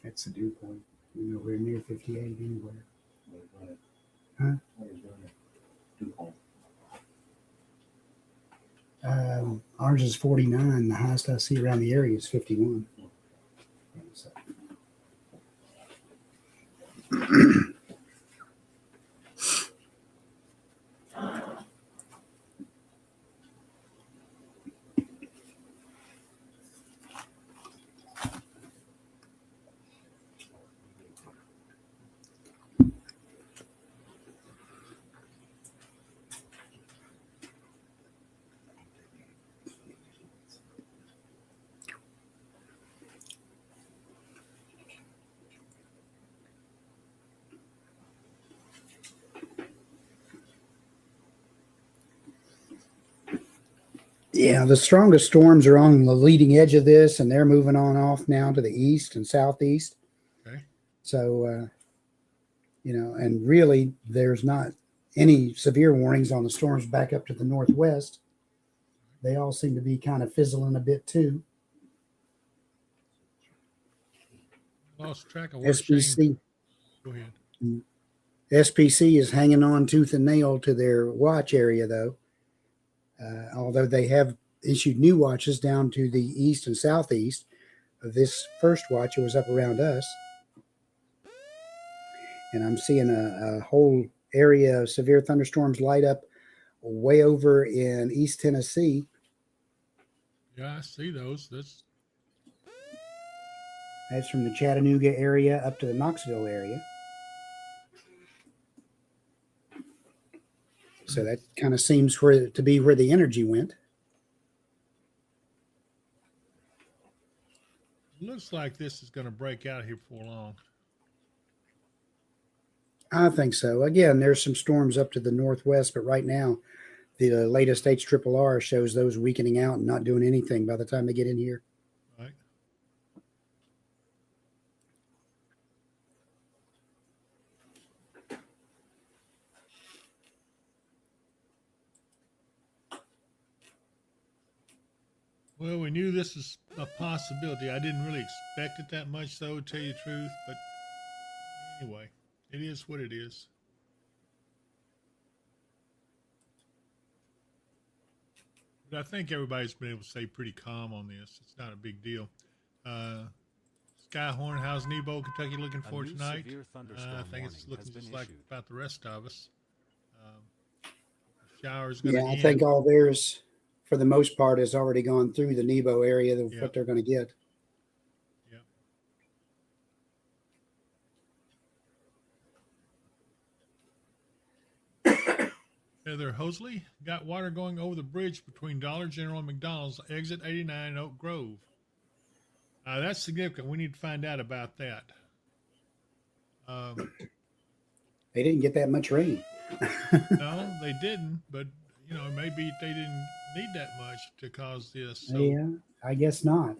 That's the dew point. We're nowhere near 58 anywhere.
What
Huh?
is that? Dew point.
Ours is 49. The highest I see around the area is 51. So, yeah, the strongest storms are on the leading edge of this, and they're moving on off now to the east and southeast.
Okay.
So, and really, there's not any severe warnings on the storms back up to the northwest. They all seem to be kind of fizzling a bit too.
Lost track of where
SPC.
Shane. Go ahead.
SPC is hanging on tooth and nail to their watch area, though. Although they have issued new watches down to the east and southeast. This first watch, it was up around us. And I'm seeing a whole area of severe thunderstorms light up way over in East Tennessee.
Yeah, I see those.
That's from the Chattanooga area up to the Knoxville area. So that kind of seems to be where the energy went.
Looks like this is going to break out here before long.
I think so. Again, there's some storms up to the northwest, but right now, the latest HRRR shows those weakening out and not doing anything by the time they get in here.
Right. Well, we knew this was a possibility. I didn't really expect it that much, though, to tell you the truth. But anyway, it is what it is. But I think everybody's been able to stay pretty calm on this. It's not a big deal. Skyhorn, how's Nebo, Kentucky looking for tonight? I think it's looking just like about the rest of us. Showers going to
I think all theirs, for the most part, has already gone through the Nebo area of what they're going to get.
Heather Hosley, got water going over the bridge between Dollar General and McDonald's, exit 89 in Oak Grove. That's significant. We need to find out about that.
They didn't get that much rain.
No, they didn't, but maybe they didn't need that much to cause this. So,
Yeah, I guess not.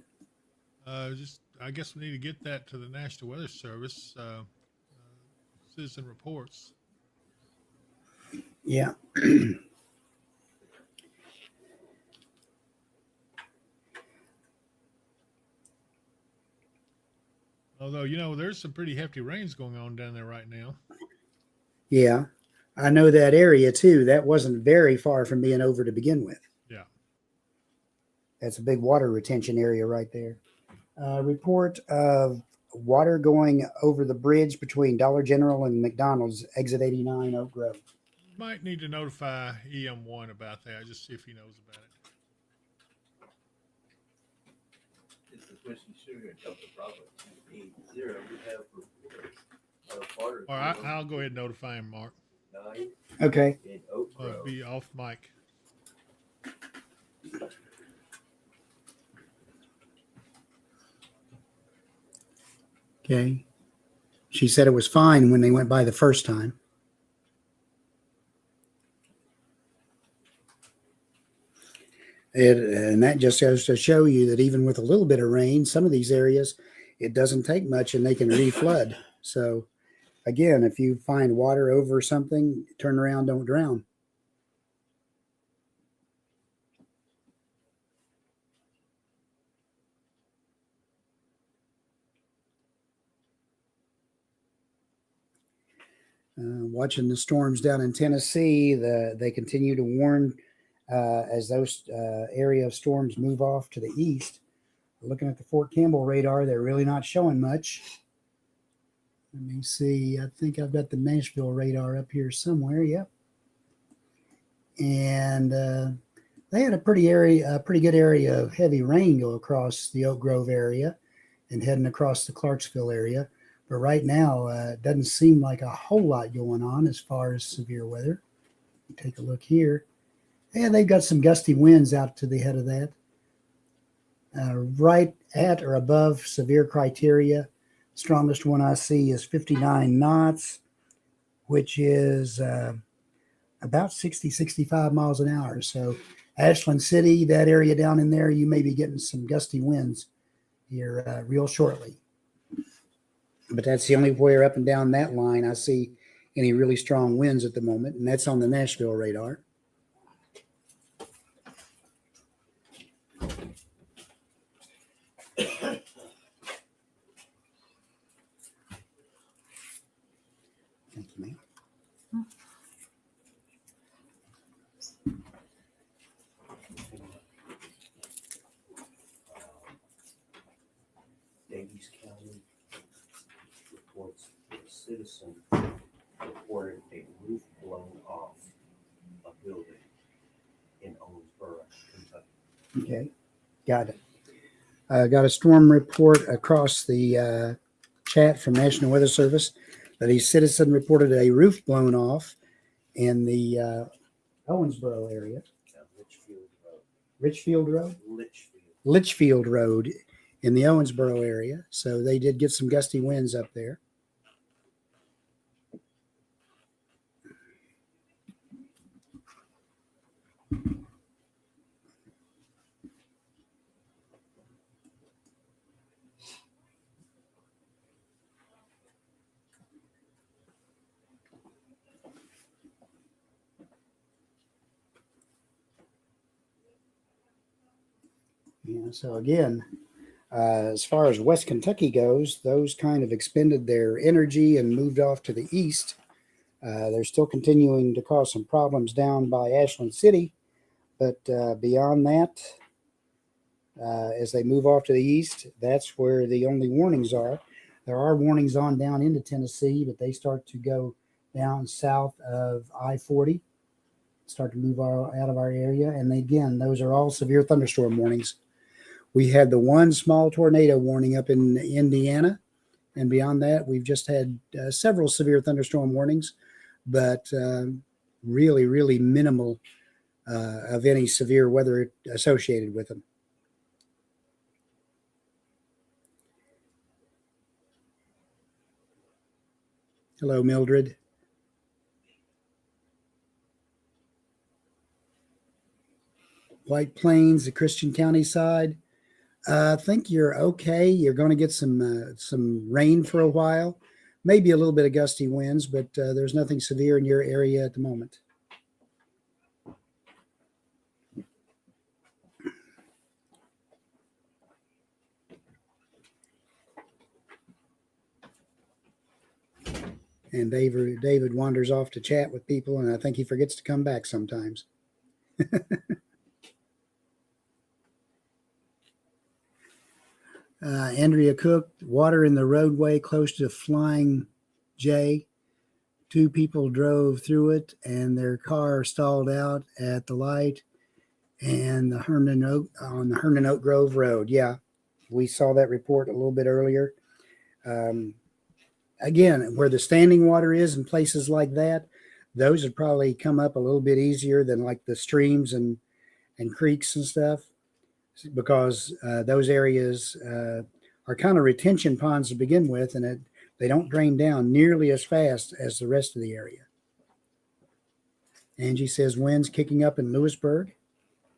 just I guess we need to get that to the National Weather Service. Citizen reports.
Yeah.
Although there's some pretty hefty rains going on down there right now.
Yeah. I know that area too. That wasn't very far from being over to begin with.
Yeah.
That's a big water retention area right there. Report of water going over the bridge between Dollar General and McDonald's, exit 89 Oak Grove.
Might need to notify EM1 about that. Just see if he knows about it.
It's the Whiskey Sugar and Delta Bravo 280. We have reports.
All right, I'll go ahead and notify him, Mark.
9
Okay.
in Oak Grove.
Be off mic.
Okay. She said it was fine when they went by the first time. And that just goes to show you that even with a little bit of rain, some of these areas, it doesn't take much and they can reflood. So again, if you find water over something, turn around, don't drown. Watching the storms down in Tennessee, they continue to warn as those area of storms move off to the east. Looking at the Fort Campbell radar, they're really not showing much. Let me see. I think I've got the Nashville radar up here somewhere. Yep. And they had a pretty good area of heavy rain go across the Oak Grove area and heading across the Clarksville area. But right now, it doesn't seem like a whole lot going on as far as severe weather. Take a look here. Yeah, they've got some gusty winds out to the head of that. Right at or above severe criteria. Strongest one I see is 59 knots, which is about 65 miles an hour. So Ashland City, that area down in there, you may be getting some gusty winds here real shortly. But that's the only way up and down that line I see any really strong winds at the moment, and that's on the Nashville radar. Thank you, ma'am.
Davies County reports that a citizen reported a roof blown off a building in Owensboro, Kentucky.
Okay, got it. Got a storm report across the chat from National Weather Service that a citizen reported a roof blown off in the Owensboro area.
Litchfield Road.
Litchfield Road in the Owensboro area. So they did get some gusty winds up there. Yeah, so again, as far as West Kentucky goes, those kind of expended their energy and moved off to the east. They're still continuing to cause some problems down by Ashland City, but beyond that, as they move off to the east, that's where the only warnings are. There are warnings on down into Tennessee, but they start to go down south of I-40, start to move out of our area. And again, those are all severe thunderstorm warnings. We had the one small tornado warning up in Indiana. And beyond that, we've just had several severe thunderstorm warnings, but really, really minimal of any severe weather associated with them. Hello, Mildred. White Plains, the Christian County side. I think you're okay. You're going to get some rain for a while, maybe a little bit of gusty winds, but there's nothing severe in your area at the moment. And David wanders off to chat with people, and I think he forgets to come back sometimes. Andrea Cook, water in the roadway close to Flying J. 2 people drove through it, and their car stalled out at the light and the on the Herndon Oak Grove Road. Yeah, we saw that report a little bit earlier. Again, where the standing water is in places like that, those would probably come up a little bit easier than like the streams and creeks and stuff, because those areas are kind of retention ponds to begin with, and they don't drain down nearly as fast as the rest of the area. Angie says winds kicking up in Lewisburg.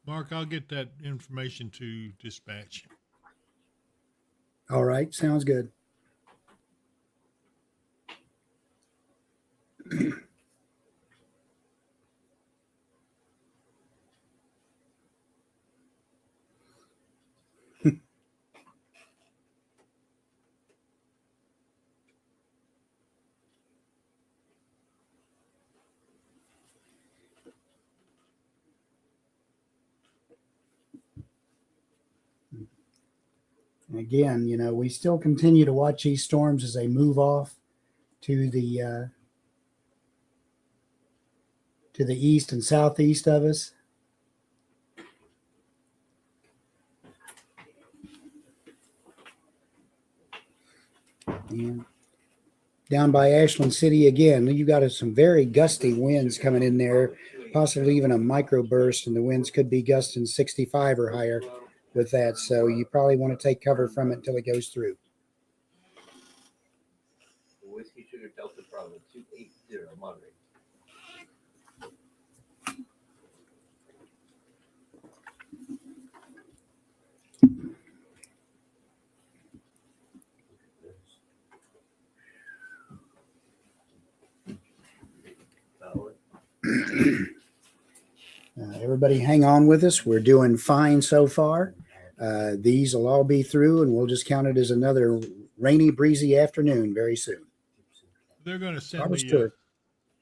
Mark, I'll get that information to dispatch.
All right, sounds good. Again, we still continue to watch these storms as they move off to the east and southeast of us. And down by Ashland City again, you got some very gusty winds coming in there, possibly even a microburst, and the winds could be gusting 65 or higher with that. So you probably want to take cover from it until it goes through.
Whiskey Sugar Delta Bravo 280 Monterey.
Everybody hang on with us. We're doing fine so far. These will all be through, and we'll just count it as another rainy, breezy afternoon very soon.
They're going to send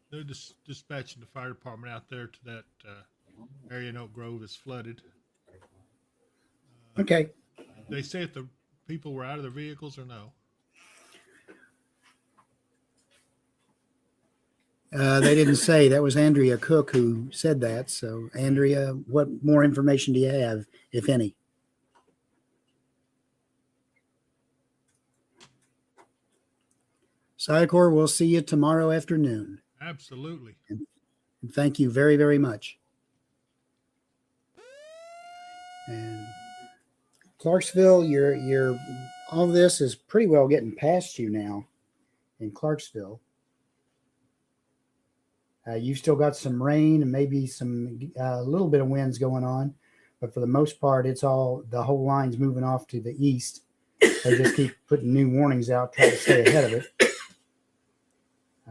they're dispatching the fire department out there to that area in Oak Grove is flooded.
Okay.
They say if the people were out of their vehicles or no?
They didn't say. That was Andrea Cook who said that. So, Andrea, what more information do you have, if any? Sycor, we'll see you tomorrow afternoon.
Absolutely.
And thank you very, very much. And Clarksville, you're all this is pretty well getting past you now in Clarksville. You've still got some rain and maybe some little bit of winds going on, but for the most part, it's all the whole line's moving off to the east. They just keep putting new warnings out, trying to stay ahead of it.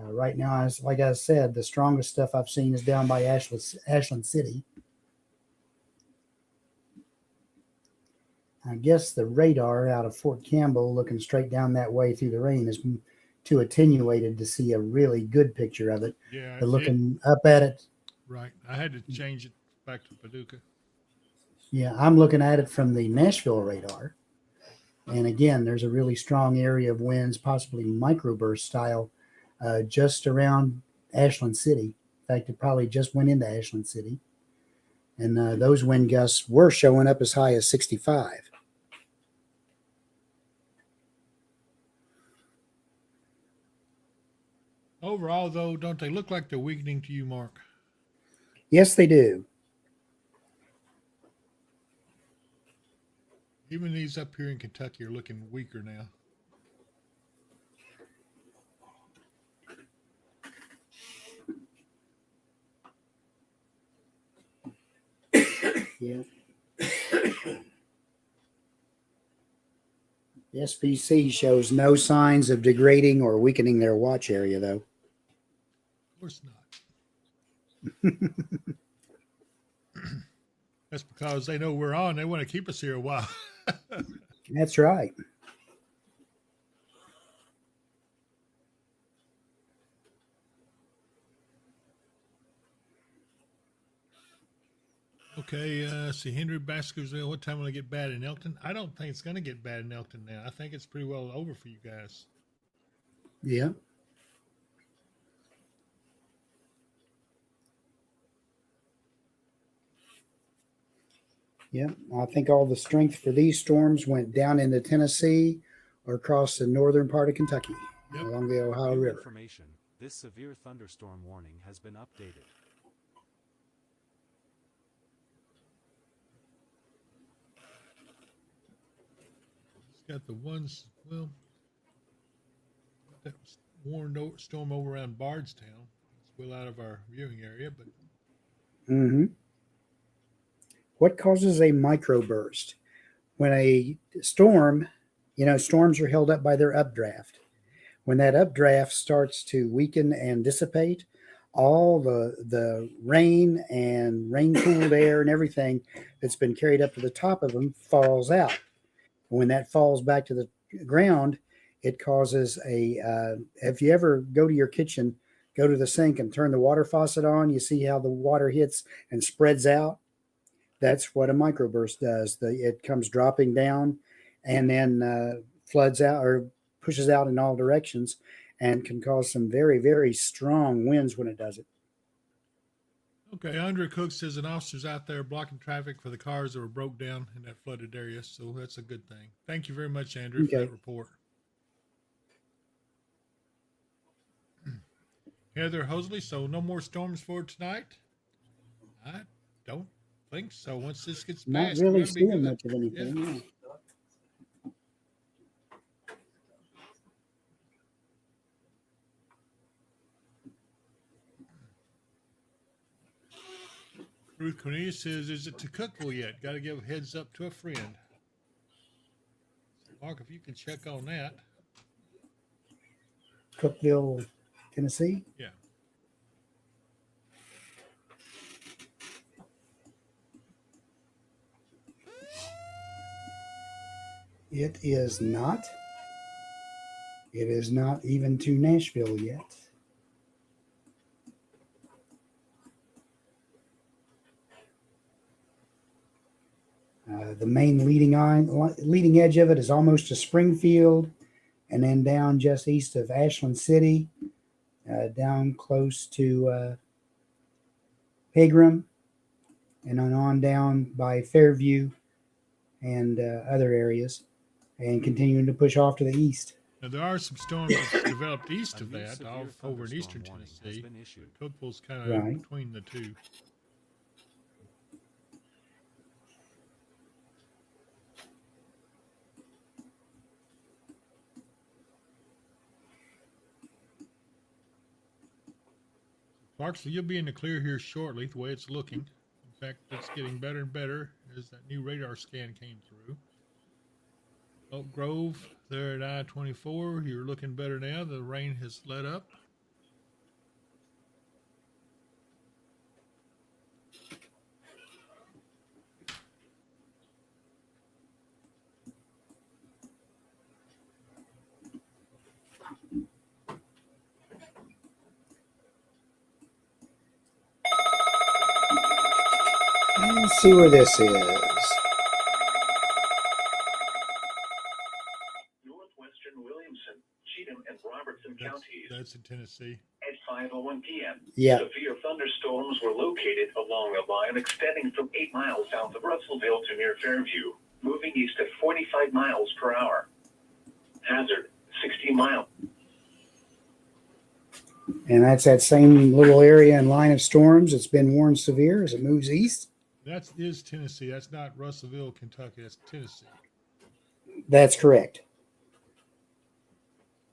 Right now, like I said, the strongest stuff I've seen is down by Ashland City. I guess the radar out of Fort Campbell, looking straight down that way through the rain, is too attenuated to see a really good picture of it.
Yeah.
But looking up at it.
Right. I had to change it back to Paducah.
Yeah, I'm looking at it from the Nashville radar. And again, there's a really strong area of winds, possibly microburst style, just around Ashland City. In fact, it probably just went into Ashland City. And those wind gusts were showing up as high as 65.
Overall, though, don't they look like they're weakening to you, Mark?
Yes, they do.
Even these up here in Kentucky are looking weaker now.
Yeah. The SPC shows no signs of degrading or weakening their watch area, though.
Of course not. That's because they know we're on. They want to keep us here a while.
That's right.
Okay, see Henry Baskersville. What time will it get bad in Elkton? I don't think it's going to get bad in Elkton now. I think it's pretty well over for you guys.
Yeah. Yeah. I think all the strength for these storms went down into Tennessee or across the northern part of Kentucky along the Ohio
New
River.
information. This severe thunderstorm warning has been updated.
It's got the ones, well, that warned storm over around Bardstown. It's well out of our viewing area, but
Mm-hmm. What causes a microburst? When a storm, storms are held up by their updraft. When that updraft starts to weaken and dissipate, all the rain and rain cooled air and everything that's been carried up to the top of them falls out. When that falls back to the ground, it causes if you ever go to your kitchen, go to the sink and turn the water faucet on, you see how the water hits and spreads out. That's what a microburst does. It comes dropping down and then floods out or pushes out in all directions and can cause some very, very strong winds when it does it.
okay. Andre Cook says an officer's out there blocking traffic for the cars that were broke down in that flooded area. So that's a good thing. Thank you very much, Andrew, for that report. Heather Hosley, so no more storms for tonight? I don't think so. Once this gets
Not
passed,
really
we're gonna be
seeing
good.
much of anything.
Yeah.
Yeah.
Ruth Cornelius says, is it to Cookville yet? Got to give a heads up to a friend. Mark, if you can check on that.
Cookville, Tennessee.
Yeah.
It is not. It is not even to Nashville yet. The main leading edge of it is almost to Springfield, and then down just east of Ashland City, down close to Pegram, and on down by Fairview and other areas, and continuing to push off to the east.
Now, there are some storms that developed east of
A new
that,
severe
over in eastern
thunderstorm warning has
Tennessee.
been issued.
Cookville's kind of
Right.
between the two. Clarksville, you'll be in the clear here shortly, the way it's looking. In fact, it's getting better and better as that new radar scan came through. Oak Grove, there at I-24, you're looking better now. The rain has let up.
Let's see where this is.
Northwestern Williamson, Cheatham, and Robertson counties.
That's in Tennessee.
At 5:01 p.m.
Yeah.
Severe thunderstorms were located along a line extending from 8 miles south of Russellville to near Fairview, moving east at 45 miles per hour. Hazard, 60 miles.
And that's that same little area and line of storms. It's been warned severe as it moves east.
That is Tennessee. That's not Russellville, Kentucky. That's Tennessee.
That's correct.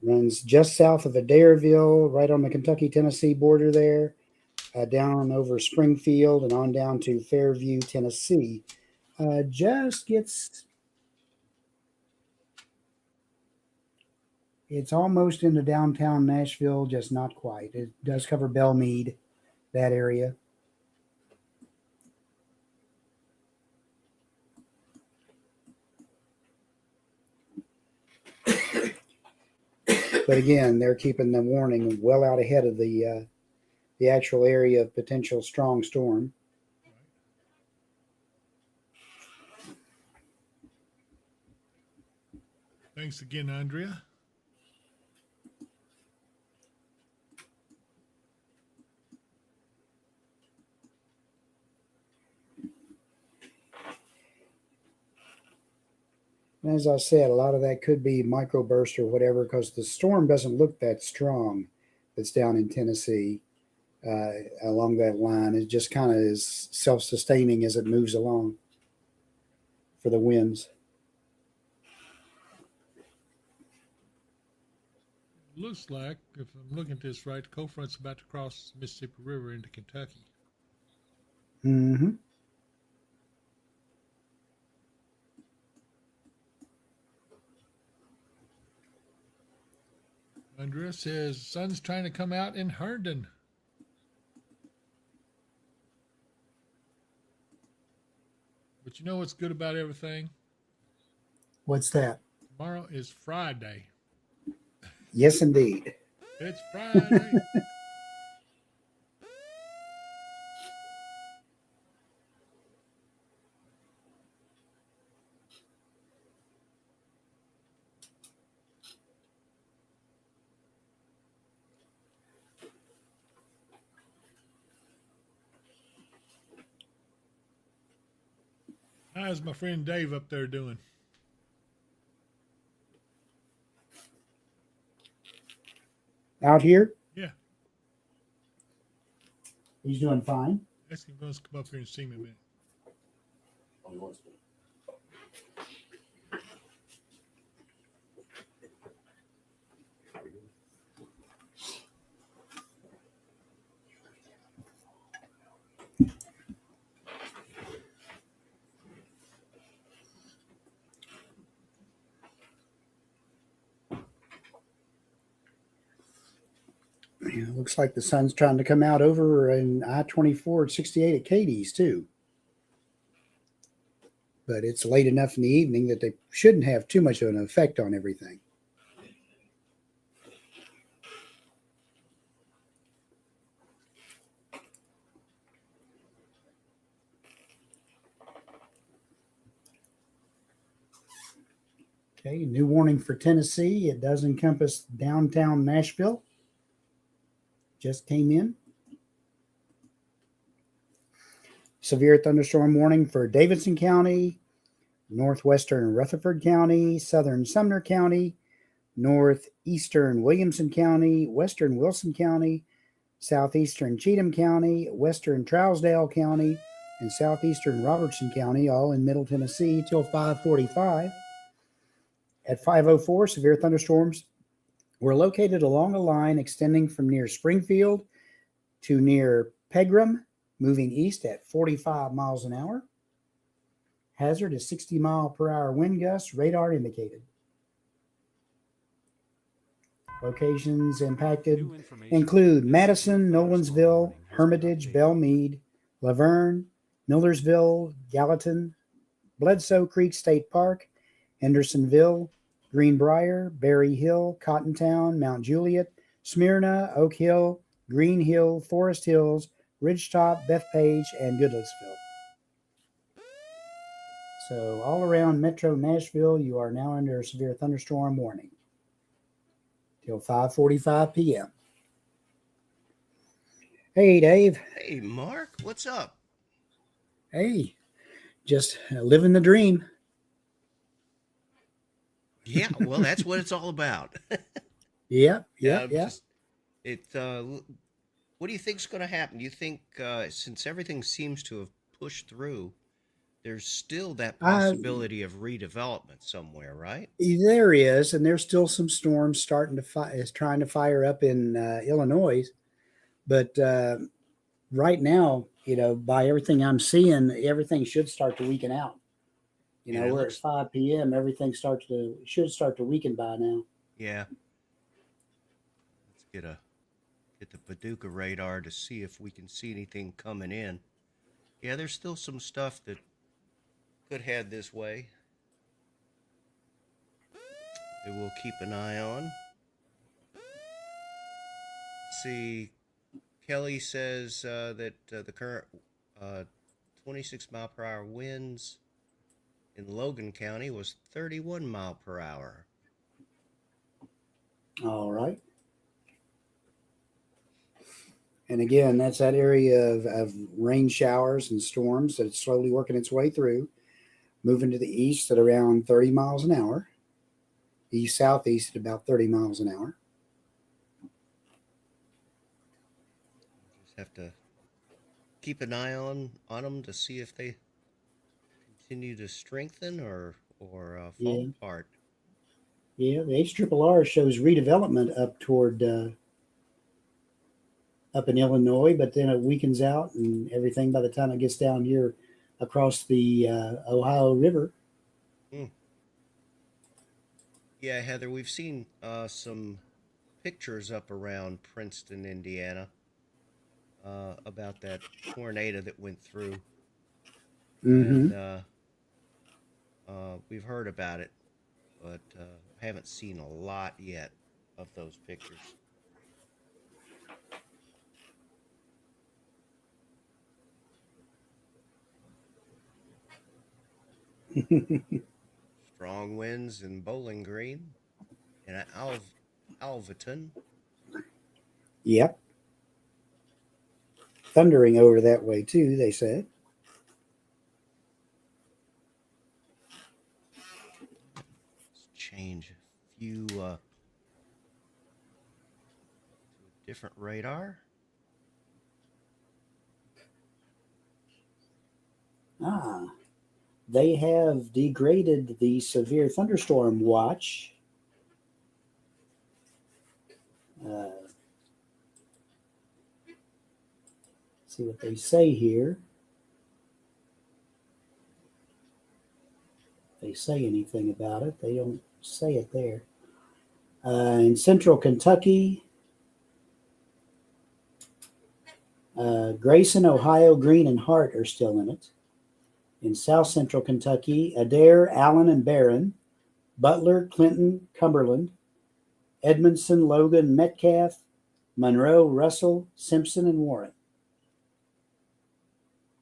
Runs just south of Adairville, right on the Kentucky-Tennessee border there.
down over Springfield and on down to Fairview, Tennessee. Just gets, it's almost into downtown Nashville, just not quite. It does cover Belmead, that area. But again, they're keeping the warning well out ahead of the actual area of potential strong storm.
Thanks again, Andrea.
And as I said, a lot of that could be microburst or whatever, because the storm doesn't look that strong that's down in Tennessee along that line. It just kind of is self-sustaining as it moves along for the winds.
Looks like, if I'm looking at this right, the cold front's about to cross the Mississippi River into Kentucky.
Mm-hmm.
Andrea says, sun's trying to come out in Herndon. But you know what's good about everything?
What's that?
Tomorrow is Friday.
Yes, indeed.
It's Friday. How's my friend Dave up there doing?
Out here?
Yeah.
He's doing fine.
Ask him if he wants to come up here and see me a minute.
Oh, he wants to.
Yeah, looks like the sun's trying to come out over in I-24 at 68 at Katie's too. But it's late enough in the evening that they shouldn't have too much of an effect on everything. Okay, new warning for Tennessee. It does encompass downtown Nashville. Just came in. Severe thunderstorm warning for Davidson County, northwestern Rutherford County, southern Sumner County, northeastern Williamson County, western Wilson County, southeastern Cheatham County, western Trousdale County, and southeastern Robertson County, all in Middle Tennessee, till 5:45. At 5:04, severe thunderstorms were located along a line extending from near Springfield to near Pegram, moving east at 45 miles an hour. Hazard is 60-mile-per-hour wind gusts, radar indicated. Locations impacted include Madison, Nolensville, Hermitage, Belmead, Laverne, Millersville, Gallatin, Bledsoe Creek State Park, Hendersonville, Greenbrier, Berry Hill, Cottontown, Mount Juliet, Smyrna, Oak Hill, Green Hill, Forest Hills, Ridgetop, Bethpage, and Goodlettsville. So all around Metro Nashville, you are now under a severe thunderstorm warning till 5:45 p.m. Hey, Dave.
Hey, Mark, what's up?
Hey, just living the dream.
Yeah, well, that's what it's all about.
Yeah.
What do you think's going to happen? Do you think, since everything seems to have pushed through, there's still that possibility of redevelopment somewhere, right?
There is, and there's still some storms starting to trying to fire up in Illinois, but right now, by everything I'm seeing, everything should start to weaken out.
And it
We're at
looks,
5 p.m. Everything should start to weaken by now.
yeah. Let's get the Paducah radar to see if we can see anything coming in. Yeah, there's still some stuff that could head this way. That we'll keep an eye on. See, Kelly says that the current 26 mile per hour winds in Logan County was 31 mile per hour.
All right. And again, that's that area of rain showers and storms that it's slowly working its way through, moving to the east at around 30 miles an hour, east southeast at about 30 miles an hour.
Just have to keep an eye on them to see if they continue to strengthen or fall
Yeah.
apart.
Yeah, the HRRR shows redevelopment up toward up in Illinois, but then it weakens out and everything by the time it gets down here across the Ohio River.
Yeah, Heather, we've seen some pictures up around Princeton, Indiana, about that tornado that went through,
Mm-hmm.
and we've heard about it, but haven't seen a lot yet of those pictures. Strong winds in Bowling Green and Alvaton.
Yep. Thundering over that way too, they said.
Let's change a few to a different radar.
They have degraded the severe thunderstorm watch. See what they say here. If they say anything about it, they don't say it there. In central Kentucky, Grayson, Ohio, Greene, and Hart are still in it. In south central Kentucky, Adair, Allen, and Barron, Butler, Clinton, Cumberland, Edmondson, Logan, Metcalf, Monroe, Russell, Simpson, and Warren.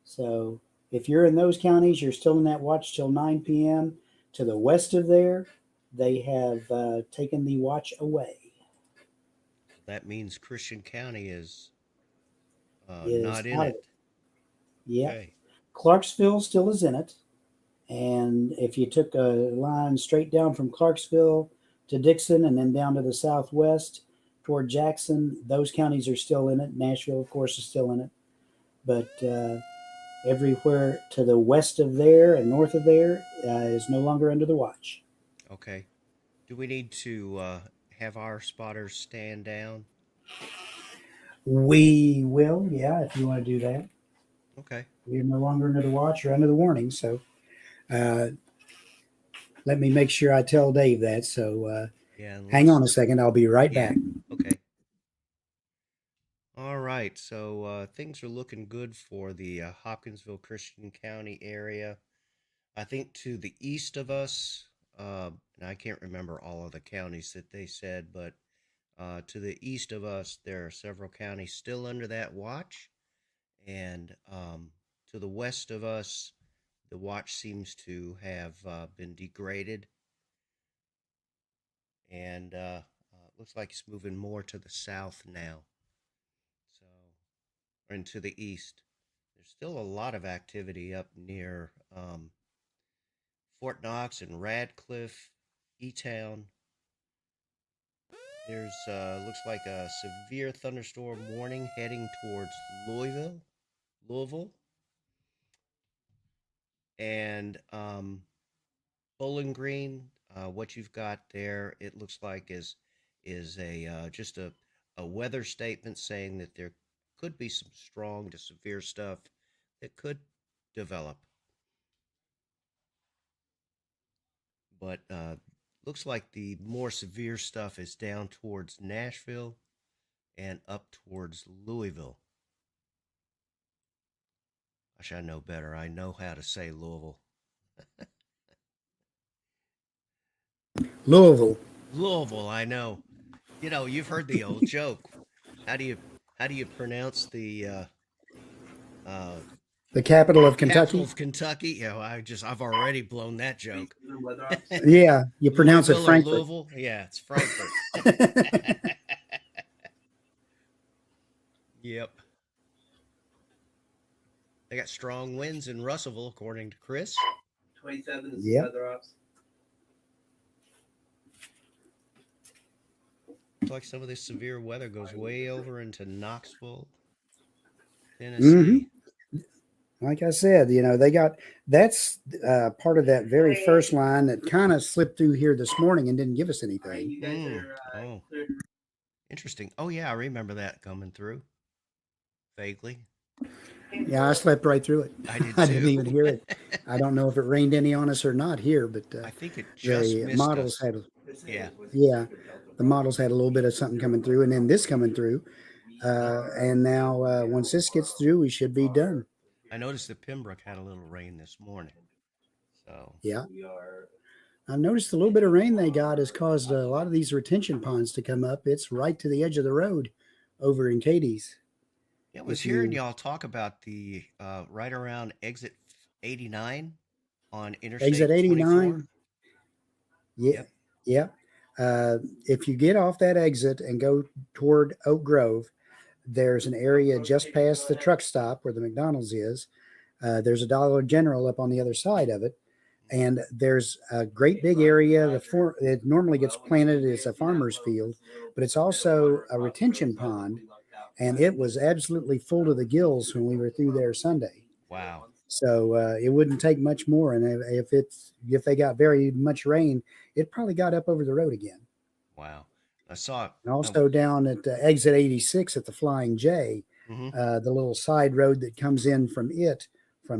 So if you're in those counties, you're still in that watch till 9 p.m. To the west of there, they have taken the watch away.
That means Christian County is
Is
not in
out of
it.
Yeah.
Okay.
Clarksville still is in it. And if you took a line straight down from Clarksville to Dixon and then down to the southwest toward Jackson, those counties are still in it. Nashville, of course, is still in it. But everywhere to the west of there and north of there is no longer under the watch.
Okay. Do we need to have our spotters stand down?
We will, yeah, if you want to do that.
Okay.
We're no longer under the watch or under the warning. So let me make sure I tell Dave that. So
Yeah.
hang on a second. I'll be right back.
Okay. All right. So things are looking good for the Hopkinsville Christian County area. I think to the east of us, and I can't remember all of the counties that they said, but to the east of us, there are several counties still under that watch. And to the west of us, the watch seems to have been degraded. And looks like it's moving more to the south now. So, and to the east. There's still a lot of activity up near Fort Knox and Radcliffe, E-Town. There's looks like a severe thunderstorm warning heading towards Louisville, and Bowling Green. What you've got there, it looks like is a just a weather statement saying that there could be some strong to severe stuff that could develop. But looks like the more severe stuff is down towards Nashville and up towards Louisville. I should know better. I know how to say Louisville.
Louisville.
Louisville, I know. You know, you've heard the old joke. How do you pronounce uh
The capital of
capital
Kentucky.
of Kentucky? You know, I've already blown that joke.
Yeah, you pronounce it
Louisville or
Frankfurt.
Louisville? Yeah, it's Frankfurt. Yep. They got strong winds in Russellville, according to Chris.
27 is
Yep.
the weather ops.
Looks like some of this severe weather goes way over into Knoxville, Tennessee.
Like I said, that's part of that very first line that kind of slipped through here this morning and didn't give us
All right,
anything.
you guys
Mm.
are
Oh.
cleared.
Interesting. Oh yeah, I remember that coming through. Vaguely.
Yeah, I slept right through it.
I did
I didn't
too.
even hear it. I don't know if it rained any on us or not here, but
I think it just
the
missed
models
us.
had
Yeah.
the models had a little bit of something coming through, and then this coming through, and now once this gets through, we should be done.
I noticed that Pembroke had a little rain this morning. So
Yeah,
We are
I noticed the little bit of rain they got has caused a lot of these retention ponds to come up. It's right to the edge of the road over in Katie's.
yeah, I was
If
hearing
you-
y'all talk about the right around exit 89 on Interstate
Exit
24.
89. Yeah,
Yep.
yeah. If you get off that exit and go toward Oak Grove, there's an area just past the truck stop where the McDonald's is. There's a Dollar General up on the other side of it, and there's a great big area. It normally gets planted as a farmer's field, but it's also a retention pond, and it was absolutely full to the gills when we were through there Sunday.
Wow.
So it wouldn't take much more, and if they got very much rain, it probably got up over the road again.
Wow. I saw it.
And also down at exit 86 at the Flying J,
Mhm.
the little side road that comes in from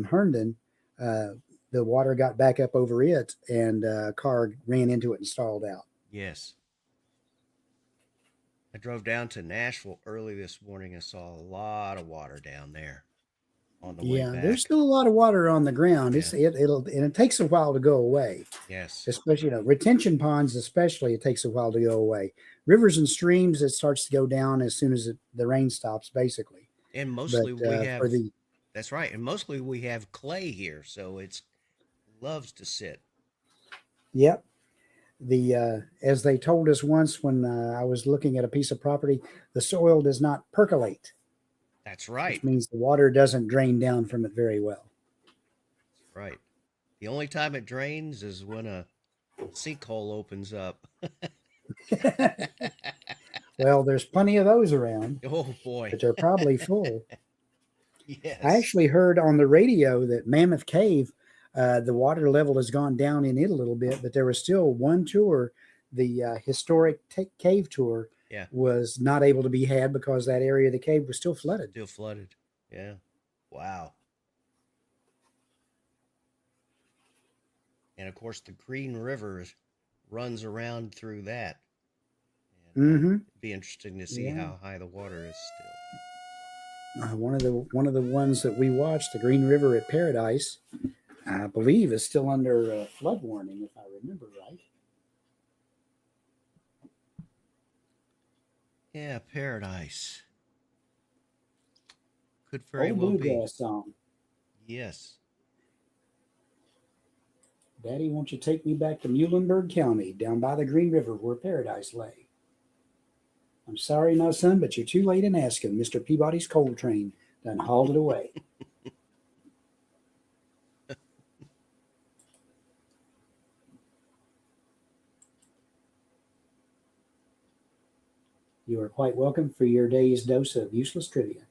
Herndon, the water got back up over it, and a car ran into it and stalled out.
Yes. I drove down to Nashville early this morning and saw a lot of water down there on the way
Yeah,
back.
there's still a lot of water on the ground.
Yeah.
It takes a while to go away.
Yes.
Especially, retention ponds, especially, it takes a while to go away. Rivers and streams, it starts to go down as soon as the rain stops, basically.
And mostly
But,
we have
for the
that's right. And mostly we have clay here, so it's loves to sit.
Yep. As they told us once when I was looking at a piece of property, the soil does not percolate,
That's right.
which means the water doesn't drain down from it very well.
Right. The only time it drains is when a sinkhole opens up.
Well, there's plenty of those around,
Oh boy.
but they're probably full.
Yes.
I actually heard on the radio that Mammoth Cave, the water level has gone down in it a little bit, but there was still one tour, the historic cave tour,
Yeah.
was not able to be had because that area of the cave was still flooded.
Still flooded. Yeah. Wow. And of course, the Green River runs around through that. And, it'd be interesting to see
Yeah.
how high the water is still.
One of the ones that we watched, the Green River at Paradise, I believe is still under flood warning, if I remember right.
Yeah, Paradise. Could very
Old
well be.
bluegrass song.
Yes.
Daddy, won't you take me back to Muhlenberg County, down by the Green River where Paradise lay? I'm sorry, no, son, but you're too late in asking. Mr. Peabody's coal train done hauled it away. You are quite welcome for your day's dose of useless trivia.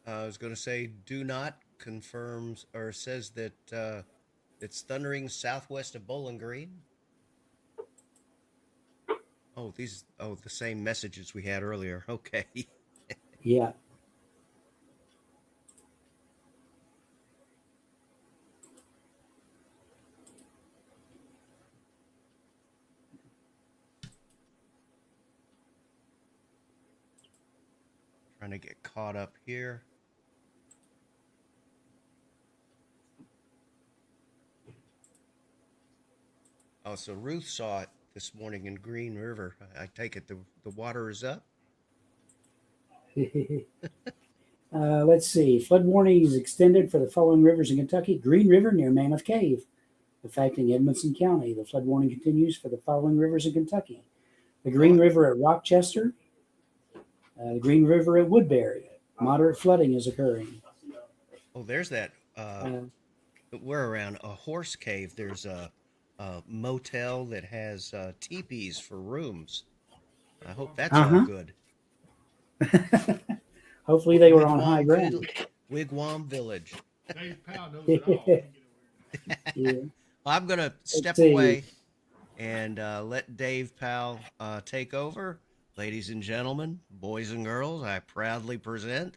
I was going to say, do not confirms or says that it's thundering southwest of Bowling Green. Oh, the same messages we had earlier. Okay.
Yeah.
Trying to get caught up here. Oh, so Ruth saw it this morning in Green River. I take it the water is up?
Let's see. Flood warning is extended for the following rivers in Kentucky: Green River near Mammoth Cave, affecting Edmonson County. The flood warning continues for the following rivers in Kentucky: the Green River at Rochester, the Green River at Woodbury. Moderate flooding is occurring.
Oh, there's that. We're around a horse cave. There's a motel that has teepees for rooms. I hope that's all good.
Hopefully they were on high ground.
Wigwam Village.
Dave Powell knows it all.
Yeah.
I'm going to step away and let Dave Powell take over. Ladies and gentlemen, boys and girls, I proudly present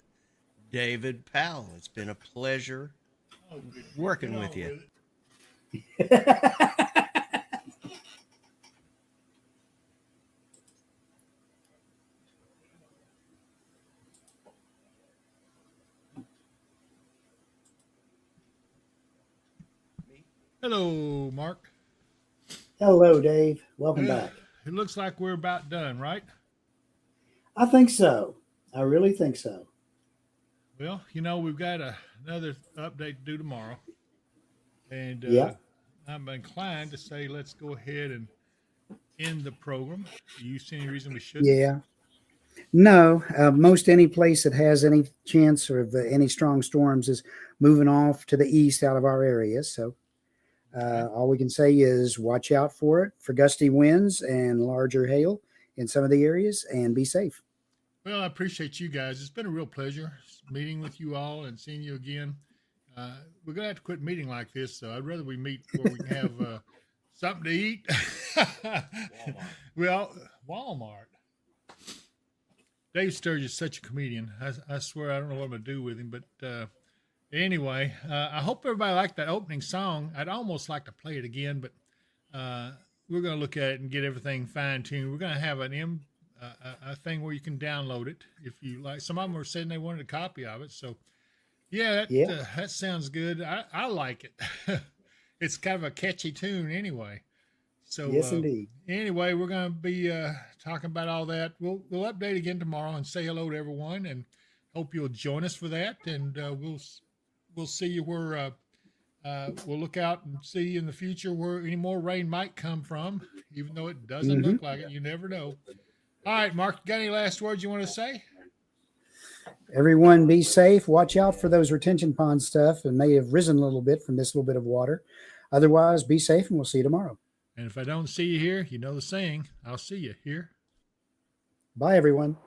David Powell. It's been a pleasure working with you.
Hello, Mark.
Hello, Dave. Welcome back.
It looks like we're about done, right?
I think so. I really think so.
Well, we've got another update to do tomorrow. And I'm inclined to say let's go ahead and end the program. Do you see any reason we shouldn't?
Yeah. No, most any place that has any chance of any strong storms is moving off to the east out of our area. So all we can say is watch out for it, for gusty winds and larger hail in some of the areas, and be safe.
Well, I appreciate you guys. It's been a real pleasure meeting with you all and seeing you again. We're going to have to quit meeting like this, so I'd rather we meet where we can have something to eat. Walmart. Well, Walmart. Dave Sturge is such a comedian. I swear I don't know what I'm going to do with him. But anyway, I hope everybody liked that opening song. I'd almost like to play it again, but we're going to look at it and get everything fine-tuned. We're going to have a thing where you can download it if you like. Some of them were saying they wanted a copy of it. So, that sounds good. I like it. It's kind of a catchy tune anyway. So
yes, indeed.
Anyway, we're going to be talking about all that. We'll update again tomorrow and say hello to everyone, and hope you'll join us for that. And we'll see you where we'll look out and see in the future where any more rain might come from, even though it doesn't look like it. You never know. All right, Mark, you got any last words you want to say?
Everyone be safe. Watch out for those retention pond stuff. It may have risen a little bit from this little bit of water. Otherwise, be safe, and we'll see you tomorrow.
And if I don't see you here, you know the saying, I'll see you here.
Bye, everyone.